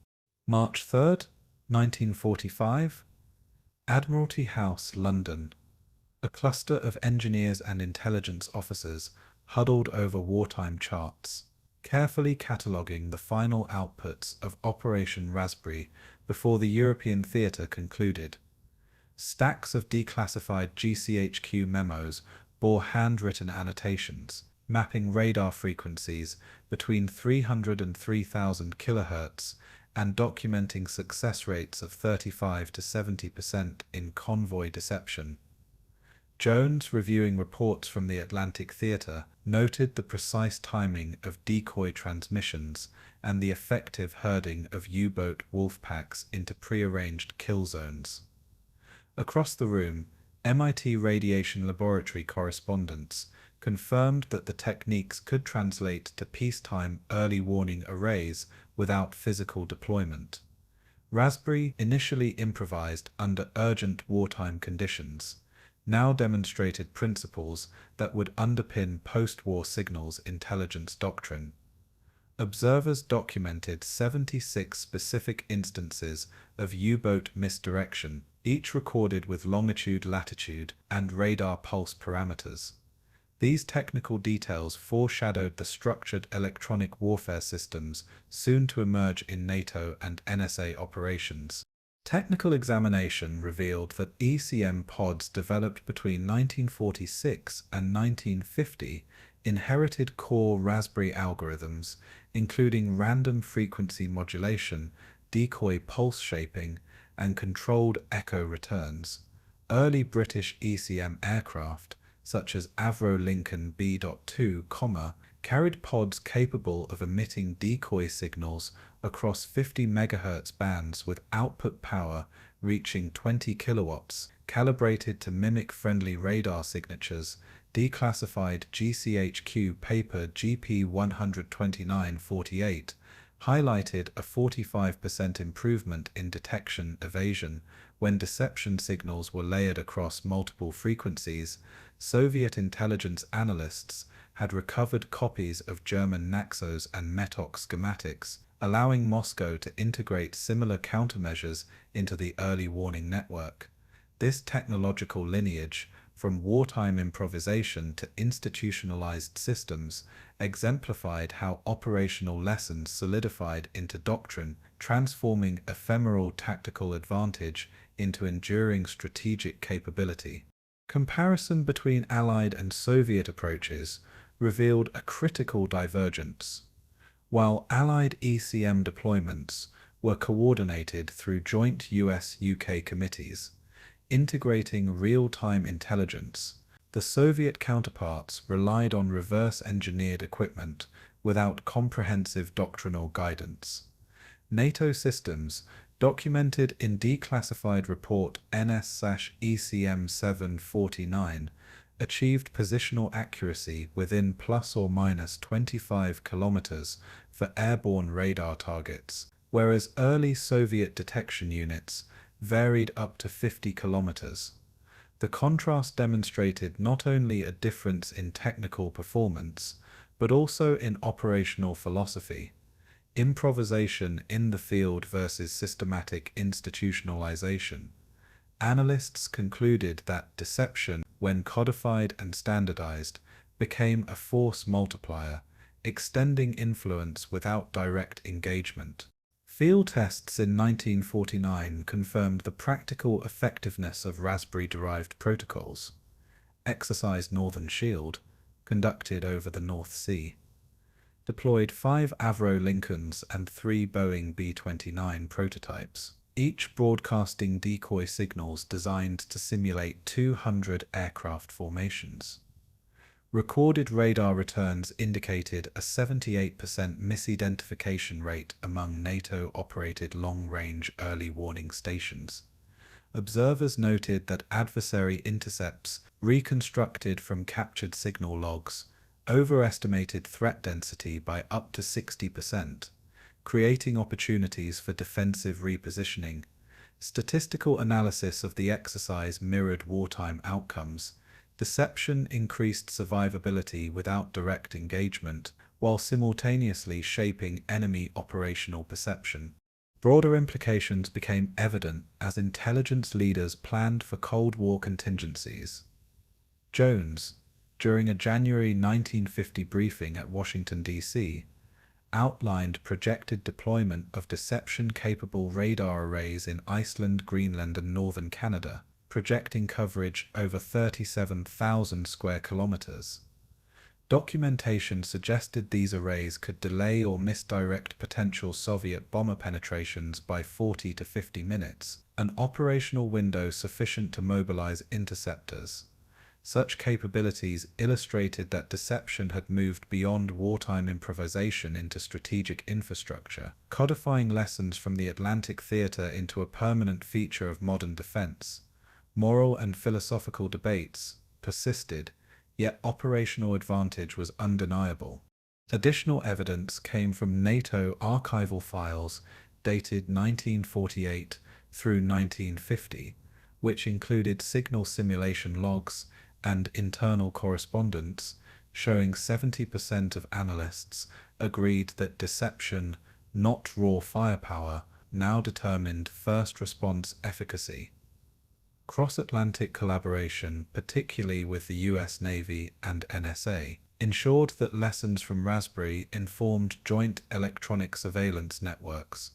March 3rd, 1945, Admiralty House, London. A cluster of engineers and intelligence officers huddled over wartime charts, carefully cataloguing the final outputs of Operation Raspberry before the European theatre concluded. Stacks of declassified GCHQ memos bore handwritten annotations, mapping radar frequencies between 300 and 3000 kHz and documenting success rates of 35 to 70% in convoy deception. Jones, reviewing reports from the Atlantic Theatre, noted the precise timing of decoy transmissions and the effective herding of U-boat Wolfpacks into prearranged kill zones. Across the room, MIT Radiation Laboratory correspondents confirmed that the techniques could translate to peacetime early warning arrays without physical deployment. Raspberry, initially improvised under urgent wartime conditions, now demonstrated principles that would underpin post-war signals intelligence doctrine. Observers documented 76 specific instances of U-boat misdirection, each recorded with longitude, latitude, and radar pulse parameters. These technical details foreshadowed the structured electronic warfare systems soon to emerge in NATO and NSA operations. Technical examination revealed that ECM pods developed between 1946 and 1950 inherited core Raspberry algorithms, including random frequency modulation, decoy pulse shaping, and controlled echo returns. Early British ECM aircraft, such as Avro Lincoln B.2, carried pods capable of emitting decoy signals across 50 MHz bands with output power reaching 20 kilowatts, calibrated to mimic friendly radar signatures. Declassified GCHQ paper GP 12948 highlighted a 45% improvement in detection evasion when deception signals were layered across multiple frequencies. Soviet intelligence analysts had recovered copies of German Naxos and Metox schematics, allowing Moscow to integrate similar countermeasures into the early warning network. This technological lineage, from wartime improvisation to institutionalized systems, exemplified how operational lessons solidified into doctrine, transforming ephemeral tactical advantage into enduring strategic capability. Comparison between Allied and Soviet approaches revealed a critical divergence. While Allied ECM deployments were coordinated through joint US-UK committees, integrating real-time intelligence, the Soviet counterparts relied on reverse-engineered equipment without comprehensive doctrinal guidance. NATO systems, documented in declassified report NS-ECM 749, achieved positional accuracy within plus or minus 25 kilometers for airborne radar targets, whereas early Soviet detection units varied up to 50 kilometers. The contrast demonstrated not only a difference in technical performance, but also in operational philosophy. Improvisation in the field versus systematic institutionalization. Analysts concluded that deception, when codified and standardized, became a force multiplier, extending influence without direct engagement. Field tests in 1949 confirmed the practical effectiveness of Raspberry-derived protocols. Exercise Northern Shield, conducted over the North Sea, deployed 5 Avro Lincolns and 3 Boeing B-29 prototypes, each broadcasting decoy signals designed to simulate 200 aircraft formations. Recorded radar returns indicated a 78% misidentification rate among NATO-operated long-range early warning stations. Observers noted that adversary intercepts, reconstructed from captured signal logs, overestimated threat density by up to 60%, creating opportunities for defensive repositioning. Statistical analysis of the exercise mirrored wartime outcomes. Deception increased survivability without direct engagement, while simultaneously shaping enemy operational perception. Broader implications became evident as intelligence leaders planned for Cold War contingencies. Jones, during a January 1950 briefing at Washington, D.C., outlined projected deployment of deception-capable radar arrays in Iceland, Greenland, and northern Canada, projecting coverage over 37,000 square kilometers. Documentation suggested these arrays could delay or misdirect potential Soviet bomber penetrations by 40 to 50 minutes, an operational window sufficient to mobilize interceptors. Such capabilities illustrated that deception had moved beyond wartime improvisation into strategic infrastructure, codifying lessons from the Atlantic theater into a permanent feature of modern defense. Moral and philosophical debates persisted, yet operational advantage was undeniable. Additional evidence came from NATO archival files dated 1948 through 1950, which included signal simulation logs and internal correspondence, showing 70% of analysts agreed that deception, not raw firepower, now determined first response efficacy. Cross-Atlantic collaboration, particularly with the US Navy and NSA, ensured that lessons from Raspberry informed joint electronic surveillance networks.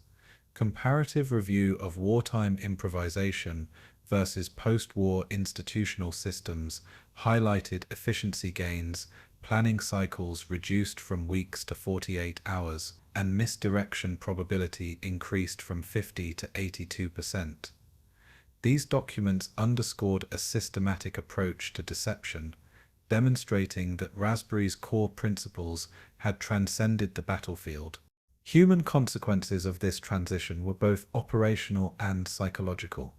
Comparative review of wartime improvisation versus post-war institutional systems highlighted efficiency gains, planning cycles reduced from weeks to 48 hours, and misdirection probability increased from 50 to 82%. These documents underscored a systematic approach to deception, demonstrating that Raspberry's core principles had transcended the battlefield. Human consequences of this transition were both operational and psychological.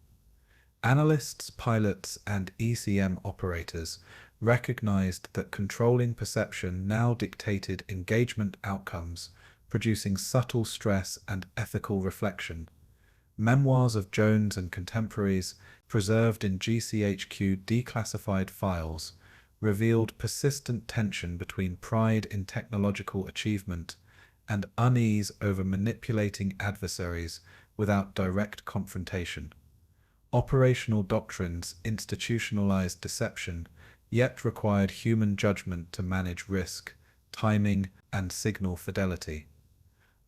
Analysts, pilots, and ECM operators recognized that controlling perception now dictated engagement outcomes, producing subtle stress and ethical reflection. Memoirs of Jones and contemporaries, preserved in GCHQ declassified files, revealed persistent tension between pride in technological achievement and unease over manipulating adversaries without direct confrontation. Operational doctrines institutionalized deception, yet required human judgment to manage risk, timing, and signal fidelity.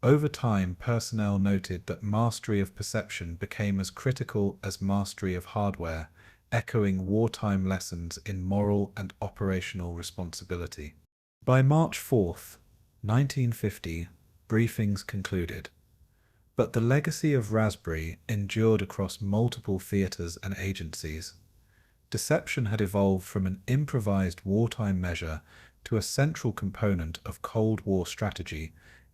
Over time, personnel noted that mastery of perception became as critical as mastery of hardware, echoing wartime lessons in moral and operational responsibility. By March 4, 1950, briefings concluded. But the legacy of Raspberry endured across multiple theaters and agencies. Deception had evolved from an improvised wartime measure to a central component of Cold War strategy,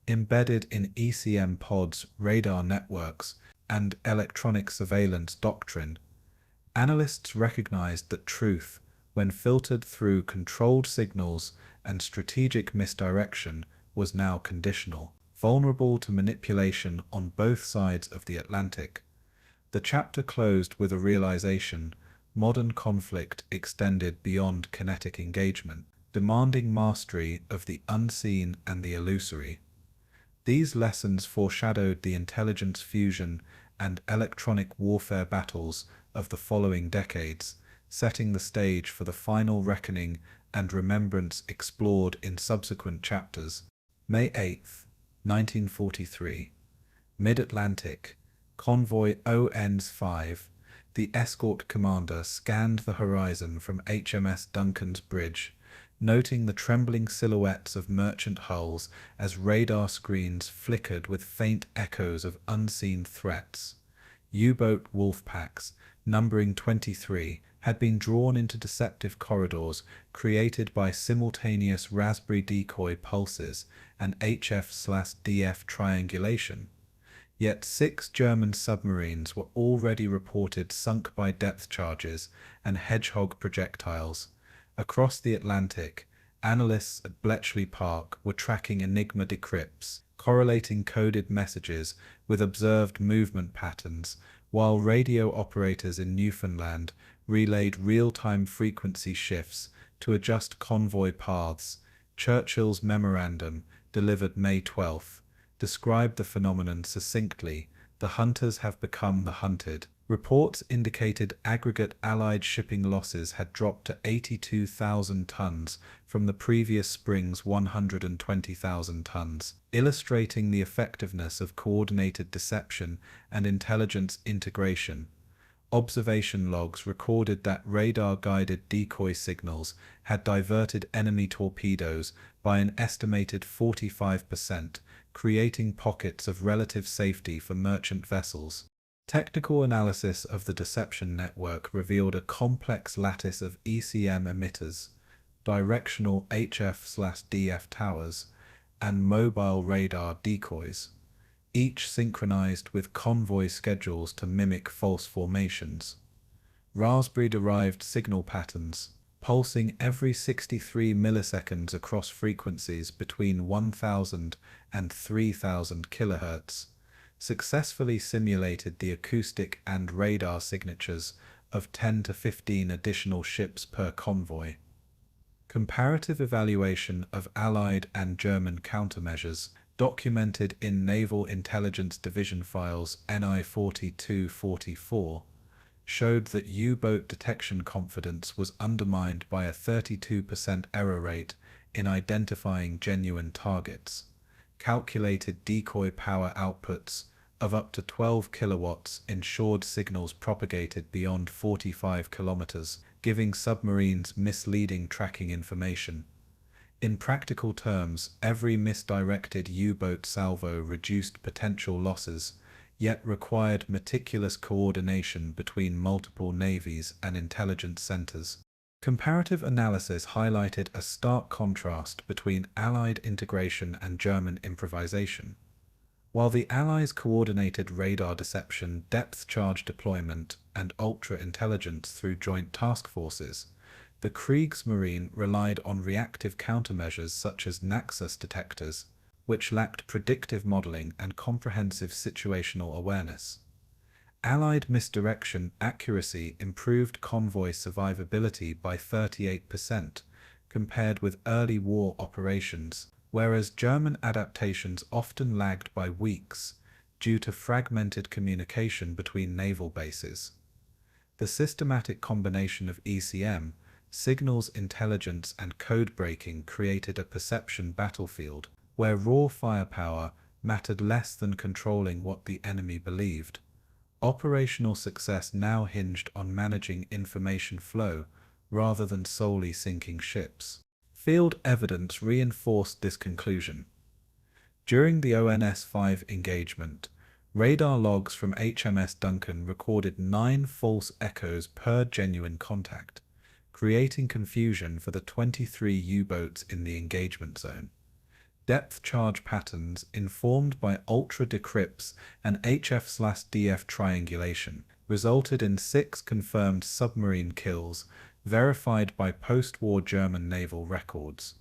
embedded in ECM pods, radar networks, and electronic surveillance doctrine. Analysts recognized that truth, when filtered through controlled signals and strategic misdirection, was now conditional, vulnerable to manipulation on both sides of the Atlantic. The chapter closed with a realization: modern conflict extended beyond kinetic engagement, demanding mastery of the unseen and the illusory. These lessons foreshadowed the intelligence fusion and electronic warfare battles of the following decades, setting the stage for the final reckoning and remembrance explored in subsequent chapters. May 8, 1943. Mid-Atlantic. Convoy ONs-5. The escort commander scanned the horizon from HMS Duncan's bridge, noting the trembling silhouettes of merchant hulls as radar screens flickered with faint echoes of unseen threats. U-boat Wolfpacks, numbering 23, had been drawn into deceptive corridors created by simultaneous raspberry decoy pulses and HF/DF triangulation. Yet 6 German submarines were already reported sunk by depth charges and hedgehog projectiles. Across the Atlantic, analysts at Bletchley Park were tracking Enigma decrypts, correlating coded messages with observed movement patterns, while radio operators in Newfoundland relayed real-time frequency shifts to adjust convoy paths. Churchill's memorandum, delivered May 12, described the phenomenon succinctly: "The hunters have become the hunted." Reports indicated aggregate Allied shipping losses had dropped to 82,000 tons from the previous spring's 120,000 tons, illustrating the effectiveness of coordinated deception and intelligence integration. Observation logs recorded that radar-guided decoy signals had diverted enemy torpedoes by an estimated 45%, creating pockets of relative safety for merchant vessels. Technical analysis of the deception network revealed a complex lattice of ECM emitters, directional HF/DF towers, and mobile radar decoys, each synchronized with convoy schedules to mimic false formations. Raspberry-derived signal patterns, pulsing every 63 milliseconds across frequencies between 1000 and 3000 kHz, successfully simulated the acoustic and radar signatures of 10 to 15 additional ships per convoy. Comparative evaluation of Allied and German countermeasures, documented in Naval Intelligence Division files NI 4244, showed that U-boat detection confidence was undermined by a 32% error rate in identifying genuine targets. Calculated decoy power outputs of up to 12 kilowatts ensured signals propagated beyond 45 kilometers, giving submarines misleading tracking information. In practical terms, every misdirected U-boat salvo reduced potential losses, yet required meticulous coordination between multiple navies and intelligence centers. Comparative analysis highlighted a stark contrast between Allied integration and German improvisation. While the Allies coordinated radar deception, depth charge deployment, and ultra-intelligence through joint task forces, the Kriegsmarine relied on reactive countermeasures such as Naxos detectors, which lacked predictive modeling and comprehensive situational awareness. Allied misdirection accuracy improved convoy survivability by 38%, compared with early war operations, whereas German adaptations often lagged by weeks due to fragmented communication between naval bases. The systematic combination of ECM, signals intelligence, and code breaking created a perception battlefield where raw firepower mattered less than controlling what the enemy believed. Operational success now hinged on managing information flow rather than solely sinking ships. Field evidence reinforced this conclusion. During the ONS-5 engagement, radar logs from HMS Duncan recorded 9 false echoes per genuine contact, creating confusion for the 23 U-boats in the engagement zone. Depth charge patterns, informed by ultra-decrypts and HF/DF triangulation, resulted in 6 confirmed submarine kills, verified by post-war German naval records.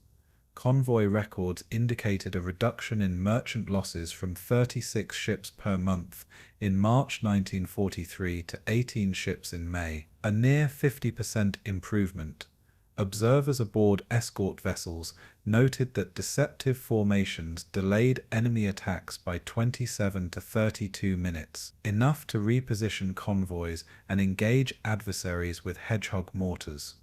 Convoy records indicated a reduction in merchant losses from 36 ships per month in March 1943 to 18 ships in May, a near 50% improvement. Observers aboard escort vessels noted that deceptive formations delayed enemy attacks by 27 to 32 minutes, enough to reposition convoys and engage adversaries with hedgehog mortars.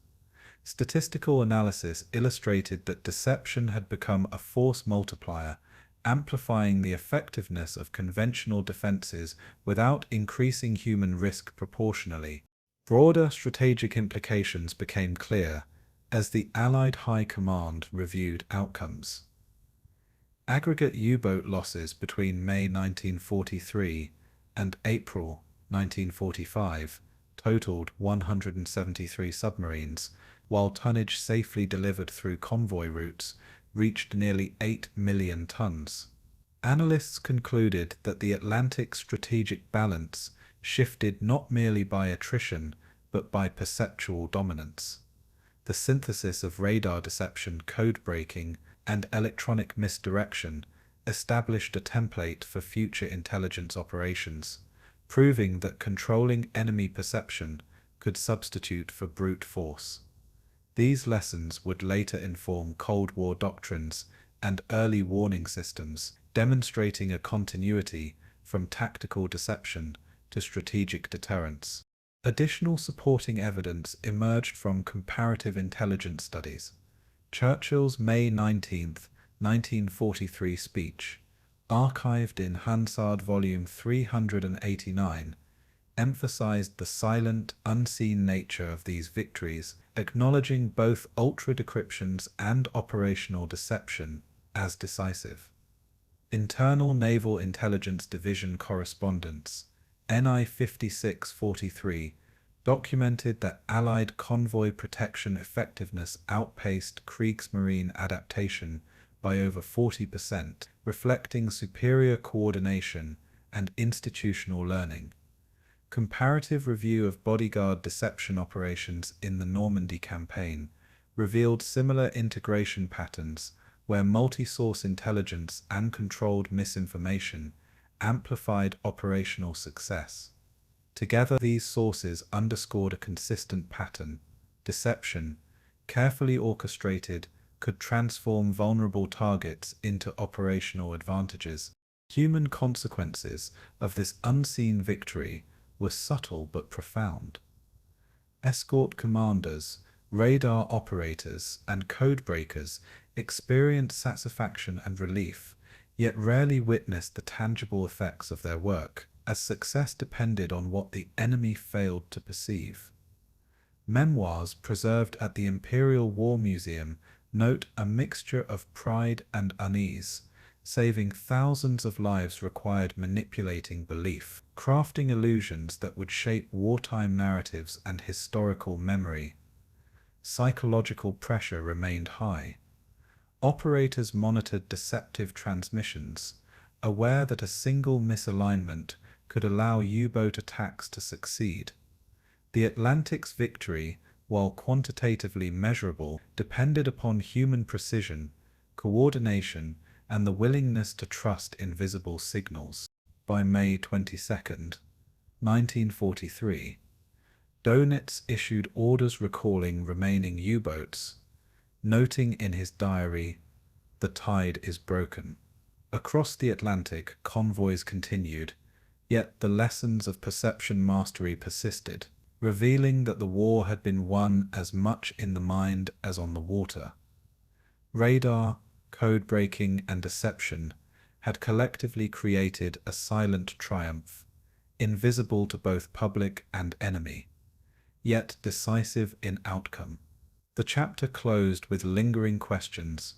Statistical analysis illustrated that deception had become a force multiplier, amplifying the effectiveness of conventional defenses without increasing human risk proportionally. Broader strategic implications became clear as the Allied High Command reviewed outcomes. Aggregate U-boat losses between May 1943 and April 1945 totaled 173 submarines, while tonnage safely delivered through convoy routes reached nearly 8 million tons. Analysts concluded that the Atlantic strategic balance shifted not merely by attrition, but by perceptual dominance. The synthesis of radar deception, code breaking, and electronic misdirection established a template for future intelligence operations, proving that controlling enemy perception could substitute for brute force. These lessons would later inform Cold War doctrines and early warning systems, demonstrating a continuity from tactical deception to strategic deterrence. Additional supporting evidence emerged from comparative intelligence studies. Churchill's May 19, 1943 speech, archived in Hansard Volume 389, emphasized the silent, unseen nature of these victories, acknowledging both ultra-decryptions and operational deception as decisive. Internal Naval Intelligence Division correspondence, NI 5643, documented that Allied convoy protection effectiveness outpaced Kriegsmarine adaptation by over 40%, reflecting superior coordination and institutional learning. Comparative review of bodyguard deception operations in the Normandy campaign revealed similar integration patterns where multi-source intelligence and controlled misinformation amplified operational success. Together, these sources underscored a consistent pattern. Deception, carefully orchestrated, could transform vulnerable targets into operational advantages. Human consequences of this unseen victory were subtle but profound. Escort commanders, radar operators, and code breakers experienced satisfaction and relief, yet rarely witnessed the tangible effects of their work, as success depended on what the enemy failed to perceive. Memoirs preserved at the Imperial War Museum note a mixture of pride and unease. Saving thousands of lives required manipulating belief, crafting illusions that would shape wartime narratives and historical memory. Psychological pressure remained high. Operators monitored deceptive transmissions, aware that a single misalignment could allow U-boat attacks to succeed. The Atlantic's victory, while quantitatively measurable, depended upon human precision, coordination, and the willingness to trust invisible signals. By May 22, 1943, Dönitz issued orders recalling remaining U-boats, noting in his diary, "The tide is broken." Across the Atlantic, convoys continued, yet the lessons of perception mastery persisted, revealing that the war had been won as much in the mind as on the water. Radar, code breaking, and deception had collectively created a silent triumph, invisible to both public and enemy, yet decisive in outcome. The chapter closed with lingering questions.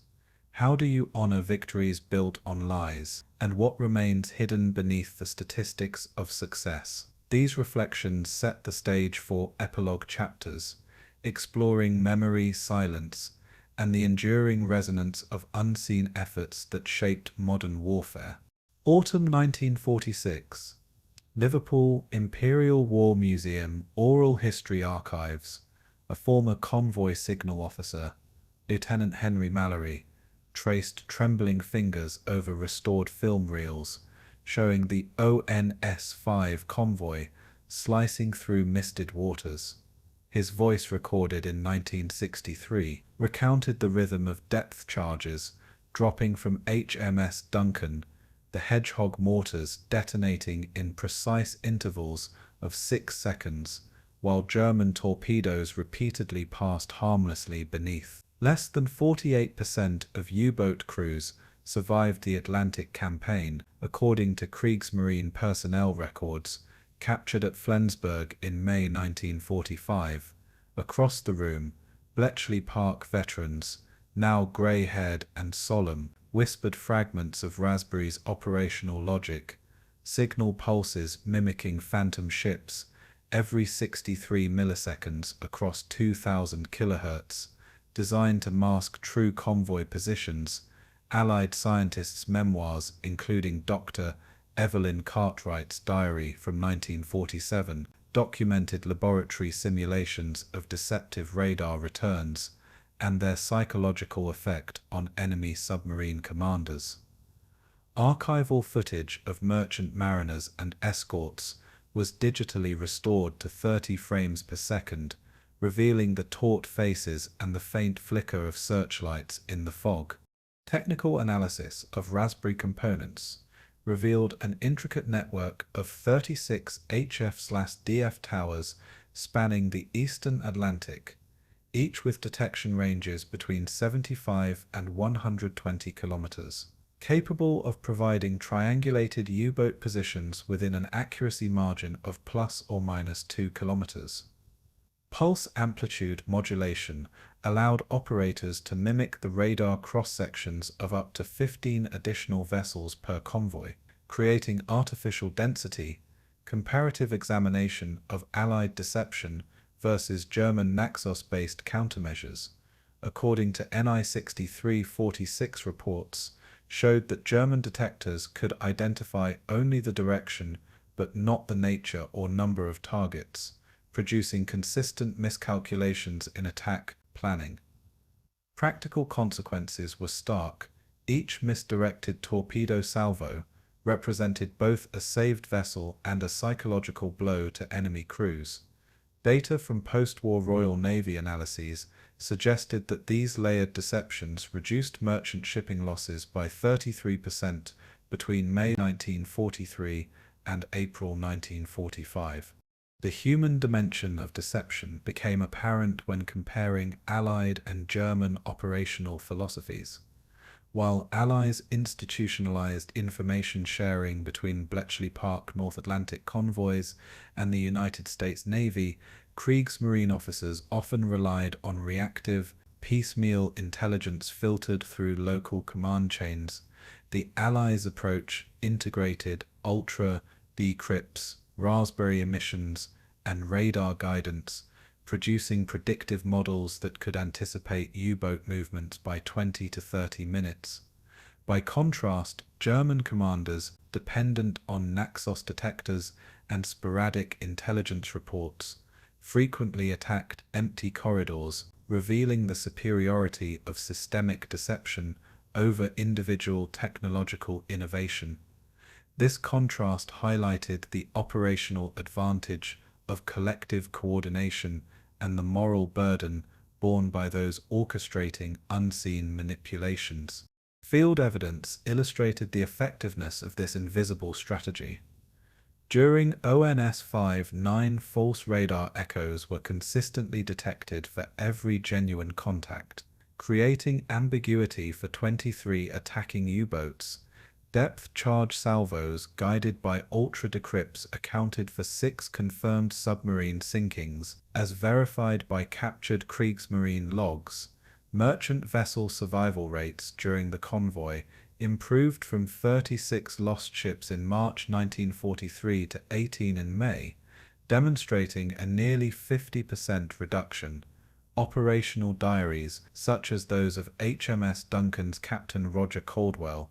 How do you honor victories built on lies, and what remains hidden beneath the statistics of success? These reflections set the stage for epilogue chapters, exploring memory, silence, and the enduring resonance of unseen efforts that shaped modern warfare. Autumn 1946. Liverpool Imperial War Museum Oral History Archives. A former convoy signal officer, Lieutenant Henry Mallory, traced trembling fingers over restored film reels, showing the ONS-5 convoy slicing through misted waters. his voice recorded in 1963, recounted the rhythm of depth charges dropping from HMS Duncan, the Hedgehog mortars detonating in precise intervals of 6 seconds, while German torpedoes repeatedly passed harmlessly beneath. Less than 48% of U-boat crews survived the Atlantic campaign, according to Kriegsmarine personnel records, captured at Flensburg in May 1945. Across the room, Bletchley Park veterans, now grey-haired and solemn, whispered fragments of Raspberry's operational logic, signal pulses mimicking phantom ships, every 63 milliseconds across 2000 kHz, designed to mask true convoy positions. Allied scientists' memoirs, including Dr. Evelyn Cartwright's diary from 1947, documented laboratory simulations of deceptive radar returns and their psychological effect on enemy submarine commanders. Archival footage of merchant mariners and escorts was digitally restored to 30 frames per second, revealing the taut faces and the faint flicker of searchlights in the fog. Technical analysis of Raspberry components revealed an intricate network of 36 HF/DF towers spanning the eastern Atlantic, each with detection ranges between 75 and 120 kilometers, capable of providing triangulated U-boat positions within an accuracy margin of plus or minus 2 kilometers. Pulse amplitude modulation allowed operators to mimic the radar cross-sections of up to 15 additional vessels per convoy, creating artificial density. Comparative examination of Allied deception versus German Naxos-based countermeasures, according to NI 6346 reports, showed that German detectors could identify only the direction but not the nature or number of targets, producing consistent miscalculations in attack planning. Practical consequences were stark. Each misdirected torpedo salvo represented both a saved vessel and a psychological blow to enemy crews. Data from post-war Royal Navy analyses suggested that these layered deceptions reduced merchant shipping losses by 33% between May 1943 and April 1945. The human dimension of deception became apparent when comparing Allied and German operational philosophies. While Allies institutionalized information sharing between Bletchley Park North Atlantic convoys and the United States Navy, Kriegsmarine officers often relied on reactive, piecemeal intelligence filtered through local command chains. The Allies' approach integrated ultra-decrypts, Raspberry emissions, and radar guidance, producing predictive models that could anticipate U-boat movements by 20 to 30 minutes. By contrast, German commanders, dependent on Naxos detectors and sporadic intelligence reports, frequently attacked empty corridors, revealing the superiority of systemic deception over individual technological innovation. This contrast highlighted the operational advantage of collective coordination and the moral burden borne by those orchestrating unseen manipulations. Field evidence illustrated the effectiveness of this invisible strategy. During ONS 5, 9 false radar echoes were consistently detected for every genuine contact, creating ambiguity for 23 attacking U-boats. Depth charge salvos guided by ultra-decrypts accounted for 6 confirmed submarine sinkings, as verified by captured Kriegsmarine logs. Merchant vessel survival rates during the convoy improved from 36 lost ships in March 1943 to 18 in May, demonstrating a nearly 50% reduction. Operational diaries, such as those of HMS Duncan's Captain Roger Caldwell,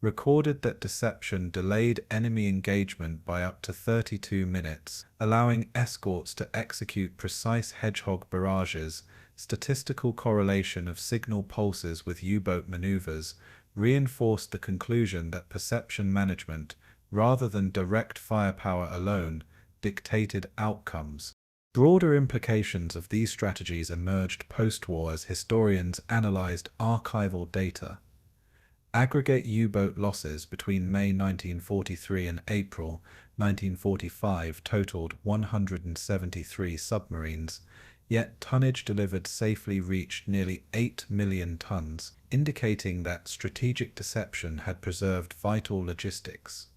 recorded that deception delayed enemy engagement by up to 32 minutes, allowing escorts to execute precise hedgehog barrages. Statistical correlation of signal pulses with U-boat maneuvers reinforced the conclusion that perception management, rather than direct firepower alone, dictated outcomes. Broader implications of these strategies emerged post-war as historians analyzed archival data. Aggregate U-boat losses between May 1943 and April 1945 totaled 173 submarines, yet tonnage delivered safely reached nearly 8 million tons, indicating that strategic deception had preserved vital logistics.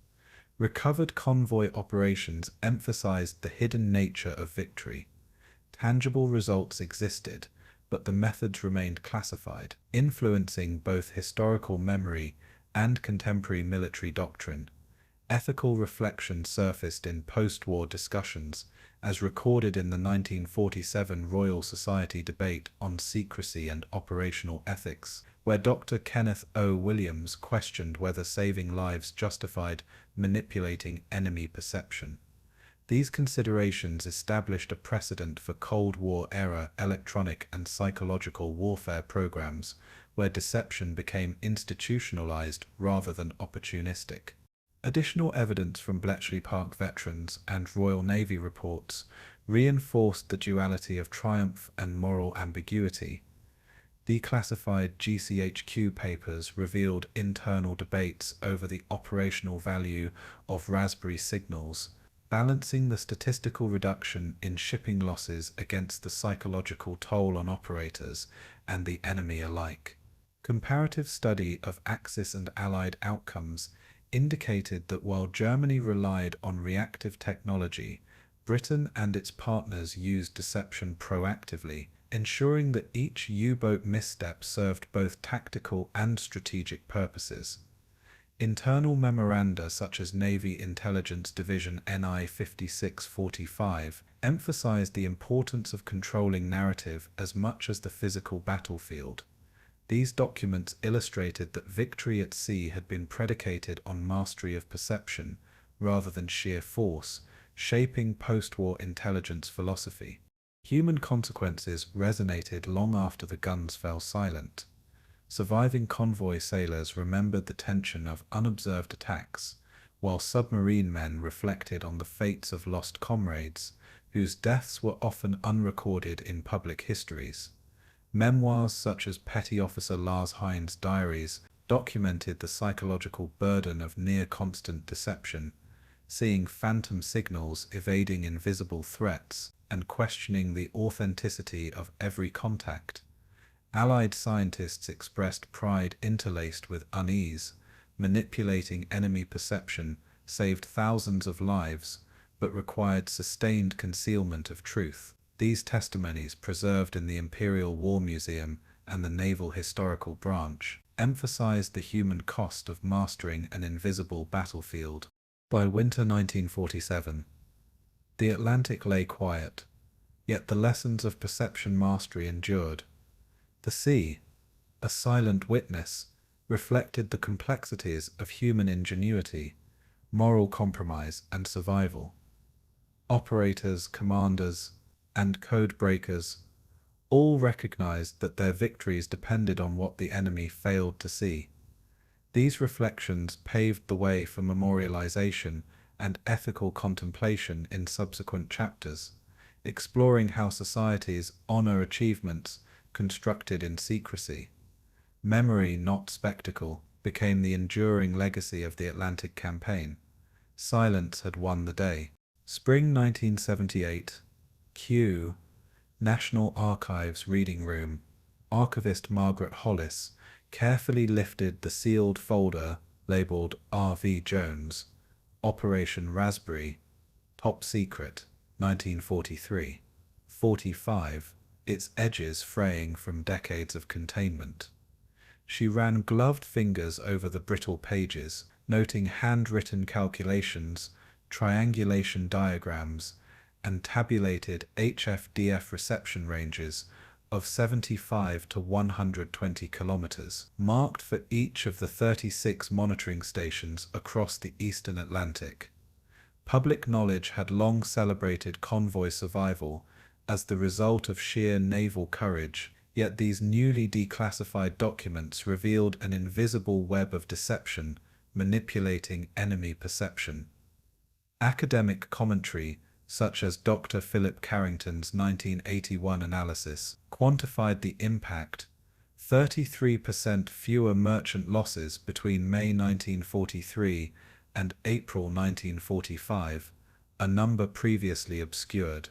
Recovered convoy operations emphasized the hidden nature of victory. Tangible results existed, but the methods remained classified, influencing both historical memory and contemporary military doctrine. Ethical reflection surfaced in post-war discussions, as recorded in the 1947 Royal Society debate on secrecy and operational ethics, where Dr. Kenneth O. Williams questioned whether saving lives justified manipulating enemy perception. These considerations established a precedent for Cold War-era electronic and psychological warfare programs, where deception became institutionalized rather than opportunistic. Additional evidence from Bletchley Park veterans and Royal Navy reports reinforced the duality of triumph and moral ambiguity. Declassified GCHQ papers revealed internal debates over the operational value of Raspberry signals, balancing the statistical reduction in shipping losses against the psychological toll on operators and the enemy alike. Comparative study of Axis and Allied outcomes indicated that while Germany relied on reactive technology, Britain and its partners used deception proactively, ensuring that each U-boat misstep served both tactical and strategic purposes. Internal memoranda such as Navy Intelligence Division NI 5645 emphasized the importance of controlling narrative as much as the physical battlefield. These documents illustrated that victory at sea had been predicated on mastery of perception rather than sheer force, shaping post-war intelligence philosophy. Human consequences resonated long after the guns fell silent. Surviving convoy sailors remembered the tension of unobserved attacks, while submarine men reflected on the fates of lost comrades, whose deaths were often unrecorded in public histories. Memoirs such as Petty Officer Lars Hein's diaries documented the psychological burden of near-constant deception, seeing phantom signals evading invisible threats and questioning the authenticity of every contact. Allied scientists expressed pride interlaced with unease. Manipulating enemy perception saved thousands of lives, but required sustained concealment of truth. These testimonies, preserved in the Imperial War Museum and the Naval Historical Branch, emphasized the human cost of mastering an invisible battlefield. By winter 1947, the Atlantic lay quiet, yet the lessons of perception mastery endured. The sea, a silent witness, reflected the complexities of human ingenuity, moral compromise, and survival. Operators, commanders, and code breakers all recognized that their victories depended on what the enemy failed to see. These reflections paved the way for memorialization and ethical contemplation in subsequent chapters, exploring how societies honor achievements constructed in secrecy. Memory, not spectacle, became the enduring legacy of the Atlantic campaign. Silence had won the day. Spring 1978. Q. National Archives Reading Room. Archivist Margaret Hollis carefully lifted the sealed folder labeled R.V. Jones, Operation Raspberry, Top Secret, 1943. 45, its edges fraying from decades of containment. She ran gloved fingers over the brittle pages, noting handwritten calculations, triangulation diagrams, and tabulated HF-DF reception ranges of 75 to 120 kilometers, marked for each of the 36 monitoring stations across the eastern Atlantic. Public knowledge had long celebrated convoy survival as the result of sheer naval courage, yet these newly declassified documents revealed an invisible web of deception manipulating enemy perception. Academic commentary such as Dr. Philip Carrington's 1981 analysis, quantified the impact: 33% fewer merchant losses between May 1943 and April 1945, a number previously obscured.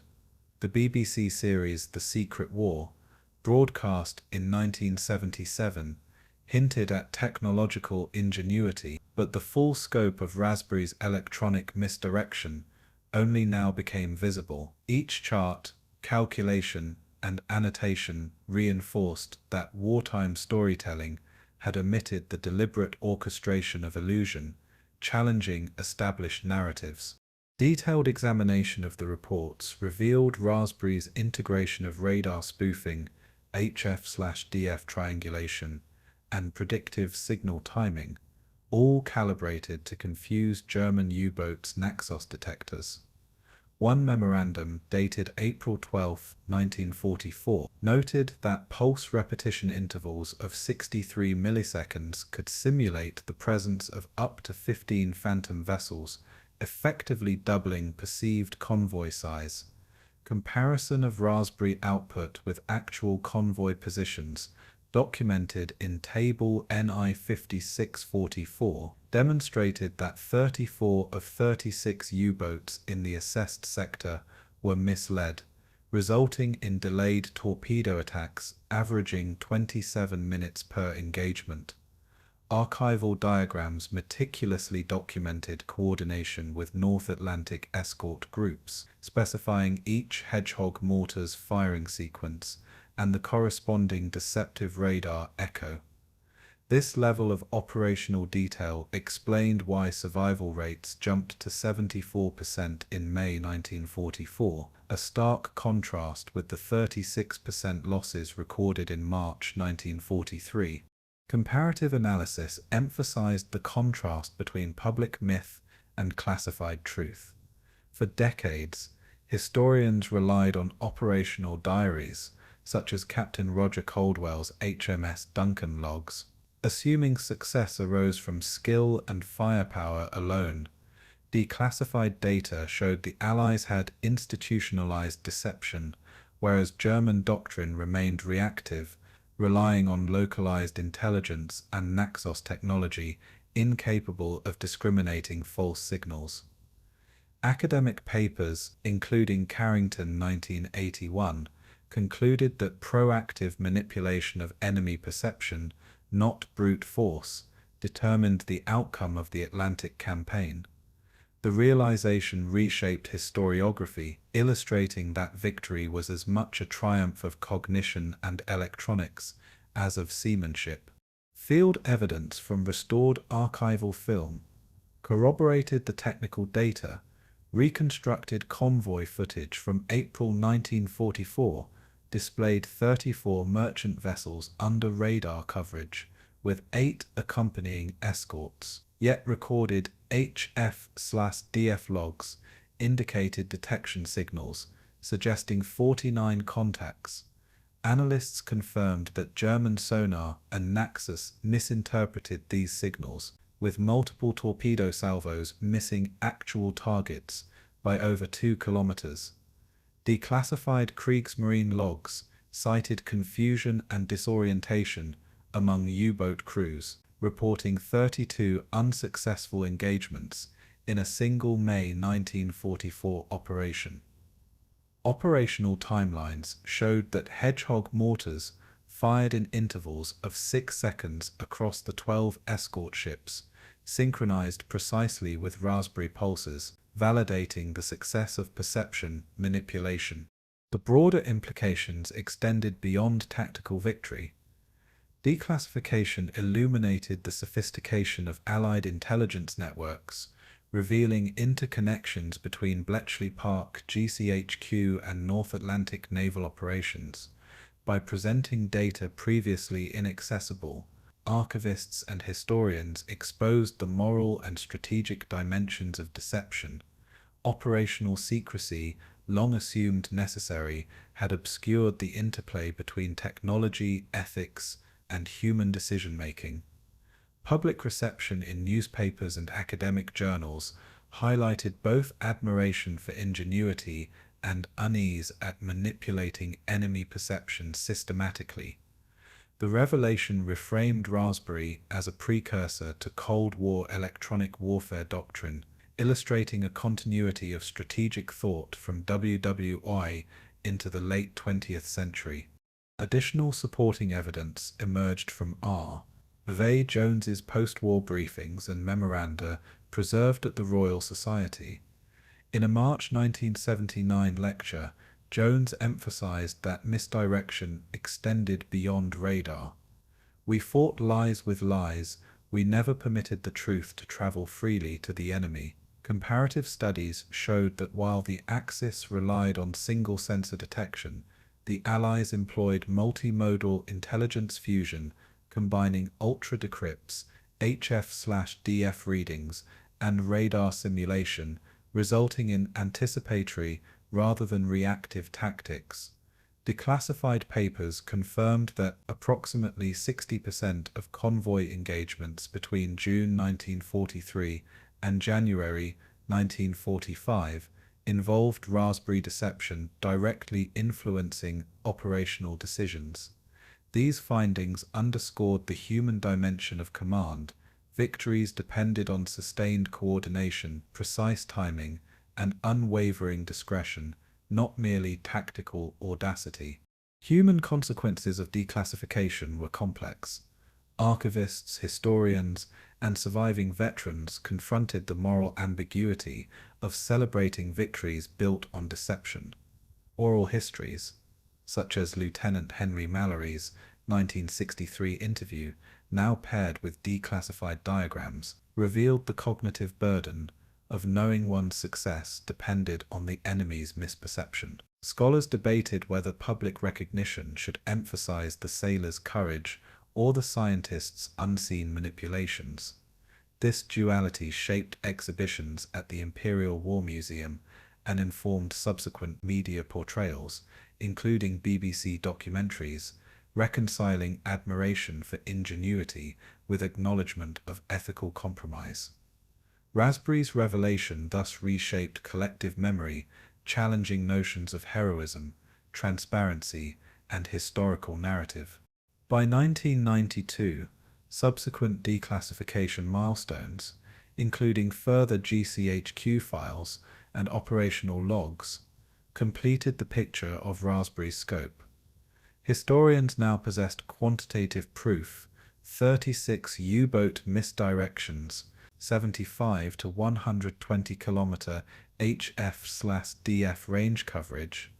The BBC series The Secret War, broadcast in 1977, hinted at technological ingenuity, but the full scope of Raspberry's electronic misdirection only now became visible. Each chart, calculation, and annotation reinforced that wartime storytelling had omitted the deliberate orchestration of illusion, challenging established narratives. Detailed examination of the reports revealed Raspberry's integration of radar spoofing, HF/DF triangulation, and predictive signal timing, all calibrated to confuse German U-boats' Naxos detectors. One memorandum, dated April 12, 1944, noted that pulse repetition intervals of 63 milliseconds could simulate the presence of up to 15 phantom vessels, effectively doubling perceived convoy size. Comparison of Raspberry output with actual convoy positions, documented in Table NI 5644, demonstrated that 34 of 36 U-boats in the assessed sector were misled, resulting in delayed torpedo attacks averaging 27 minutes per engagement. Archival diagrams meticulously documented coordination with North Atlantic escort groups, specifying each Hedgehog mortar's firing sequence and the corresponding deceptive radar echo. This level of operational detail explained why survival rates jumped to 74% in May 1944, a stark contrast with the 36% losses recorded in March 1943. Comparative analysis emphasized the contrast between public myth and classified truth. For decades, historians relied on operational diaries, such as Captain Roger Caldwell's HMS Duncan logs. Assuming success arose from skill and firepower alone, declassified data showed the Allies had institutionalized deception, whereas German doctrine remained reactive, relying on localized intelligence and Naxos technology incapable of discriminating false signals. Academic papers, including Carrington 1981, concluded that proactive manipulation of enemy perception, not brute force, determined the outcome of the Atlantic campaign. The realization reshaped historiography, illustrating that victory was as much a triumph of cognition and electronics as of seamanship. Field evidence from restored archival film corroborated the technical data. Reconstructed convoy footage from April 1944 displayed 34 merchant vessels under radar coverage, with 8 accompanying escorts. Yet recorded HF/DF logs indicated detection signals, suggesting 49 contacts. Analysts confirmed that German sonar and Naxos misinterpreted these signals, with multiple torpedo salvos missing actual targets by over 2 kilometers. Declassified Kriegsmarine logs cited confusion and disorientation among U-boat crews, reporting 32 unsuccessful engagements in a single May 1944 operation. Operational timelines showed that Hedgehog mortars fired in intervals of 6 seconds across the 12 escort ships, synchronized precisely with Raspberry pulses, validating the success of perception manipulation. The broader implications extended beyond tactical victory. Declassification illuminated the sophistication of Allied intelligence networks, revealing interconnections between Bletchley Park, GCHQ, and North Atlantic naval operations. By presenting data previously inaccessible, archivists and historians exposed the moral and strategic dimensions of deception. Operational secrecy, long assumed necessary, had obscured the interplay between technology, ethics, and human decision-making. Public reception in newspapers and academic journals highlighted both admiration for ingenuity and unease at manipulating enemy perception systematically. The revelation reframed Raspberry as a precursor to Cold War electronic warfare doctrine, illustrating a continuity of strategic thought from WW2 into the late 20th century. Additional supporting evidence emerged from R. V. Jones's post-war briefings and memoranda preserved at the Royal Society. In a March 1979 lecture, Jones emphasized that misdirection extended beyond radar. We fought lies with lies, we never permitted the truth to travel freely to the enemy. Comparative studies showed that while the Axis relied on single sensor detection, the Allies employed multimodal intelligence fusion, combining ultra-decrypts, HF/DF readings, and radar simulation, resulting in anticipatory rather than reactive tactics. Declassified papers confirmed that approximately 60% of convoy engagements between June 1943 and January 1945 involved Raspberry deception directly influencing operational decisions. These findings underscored the human dimension of command. Victories depended on sustained coordination, precise timing, and unwavering discretion, not merely tactical audacity. Human consequences of declassification were complex. Archivists, historians, and surviving veterans confronted the moral ambiguity of celebrating victories built on deception. Oral histories, such as Lieutenant Henry Mallory's 1963 interview, now paired with declassified diagrams, revealed the cognitive burden of knowing one's success depended on the enemy's misperception. Scholars debated whether public recognition should emphasize the sailor's courage or the scientist's unseen manipulations. This duality shaped exhibitions at the Imperial War Museum and informed subsequent media portrayals, including BBC documentaries, reconciling admiration for ingenuity with acknowledgement of ethical compromise. Raspberry's revelation thus reshaped collective memory, challenging notions of heroism, transparency, and historical narrative. By 1992, subsequent declassification milestones, including further GCHQ files and operational logs, completed the picture of Raspberry's scope. Historians now possessed quantitative proof: 36 U-boat misdirections, 75 to 120 km HF/DF range coverage,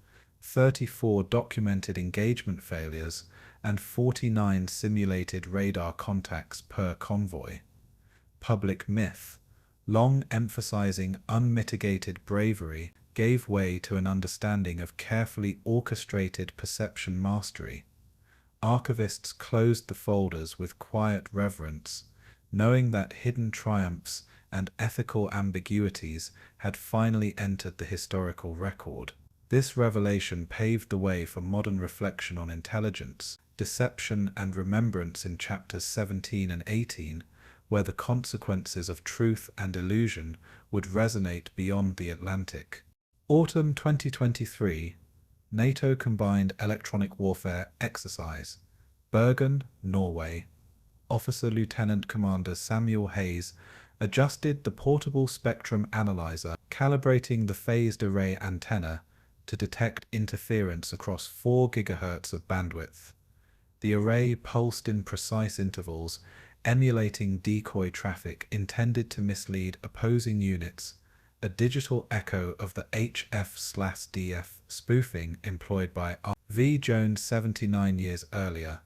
34 documented engagement failures, and 49 simulated radar contacts per convoy. Public myth, long emphasizing unmitigated bravery, gave way to an understanding of carefully orchestrated perception mastery. Archivists closed the folders with quiet reverence, knowing that hidden triumphs and ethical ambiguities had finally entered the historical record. This revelation paved the way for modern reflection on intelligence, deception, and remembrance in chapters 17 and 18, where the consequences of truth and illusion would resonate beyond the Atlantic. Autumn 2023, NATO Combined Electronic Warfare Exercise, Bergen, Norway. Officer Lieutenant Commander Samuel Hayes adjusted the portable spectrum analyzer, calibrating the phased array antenna to detect interference across 4 GHz of bandwidth. The array pulsed in precise intervals, emulating decoy traffic intended to mislead opposing units, a digital echo of the HF/DF spoofing employed by R.V. Jones 79 years earlier.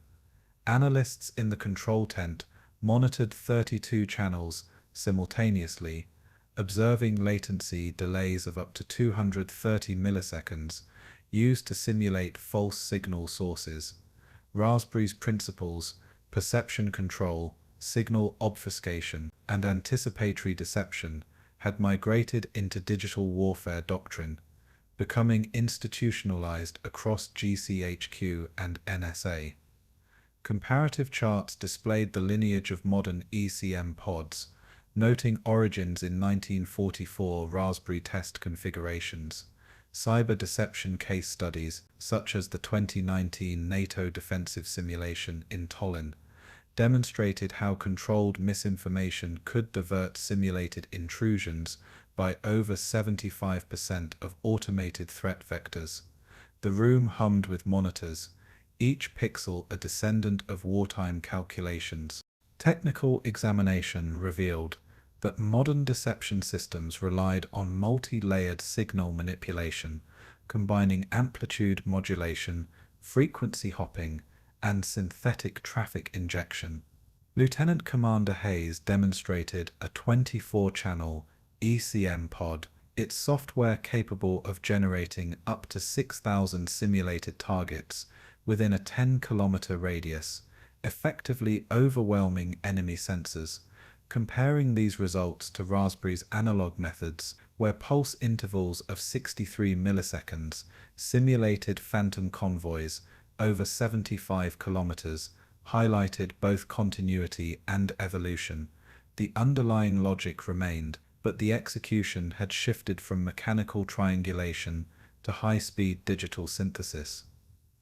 Analysts in the control tent monitored 32 channels simultaneously, observing latency delays of up to 230 milliseconds, used to simulate false signal sources. Raspberry's principles, perception control, signal obfuscation, and anticipatory deception, had migrated into digital warfare doctrine, becoming institutionalized across GCHQ and NSA. Comparative charts displayed the lineage of modern ECM pods, noting origins in 1944 Raspberry test configurations. Cyber deception case studies, such as the 2019 NATO defensive simulation in Tallinn, demonstrated how controlled misinformation could divert simulated intrusions by over 75% of automated threat vectors. The room hummed with monitors, each pixel a descendant of wartime calculations. Technical examination revealed that modern deception systems relied on multi-layered signal manipulation, combining amplitude modulation, frequency hopping, and synthetic traffic injection. Lieutenant Commander Hayes demonstrated a 24-channel ECM pod, its software capable of generating up to 6,000 simulated targets within a 10-kilometer radius, effectively overwhelming enemy sensors. Comparing these results to Raspberry's analog methods, where pulse intervals of 63 milliseconds simulated phantom convoys over 75 kilometers, highlighted both continuity and evolution. The underlying logic remained, but the execution had shifted from mechanical triangulation to high-speed digital synthesis.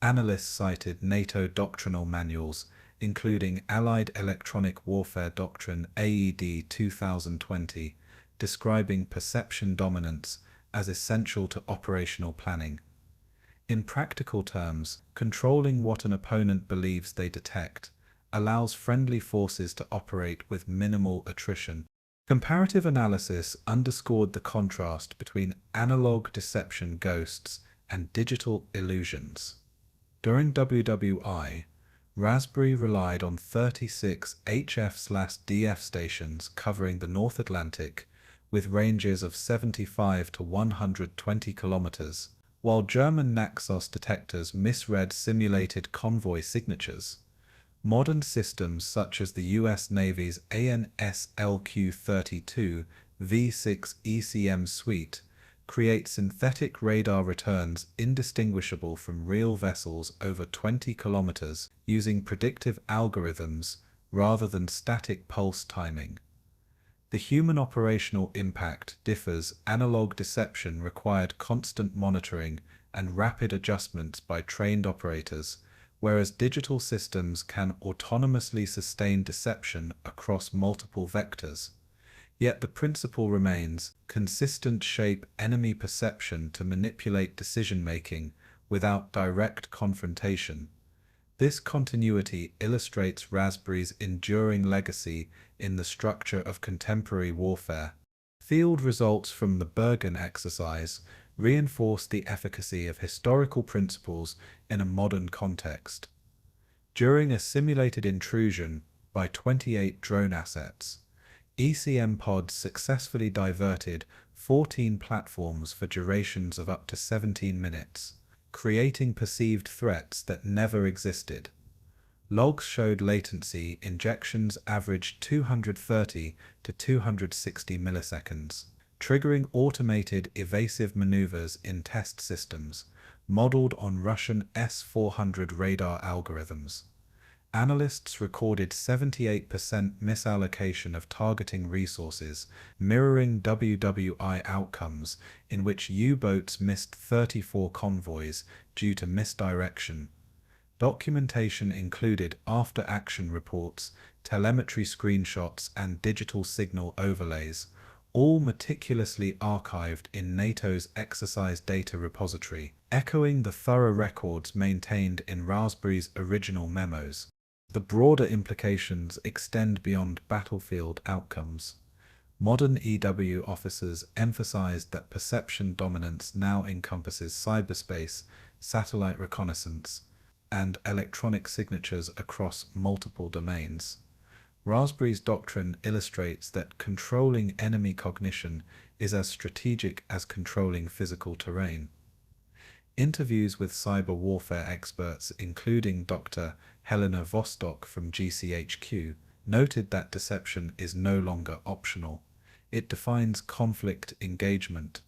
Analysts cited NATO doctrinal manuals, including Allied Electronic Warfare Doctrine AED 2020, describing perception dominance as essential to operational planning. In practical terms, controlling what an opponent believes they detect allows friendly forces to operate with minimal attrition. Comparative analysis underscored the contrast between analog deception ghosts and digital illusions. During WW2, Raspberry relied on 36 HF/DF stations covering the North Atlantic, with ranges of 75 to 120 kilometers, while German Naxos detectors misread simulated convoy signatures. Modern systems such as the US Navy's ANSLQ-32 V6 ECM suite create synthetic radar returns indistinguishable from real vessels over 20 kilometers using predictive algorithms rather than static pulse timing. The human operational impact differs. Analog deception required constant monitoring and rapid adjustments by trained operators, whereas digital systems can autonomously sustain deception across multiple vectors. Yet the principle remains: consistent shape enemy perception to manipulate decision-making without direct confrontation. This continuity illustrates Raspberry's enduring legacy in the structure of contemporary warfare. Field results from the Bergen exercise reinforce the efficacy of historical principles in a modern context. During a simulated intrusion by 28 drone assets, ECM pods successfully diverted 14 platforms for durations of up to 17 minutes, creating perceived threats that never existed. Logs showed latency injections averaged 230 to 260 milliseconds, triggering automated evasive maneuvers in test systems, modeled on Russian S-400 radar algorithms. Analysts recorded 78% misallocation of targeting resources, mirroring WW2 outcomes in which U-boats missed 34 convoys due to misdirection. Documentation included after-action reports, telemetry screenshots, and digital signal overlays, all meticulously archived in NATO's exercise data repository, echoing the thorough records maintained in Raspberry's original memos. The broader implications extend beyond battlefield outcomes. Modern EW officers emphasized that perception dominance now encompasses cyberspace, satellite reconnaissance, and electronic signatures across multiple domains. Raspberry's doctrine illustrates that controlling enemy cognition is as strategic as controlling physical terrain. Interviews with cyber warfare experts, including Dr. Helena Vostok from GCHQ, noted that deception is no longer optional. It defines conflict engagement.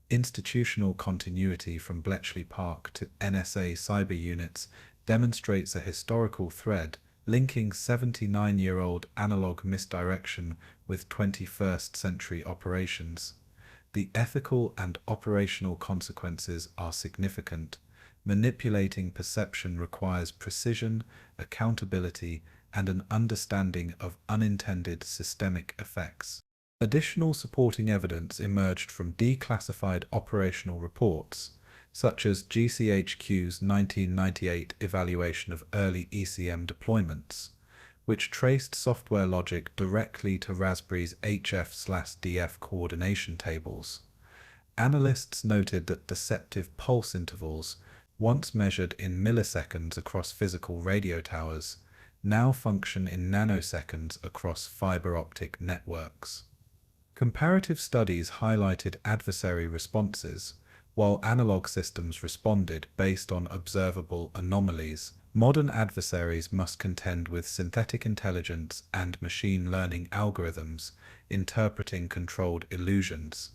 Institutional continuity from Bletchley Park to NSA cyber units demonstrates a historical thread linking 79-year-old analog misdirection with 21st century operations. The ethical and operational consequences are significant. Manipulating perception requires precision, accountability, and an understanding of unintended systemic effects. Additional supporting evidence emerged from declassified operational reports, such as GCHQ's 1998 evaluation of early ECM deployments, which traced software logic directly to Raspberry's HF/DF coordination tables. Analysts noted that deceptive pulse intervals, once measured in milliseconds across physical radio towers, now function in nanoseconds across fiber optic networks. Comparative studies highlighted adversary responses, while analog systems responded based on observable anomalies. Modern adversaries must contend with synthetic intelligence and machine learning algorithms interpreting controlled illusions.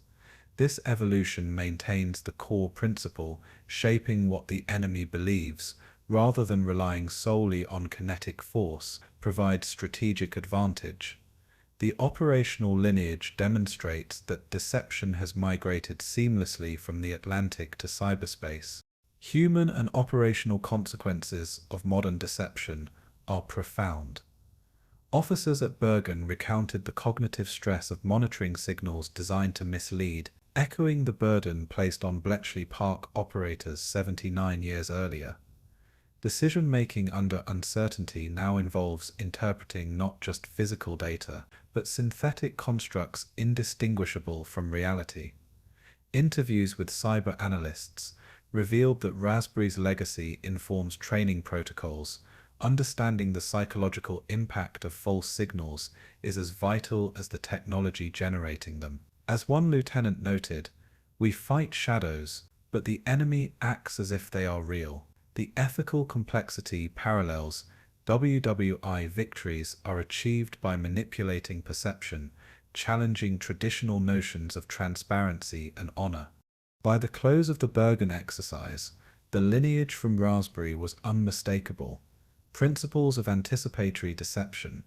This evolution maintains the core principle, shaping what the enemy believes, rather than relying solely on kinetic force, provides strategic advantage. The operational lineage demonstrates that deception has migrated seamlessly from the Atlantic to cyberspace. Human and operational consequences of modern deception are profound. Officers at Bergen recounted the cognitive stress of monitoring signals designed to mislead, echoing the burden placed on Bletchley Park operators 79 years earlier. Decision-making under uncertainty now involves interpreting not just physical data, but synthetic constructs indistinguishable from reality. Interviews with cyber analysts revealed that Raspberry's legacy informs training protocols. Understanding the psychological impact of false signals is as vital as the technology generating them. As one lieutenant noted, "We fight shadows, but the enemy acts as if they are real." The ethical complexity parallels. WW2 victories are achieved by manipulating perception, challenging traditional notions of transparency and honor. By the close of the Bergen exercise, the lineage from Raspberry was unmistakable. Principles of anticipatory deception,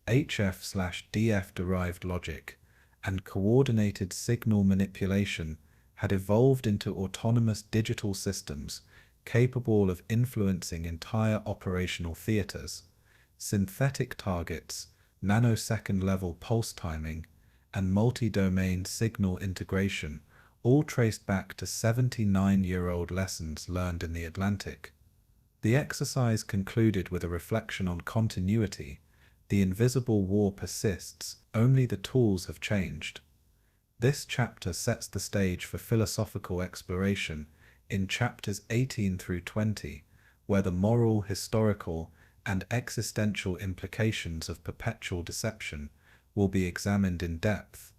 HF/DF-derived logic, and coordinated signal manipulation had evolved into autonomous digital systems capable of influencing entire operational theaters. Synthetic targets, nanosecond-level pulse timing, and multi-domain signal integration all traced back to 79-year-old lessons learned in the Atlantic. The exercise concluded with a reflection on continuity. The invisible war persists, only the tools have changed. This chapter sets the stage for philosophical exploration in chapters 18 through 20, where the moral, historical, and existential implications of perpetual deception will be examined in depth.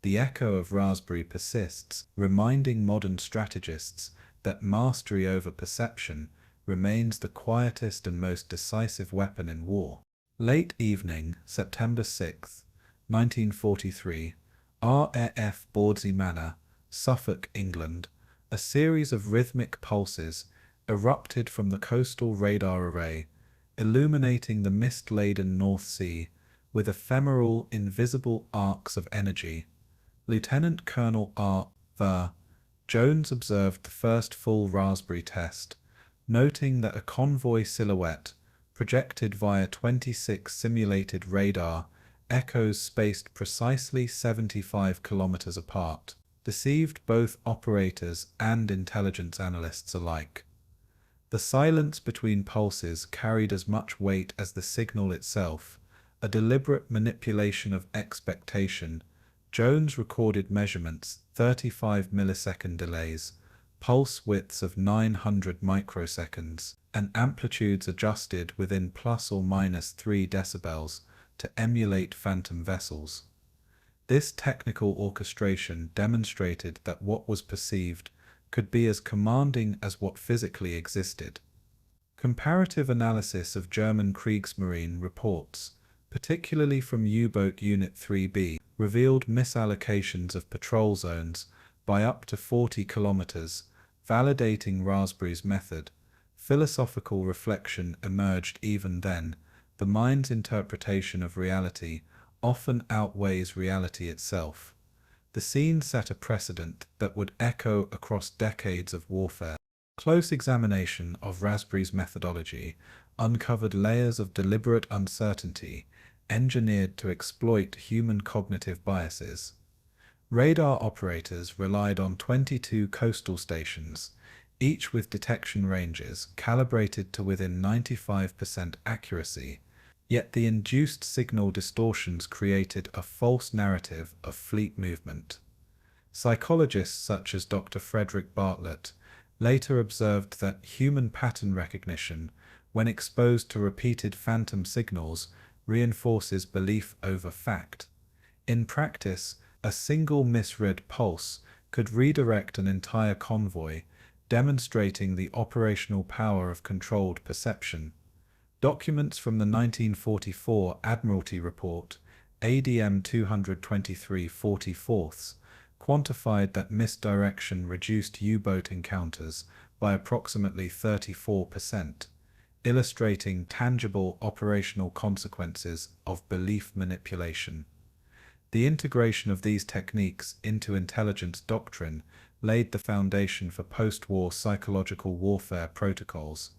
The echo of Raspberry persists, reminding modern strategists that mastery over perception remains the quietest and most decisive weapon in war. Late evening, September 6, 1943, RAF Bawdsey Manor, Suffolk, England. A series of rhythmic pulses erupted from the coastal radar array, illuminating the mist-laden North Sea with ephemeral, invisible arcs of energy. Lieutenant Colonel R. Jones observed the first full Raspberry test, noting that a convoy silhouette, projected via 26 simulated radar echoes spaced precisely 75 kilometers apart, deceived both operators and intelligence analysts alike. The silence between pulses carried as much weight as the signal itself, a deliberate manipulation of expectation. Jones recorded measurements, 35 millisecond delays, pulse widths of 900 microseconds, and amplitudes adjusted within plus or minus 3 decibels to emulate phantom vessels. This technical orchestration demonstrated that what was perceived could be as commanding as what physically existed. Comparative analysis of German Kriegsmarine reports, particularly from U-boat Unit 3B, revealed misallocations of patrol zones by up to 40 kilometers, validating Raspberry's method. Philosophical reflection emerged even then. the mind's interpretation of reality often outweighs reality itself. The scene set a precedent that would echo across decades of warfare. Close examination of Raspberry's methodology uncovered layers of deliberate uncertainty engineered to exploit human cognitive biases. Radar operators relied on 22 coastal stations, each with detection ranges calibrated to within 95% accuracy, yet the induced signal distortions created a false narrative of fleet movement. Psychologists such as Dr. Frederick Bartlett later observed that human pattern recognition, when exposed to repeated phantom signals, reinforces belief over fact. In practice, a single misread pulse could redirect an entire convoy, demonstrating the operational power of controlled perception. Documents from the 1944 Admiralty Report, ADM 223/44, quantified that misdirection reduced U-boat encounters by approximately 34%, illustrating tangible operational consequences of belief manipulation. The integration of these techniques into intelligence doctrine laid the foundation for post-war psychological warfare protocols.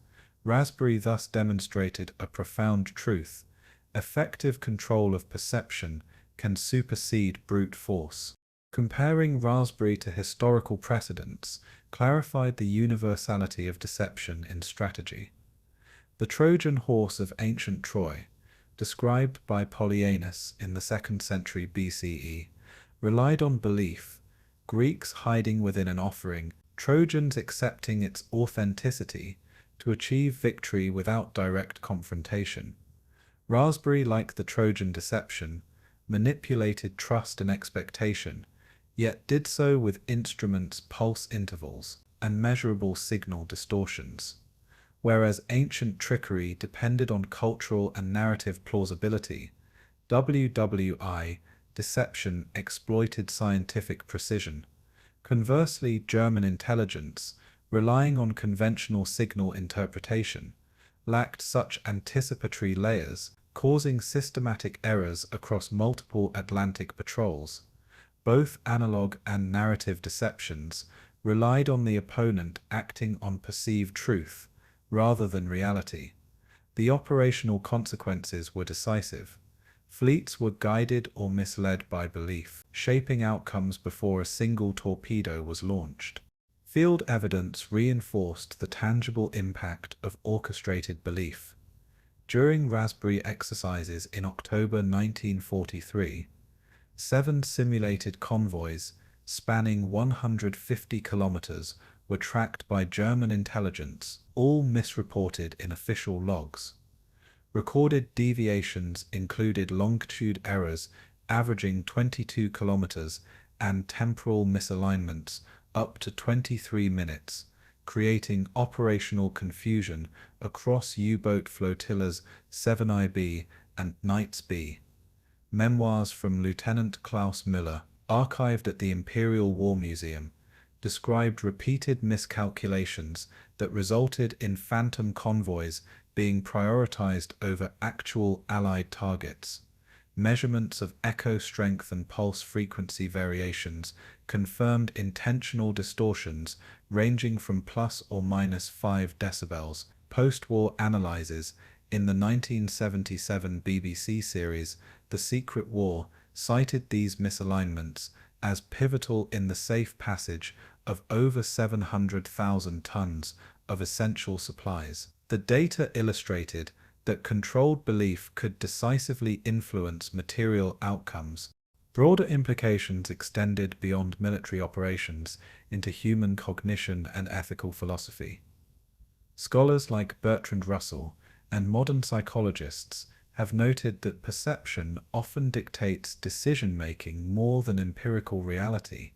Raspberry thus demonstrated a profound truth: effective control of perception can supersede brute force. Comparing Raspberry to historical precedents clarified the universality of deception in strategy. The Trojan horse of ancient Troy, described by Polyaenus in the 2nd century BCE, relied on belief, Greeks hiding within an offering, Trojans accepting its authenticity to achieve victory without direct confrontation. Raspberry, like the Trojan deception, manipulated trust and expectation, yet did so with instruments, pulse intervals, and measurable signal distortions. Whereas ancient trickery depended on cultural and narrative plausibility, WW2 deception exploited scientific precision. Conversely, German intelligence, relying on conventional signal interpretation, lacked such anticipatory layers, causing systematic errors across multiple Atlantic patrols. Both analog and narrative deceptions relied on the opponent acting on perceived truth rather than reality. The operational consequences were decisive. Fleets were guided or misled by belief, shaping outcomes before a single torpedo was launched. Field evidence reinforced the tangible impact of orchestrated belief. During Raspberry exercises in October 1943, 7 simulated convoys spanning 150 kilometers were tracked by German intelligence, all misreported in official logs. Recorded deviations included longitude errors averaging 22 kilometers and temporal misalignments up to 23 minutes, creating operational confusion across U-boat flotillas 7IB and Knights B. Memoirs from Lieutenant Klaus Müller, archived at the Imperial War Museum, described repeated miscalculations that resulted in phantom convoys being prioritized over actual Allied targets. Measurements of echo strength and pulse frequency variations confirmed intentional distortions ranging from plus or minus 5 decibels. Post-war analyses in the 1977 BBC series The Secret War cited these misalignments as pivotal in the safe passage of over 700,000 tons of essential supplies. The data illustrated that controlled belief could decisively influence material outcomes. Broader implications extended beyond military operations into human cognition and ethical philosophy. Scholars like Bertrand Russell and modern psychologists have noted that perception often dictates decision-making more than empirical reality.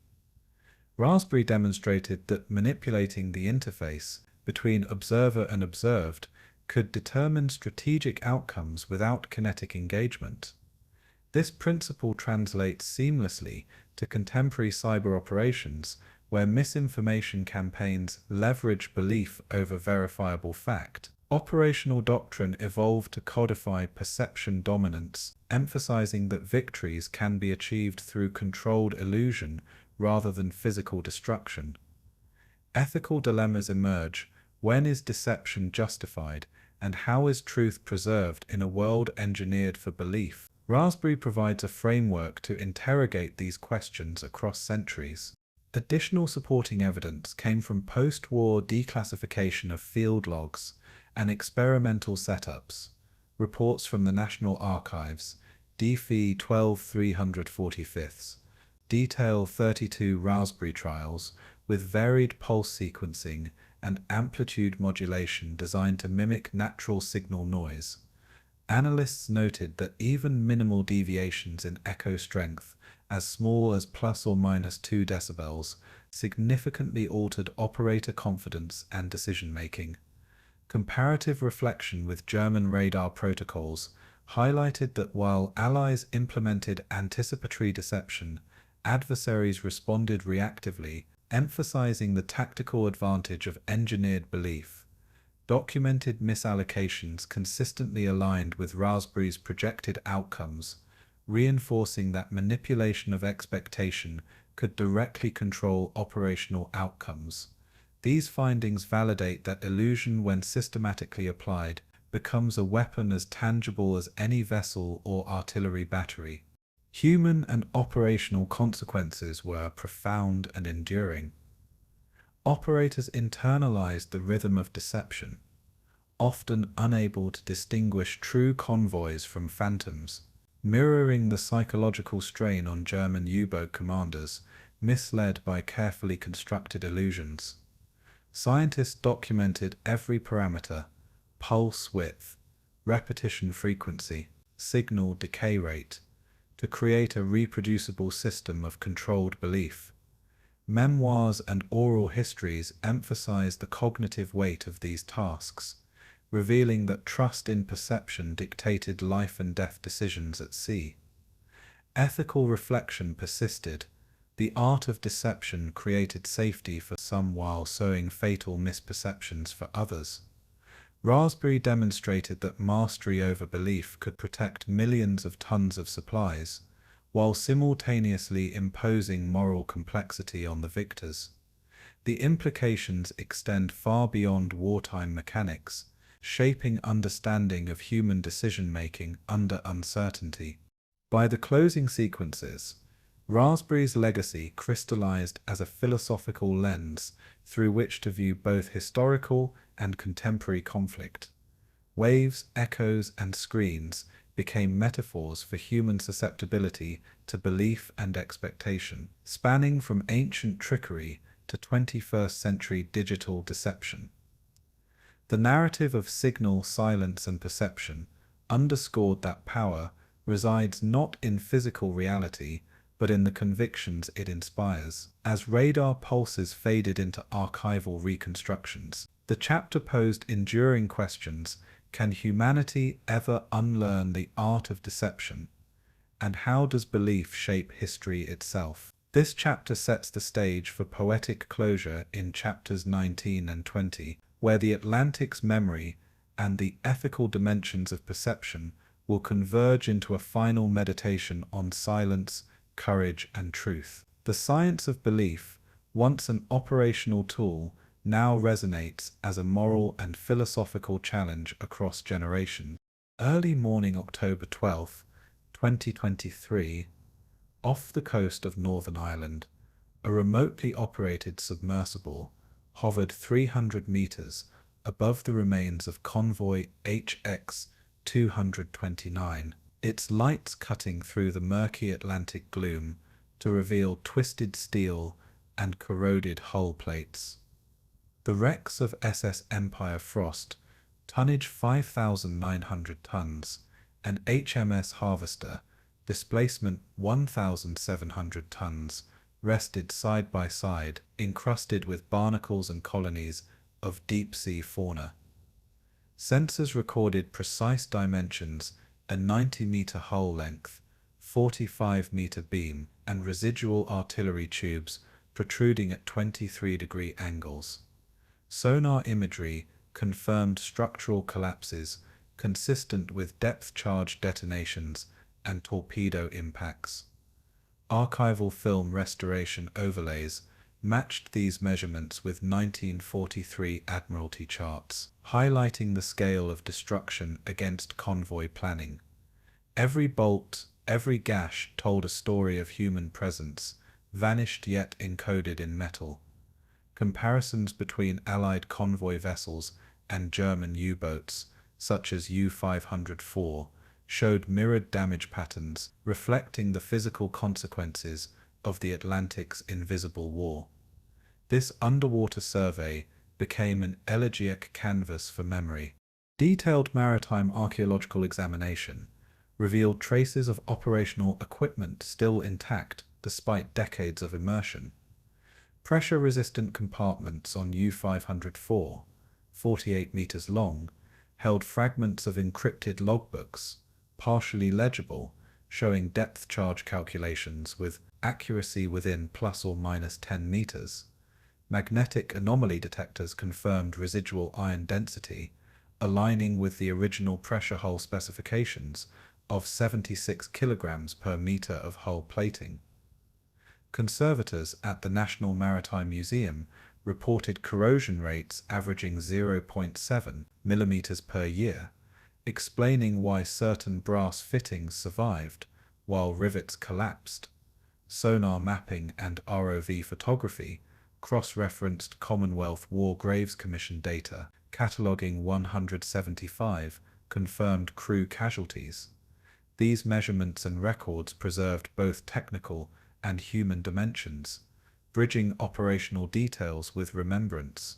Raspberry demonstrated that manipulating the interface between observer and observed could determine strategic outcomes without kinetic engagement. This principle translates seamlessly to contemporary cyber operations, where misinformation campaigns leverage belief over verifiable fact. Operational doctrine evolved to codify perception dominance, emphasizing that victories can be achieved through controlled illusion rather than physical destruction. Ethical dilemmas emerge. When is deception justified, and how is truth preserved in a world engineered for belief? Raspberry provides a framework to interrogate these questions across centuries. Additional supporting evidence came from post-war declassification of field logs and experimental setups. Reports from the National Archives, DFE 12345, detail 32 Raspberry trials with varied pulse sequencing and amplitude modulation designed to mimic natural signal noise. Analysts noted that even minimal deviations in echo strength, as small as plus or minus 2 decibels, significantly altered operator confidence and decision-making. Comparative reflection with German radar protocols highlighted that while allies implemented anticipatory deception, adversaries responded reactively, emphasizing the tactical advantage of engineered belief. Documented misallocations consistently aligned with Raspberry's projected outcomes, reinforcing that manipulation of expectation could directly control operational outcomes. These findings validate that illusion, when systematically applied, becomes a weapon as tangible as any vessel or artillery battery. Human and operational consequences were profound and enduring. Operators internalized the rhythm of deception, often unable to distinguish true convoys from phantoms, mirroring the psychological strain on German U-boat commanders, misled by carefully constructed illusions. Scientists documented every parameter: pulse width, repetition frequency, signal decay rate, to create a reproducible system of controlled belief. Memoirs and oral histories emphasize the cognitive weight of these tasks, revealing that trust in perception dictated life and death decisions at sea. Ethical reflection persisted. The art of deception created safety for some while sowing fatal misperceptions for others. Raspberry demonstrated that mastery over belief could protect millions of tons of supplies, while simultaneously imposing moral complexity on the victors. The implications extend far beyond wartime mechanics, shaping understanding of human decision-making under uncertainty. By the closing sequences, Raspberry's legacy crystallized as a philosophical lens through which to view both historical and contemporary conflict. Waves, echoes, and screens became metaphors for human susceptibility to belief and expectation, spanning from ancient trickery to 21st century digital deception. The narrative of signal, silence, and perception underscored that power resides not in physical reality, but in the convictions it inspires. As radar pulses faded into archival reconstructions, the chapter posed enduring questions: can humanity ever unlearn the art of deception? And how does belief shape history itself? This chapter sets the stage for poetic closure in chapters 19 and 20, where the Atlantic's memory and the ethical dimensions of perception will converge into a final meditation on silence, courage, and truth. The science of belief, once an operational tool, now resonates as a moral and philosophical challenge across generations. Early morning, October 12, 2023, off the coast of Northern Ireland, a remotely operated submersible hovered 300 meters above the remains of Convoy HX 229, its lights cutting through the murky Atlantic gloom to reveal twisted steel and corroded hull plates. The wrecks of SS Empire Frost, tonnage 5,900 tons, and HMS Harvester, displacement 1,700 tons, rested side by side, encrusted with barnacles and colonies of deep-sea fauna. Sensors recorded precise dimensions: a 90-meter hull length, 45-meter beam, and residual artillery tubes protruding at 23-degree angles. Sonar imagery confirmed structural collapses consistent with depth-charge detonations and torpedo impacts. Archival film restoration overlays matched these measurements with 1943 Admiralty charts, highlighting the scale of destruction against convoy planning. Every bolt, every gash told a story of human presence, vanished yet encoded in metal. Comparisons between Allied convoy vessels and German U-boats, such as U-504, showed mirrored damage patterns, reflecting the physical consequences of the Atlantic's invisible war. This underwater survey became an elegiac canvas for memory. Detailed maritime archaeological examination revealed traces of operational equipment still intact despite decades of immersion. Pressure-resistant compartments on U-504, 48 meters long, held fragments of encrypted logbooks, partially legible, showing depth charge calculations with accuracy within plus or minus 10 meters. Magnetic anomaly detectors confirmed residual ion density, aligning with the original pressure hull specifications of 76 kilograms per meter of hull plating. Conservators at the National Maritime Museum reported corrosion rates averaging 0.7 millimeters per year, explaining why certain brass fittings survived while rivets collapsed. Sonar mapping and ROV photography cross-referenced Commonwealth War Graves Commission data, cataloguing 175 confirmed crew casualties. These measurements and records preserved both technical and human dimensions, bridging operational details with remembrance.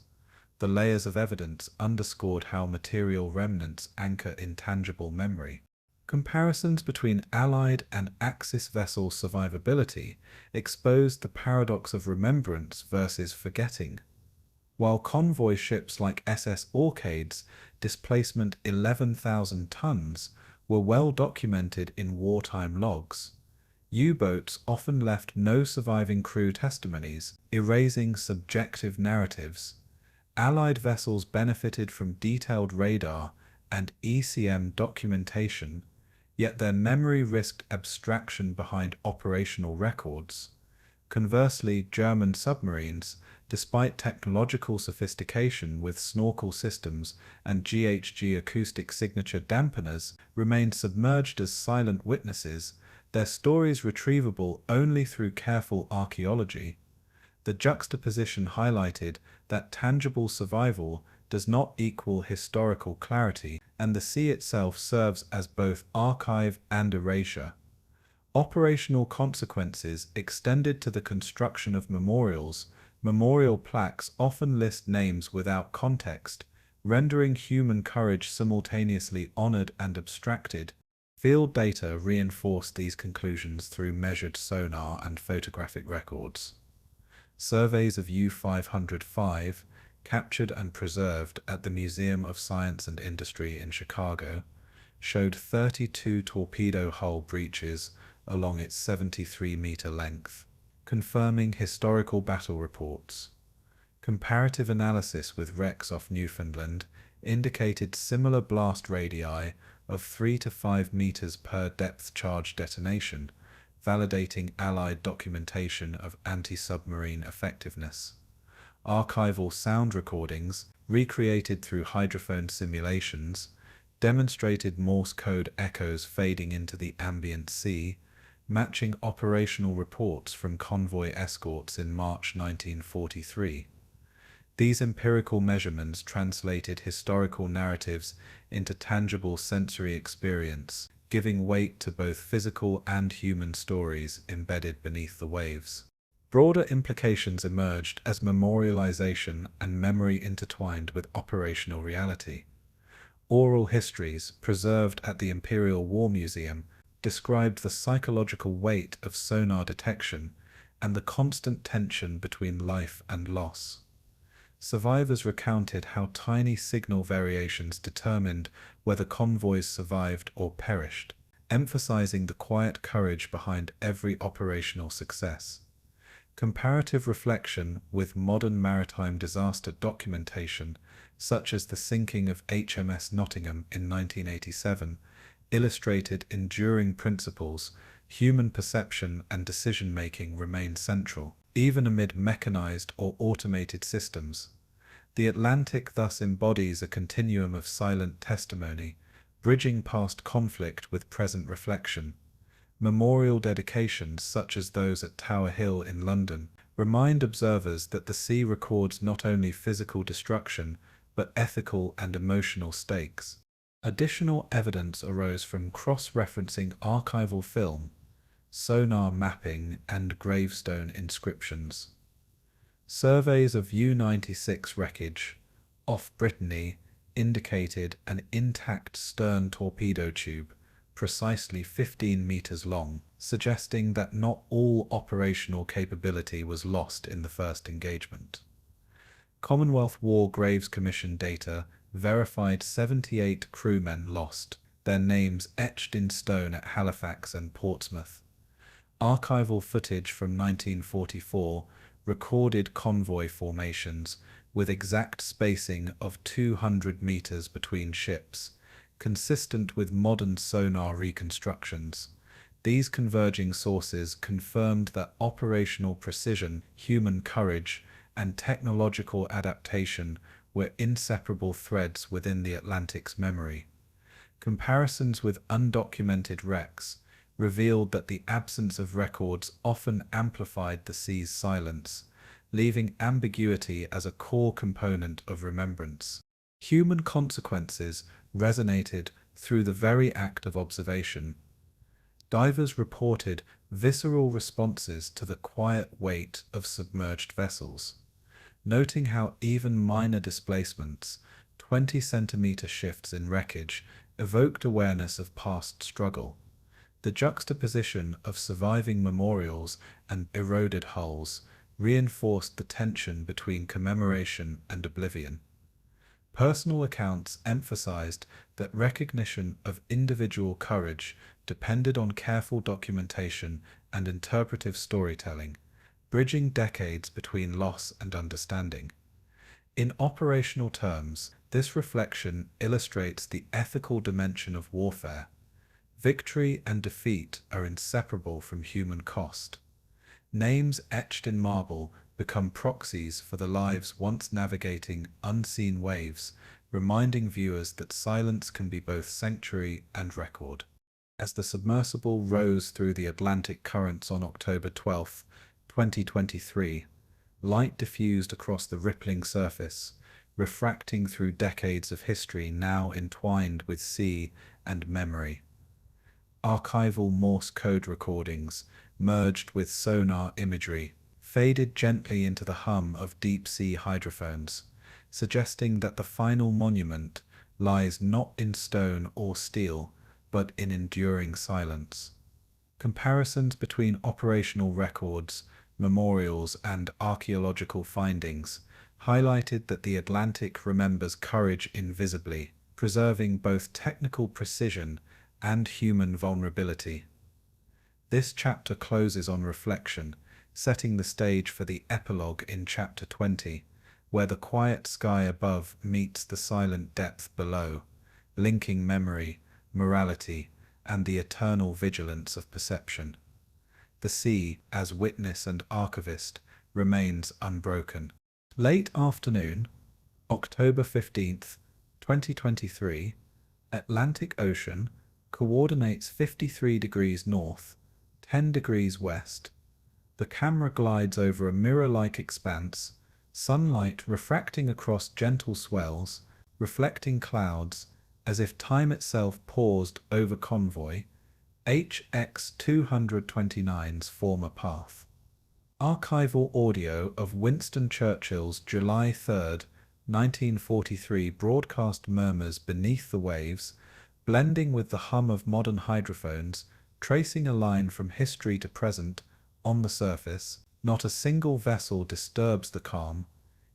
The layers of evidence underscored how material remnants anchor intangible memory. Comparisons between Allied and Axis vessel survivability exposed the paradox of remembrance versus forgetting. While convoy ships like SS Orcade's displacement 11,000 tons were well documented in wartime logs, U-boats often left no surviving crew testimonies, erasing subjective narratives. Allied vessels benefited from detailed radar and ECM documentation, yet their memory risked abstraction behind operational records. Conversely, German submarines, despite technological sophistication with snorkel systems and GHG acoustic signature dampeners, remained submerged as silent witnesses, their stories retrievable only through careful archaeology. The juxtaposition highlighted that tangible survival does not equal historical clarity, and the sea itself serves as both archive and erasure. Operational consequences extended to the construction of memorials. Memorial plaques often list names without context, rendering human courage simultaneously honored and abstracted. Field data reinforced these conclusions through measured sonar and photographic records. Surveys of U-505, captured and preserved at the Museum of Science and Industry in Chicago, showed 32 torpedo hull breaches along its 73-meter length, confirming historical battle reports. Comparative analysis with wrecks off Newfoundland indicated similar blast radii of 3 to 5 meters per depth charge detonation, validating Allied documentation of anti-submarine effectiveness. Archival sound recordings, recreated through hydrophone simulations, demonstrated Morse code echoes fading into the ambient sea, matching operational reports from convoy escorts in March 1943. These empirical measurements translated historical narratives into tangible sensory experience, giving weight to both physical and human stories embedded beneath the waves. Broader implications emerged as memorialization and memory intertwined with operational reality. Oral histories, preserved at the Imperial War Museum, described the psychological weight of sonar detection and the constant tension between life and loss. Survivors recounted how tiny signal variations determined whether convoys survived or perished, emphasizing the quiet courage behind every operational success. Comparative reflection with modern maritime disaster documentation, such as the sinking of HMS Nottingham in 1987, illustrated enduring principles. Human perception and decision-making remain central, even amid mechanized or automated systems. The Atlantic thus embodies a continuum of silent testimony, bridging past conflict with present reflection. Memorial dedications such as those at Tower Hill in London remind observers that the sea records not only physical destruction, but ethical and emotional stakes. Additional evidence arose from cross-referencing archival film, sonar mapping, and gravestone inscriptions. Surveys of U-96 wreckage off Brittany indicated an intact stern torpedo tube, precisely 15 meters long, suggesting that not all operational capability was lost in the first engagement. Commonwealth War Graves Commission data verified 78 crewmen lost, their names etched in stone at Halifax and Portsmouth. Archival footage from 1944 recorded convoy formations with exact spacing of 200 meters between ships, consistent with modern sonar reconstructions. These converging sources confirmed that operational precision, human courage, and technological adaptation were inseparable threads within the Atlantic's memory. Comparisons with undocumented wrecks revealed that the absence of records often amplified the sea's silence, leaving ambiguity as a core component of remembrance. Human consequences resonated through the very act of observation. Divers reported visceral responses to the quiet weight of submerged vessels, noting how even minor displacements, 20-centimeter shifts in wreckage, evoked awareness of past struggle. The juxtaposition of surviving memorials and eroded hulls reinforced the tension between commemoration and oblivion. Personal accounts emphasized that recognition of individual courage depended on careful documentation and interpretive storytelling, bridging decades between loss and understanding. In operational terms, this reflection illustrates the ethical dimension of warfare. Victory and defeat are inseparable from human cost. Names etched in marble become proxies for the lives once navigating unseen waves, reminding viewers that silence can be both sanctuary and record. As the submersible rose through the Atlantic currents on October 12, 2023, light diffused across the rippling surface, refracting through decades of history now entwined with sea and memory. Archival Morse code recordings, merged with sonar imagery, faded gently into the hum of deep-sea hydrophones, suggesting that the final monument lies not in stone or steel, but in enduring silence. Comparisons between operational records, memorials, and archaeological findings highlighted that the Atlantic remembers courage invisibly, preserving both technical precision and human vulnerability. This chapter closes on reflection, setting the stage for the epilogue in Chapter 20, where the quiet sky above meets the silent depth below, linking memory, morality, and the eternal vigilance of perception. The sea, as witness and archivist, remains unbroken. Late afternoon, October 15th, 2023, Atlantic Ocean, coordinates 53 degrees north, 10 degrees west. The camera glides over a mirror-like expanse, sunlight refracting across gentle swells, reflecting clouds, as if time itself paused over Convoy, HX 229's former path. Archival audio of Winston Churchill's July 3, 1943 broadcast murmurs beneath the waves, blending with the hum of modern hydrophones, tracing a line from history to present. On the surface, not a single vessel disturbs the calm,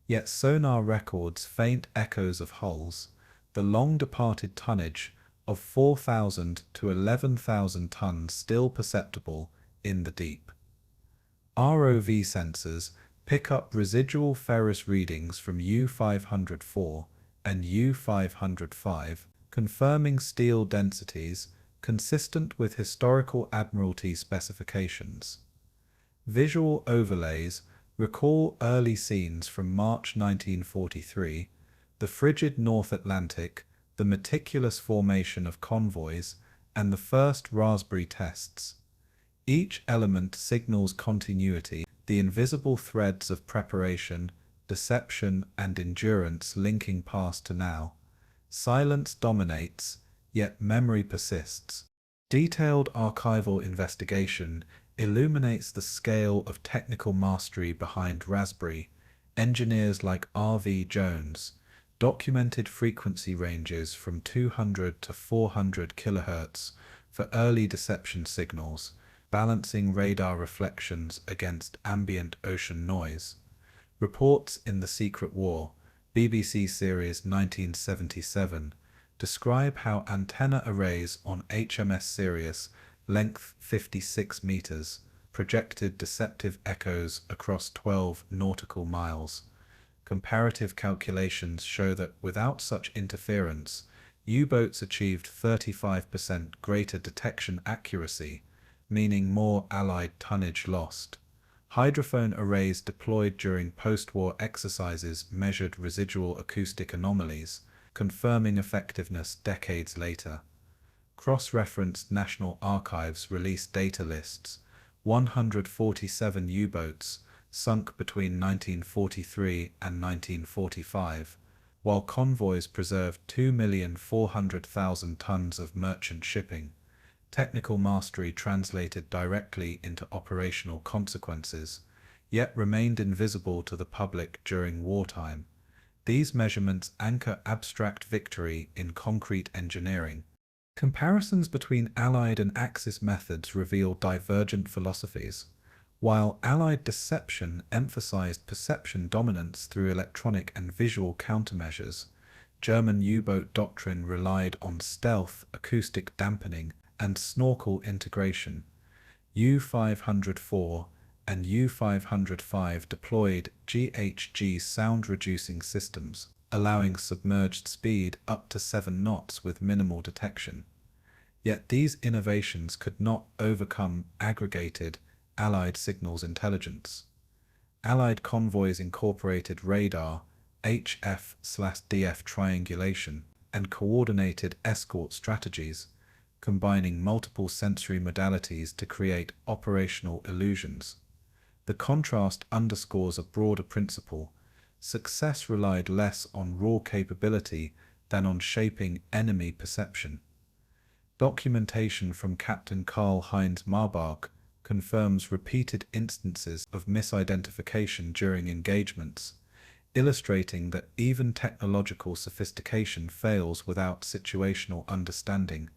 yet sonar records faint echoes of hulls, the long-departed tonnage of 4,000 to 11,000 tons still perceptible in the deep. ROV sensors pick up residual ferrous readings from U-504 and U-505, confirming steel densities consistent with historical Admiralty specifications. Visual overlays recall early scenes from March 1943, the frigid North Atlantic, the meticulous formation of convoys, and the first Raspberry tests. Each element signals continuity, the invisible threads of preparation, deception, and endurance linking past to now. Silence dominates, yet memory persists. Detailed archival investigation illuminates the scale of technical mastery behind Raspberry. Engineers like R.V. Jones documented frequency ranges from 200 to 400 kHz for early deception signals, balancing radar reflections against ambient ocean noise. Reports in The Secret War, BBC Series 1977, describe how antenna arrays on HMS Sirius, length 56 meters, projected deceptive echoes across 12 nautical miles. Comparative calculations show that without such interference, U-boats achieved 35% greater detection accuracy, meaning more Allied tonnage lost. Hydrophone arrays deployed during post-war exercises measured residual acoustic anomalies, confirming effectiveness decades later. Cross-referenced National Archives released data lists: 147 U-boats sunk between 1943 and 1945, while Convoys preserved 2,400,000 tons of merchant shipping. Technical mastery translated directly into operational consequences, yet remained invisible to the public during wartime. These measurements anchor abstract victory in concrete engineering. Comparisons between Allied and Axis methods reveal divergent philosophies. While Allied deception emphasized perception dominance through electronic and visual countermeasures, German U-boat doctrine relied on stealth, acoustic dampening, and snorkel integration. U-504 and U-505 deployed GHG sound-reducing systems, allowing submerged speed up to 7 knots with minimal detection. Yet these innovations could not overcome aggregated Allied signals intelligence. Allied convoys incorporated radar, HF/DF triangulation, and coordinated escort strategies, combining multiple sensory modalities to create operational illusions. The contrast underscores a broader principle. Success relied less on raw capability than on shaping enemy perception. Documentation from Captain Karl-Heinz Marbach confirms repeated instances of misidentification during engagements, illustrating that even technological sophistication fails without situational understanding.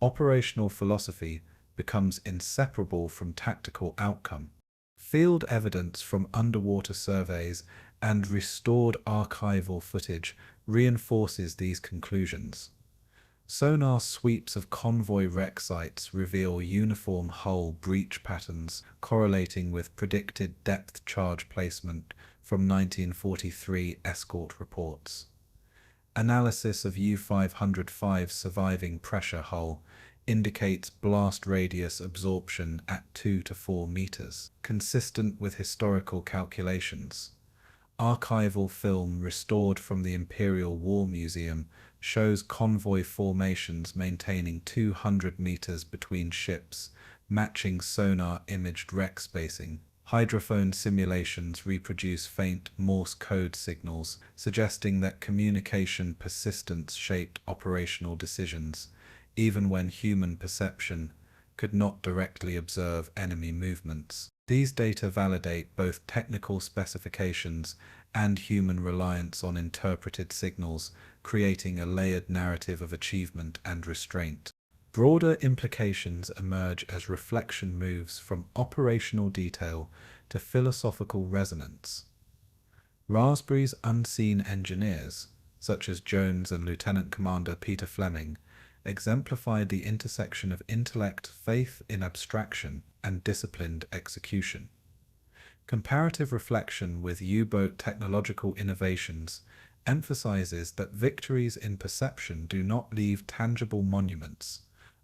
Operational philosophy becomes inseparable from tactical outcome. Field evidence from underwater surveys and restored archival footage reinforces these conclusions. Sonar sweeps of convoy wreck sites reveal uniform hull breach patterns correlating with predicted depth charge placement from 1943 escort reports. Analysis of U-505's surviving pressure hull indicates blast radius absorption at 2 to 4 meters, consistent with historical calculations. Archival film restored from the Imperial War Museum shows convoy formations maintaining 200 meters between ships, matching sonar-imaged wreck spacing. Hydrophone simulations reproduce faint Morse code signals, suggesting that communication persistence shaped operational decisions, even when human perception could not directly observe enemy movements. These data validate both technical specifications and human reliance on interpreted signals, creating a layered narrative of achievement and restraint. Broader implications emerge as reflection moves from operational detail to philosophical resonance. Raspberry's unseen engineers, such as Jones and Lieutenant Commander Peter Fleming, exemplified the intersection of intellect, faith in abstraction, and disciplined execution. Comparative reflection with U-boat technological innovations emphasizes that victories in perception do not leave tangible monuments,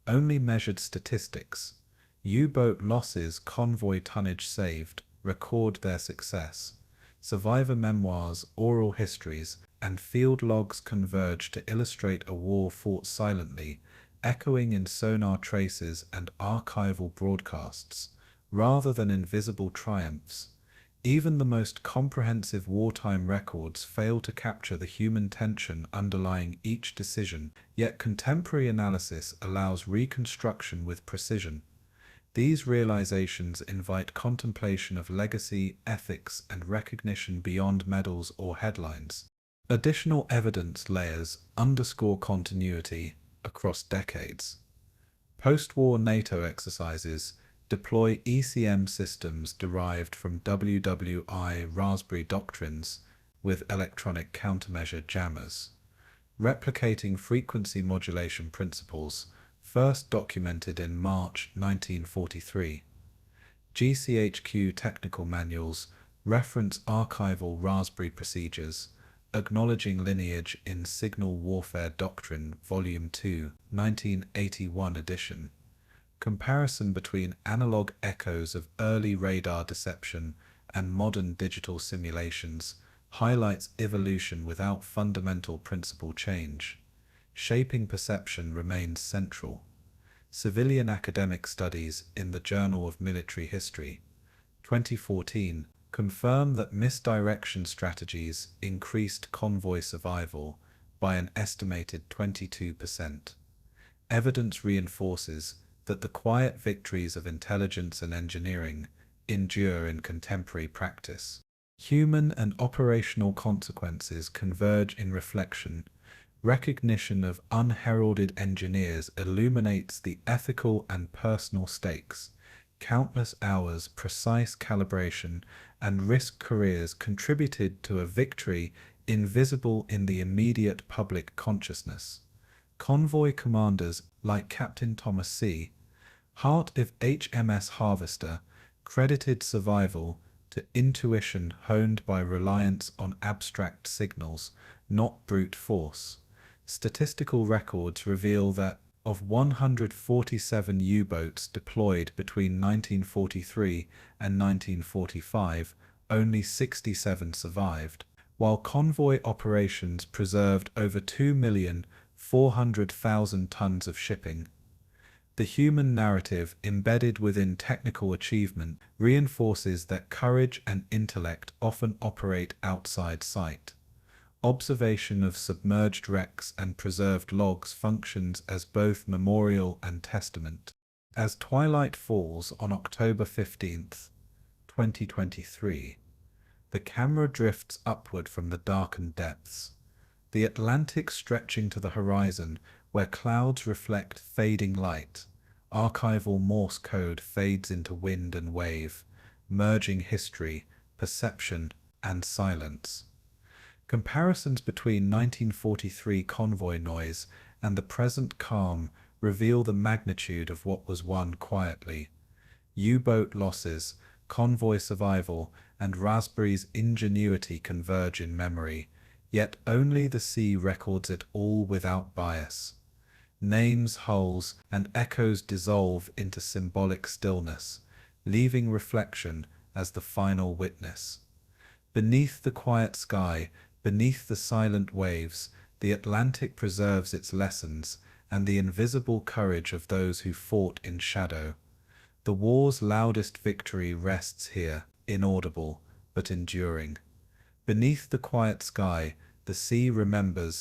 only measured statistics. U-boat losses, convoy tonnage saved, record their success. Survivor memoirs, oral histories, and field logs converge to illustrate a war fought silently, echoing in sonar traces and archival broadcasts, rather than invisible triumphs. Even the most comprehensive wartime records fail to capture the human tension underlying each decision, yet contemporary analysis allows reconstruction with precision. These realizations invite contemplation of legacy, ethics, and recognition beyond medals or headlines. Additional evidence layers underscore continuity across decades. Post-war NATO exercises deploy ECM systems derived from WW2 Raspberry doctrines with electronic countermeasure jammers, replicating frequency modulation principles first documented in March 1943. GCHQ technical manuals reference archival Raspberry procedures, acknowledging lineage in Signal Warfare Doctrine, Volume 2, 1981 edition. Comparison between analog echoes of early radar deception and modern digital simulations highlights evolution without fundamental principle change. Shaping perception remains central. Civilian academic studies in the Journal of Military History, 2014, confirm that misdirection strategies increased convoy survival by an estimated 22%. Evidence reinforces that the quiet victories of intelligence and engineering endure in contemporary practice. Human and operational consequences converge in reflection. Recognition of unheralded engineers illuminates the ethical and personal stakes. Countless hours, precise calibration, and risk careers contributed to a victory invisible in the immediate public consciousness. Convoy commanders like Captain Thomas C. Hart of HMS Harvester credited survival to intuition honed by reliance on abstract signals, not brute force. Statistical records reveal that of 147 U-boats deployed between 1943 and 1945, only 67 survived, while convoy operations preserved over 2,400,000 tons of shipping. The human narrative embedded within technical achievement reinforces that courage and intellect often operate outside sight. Observation of submerged wrecks and preserved logs functions as both memorial and testament. As twilight falls on October 15th, 2023, the camera drifts upward from the darkened depths, the Atlantic stretching to the horizon where clouds reflect fading light. Archival Morse code fades into wind and wave, merging history, perception, and silence. Comparisons between 1943 convoy noise and the present calm reveal the magnitude of what was won quietly. U-boat losses, convoy survival, and Raspberry's ingenuity converge in memory, yet only the sea records it all without bias. Names, hulls, and echoes dissolve into symbolic stillness, leaving reflection as the final witness. Beneath the quiet sky, beneath the silent waves, the Atlantic preserves its lessons and the invisible courage of those who fought in shadow. The war's loudest victory rests here, inaudible, but enduring. Beneath the quiet sky, the sea remembers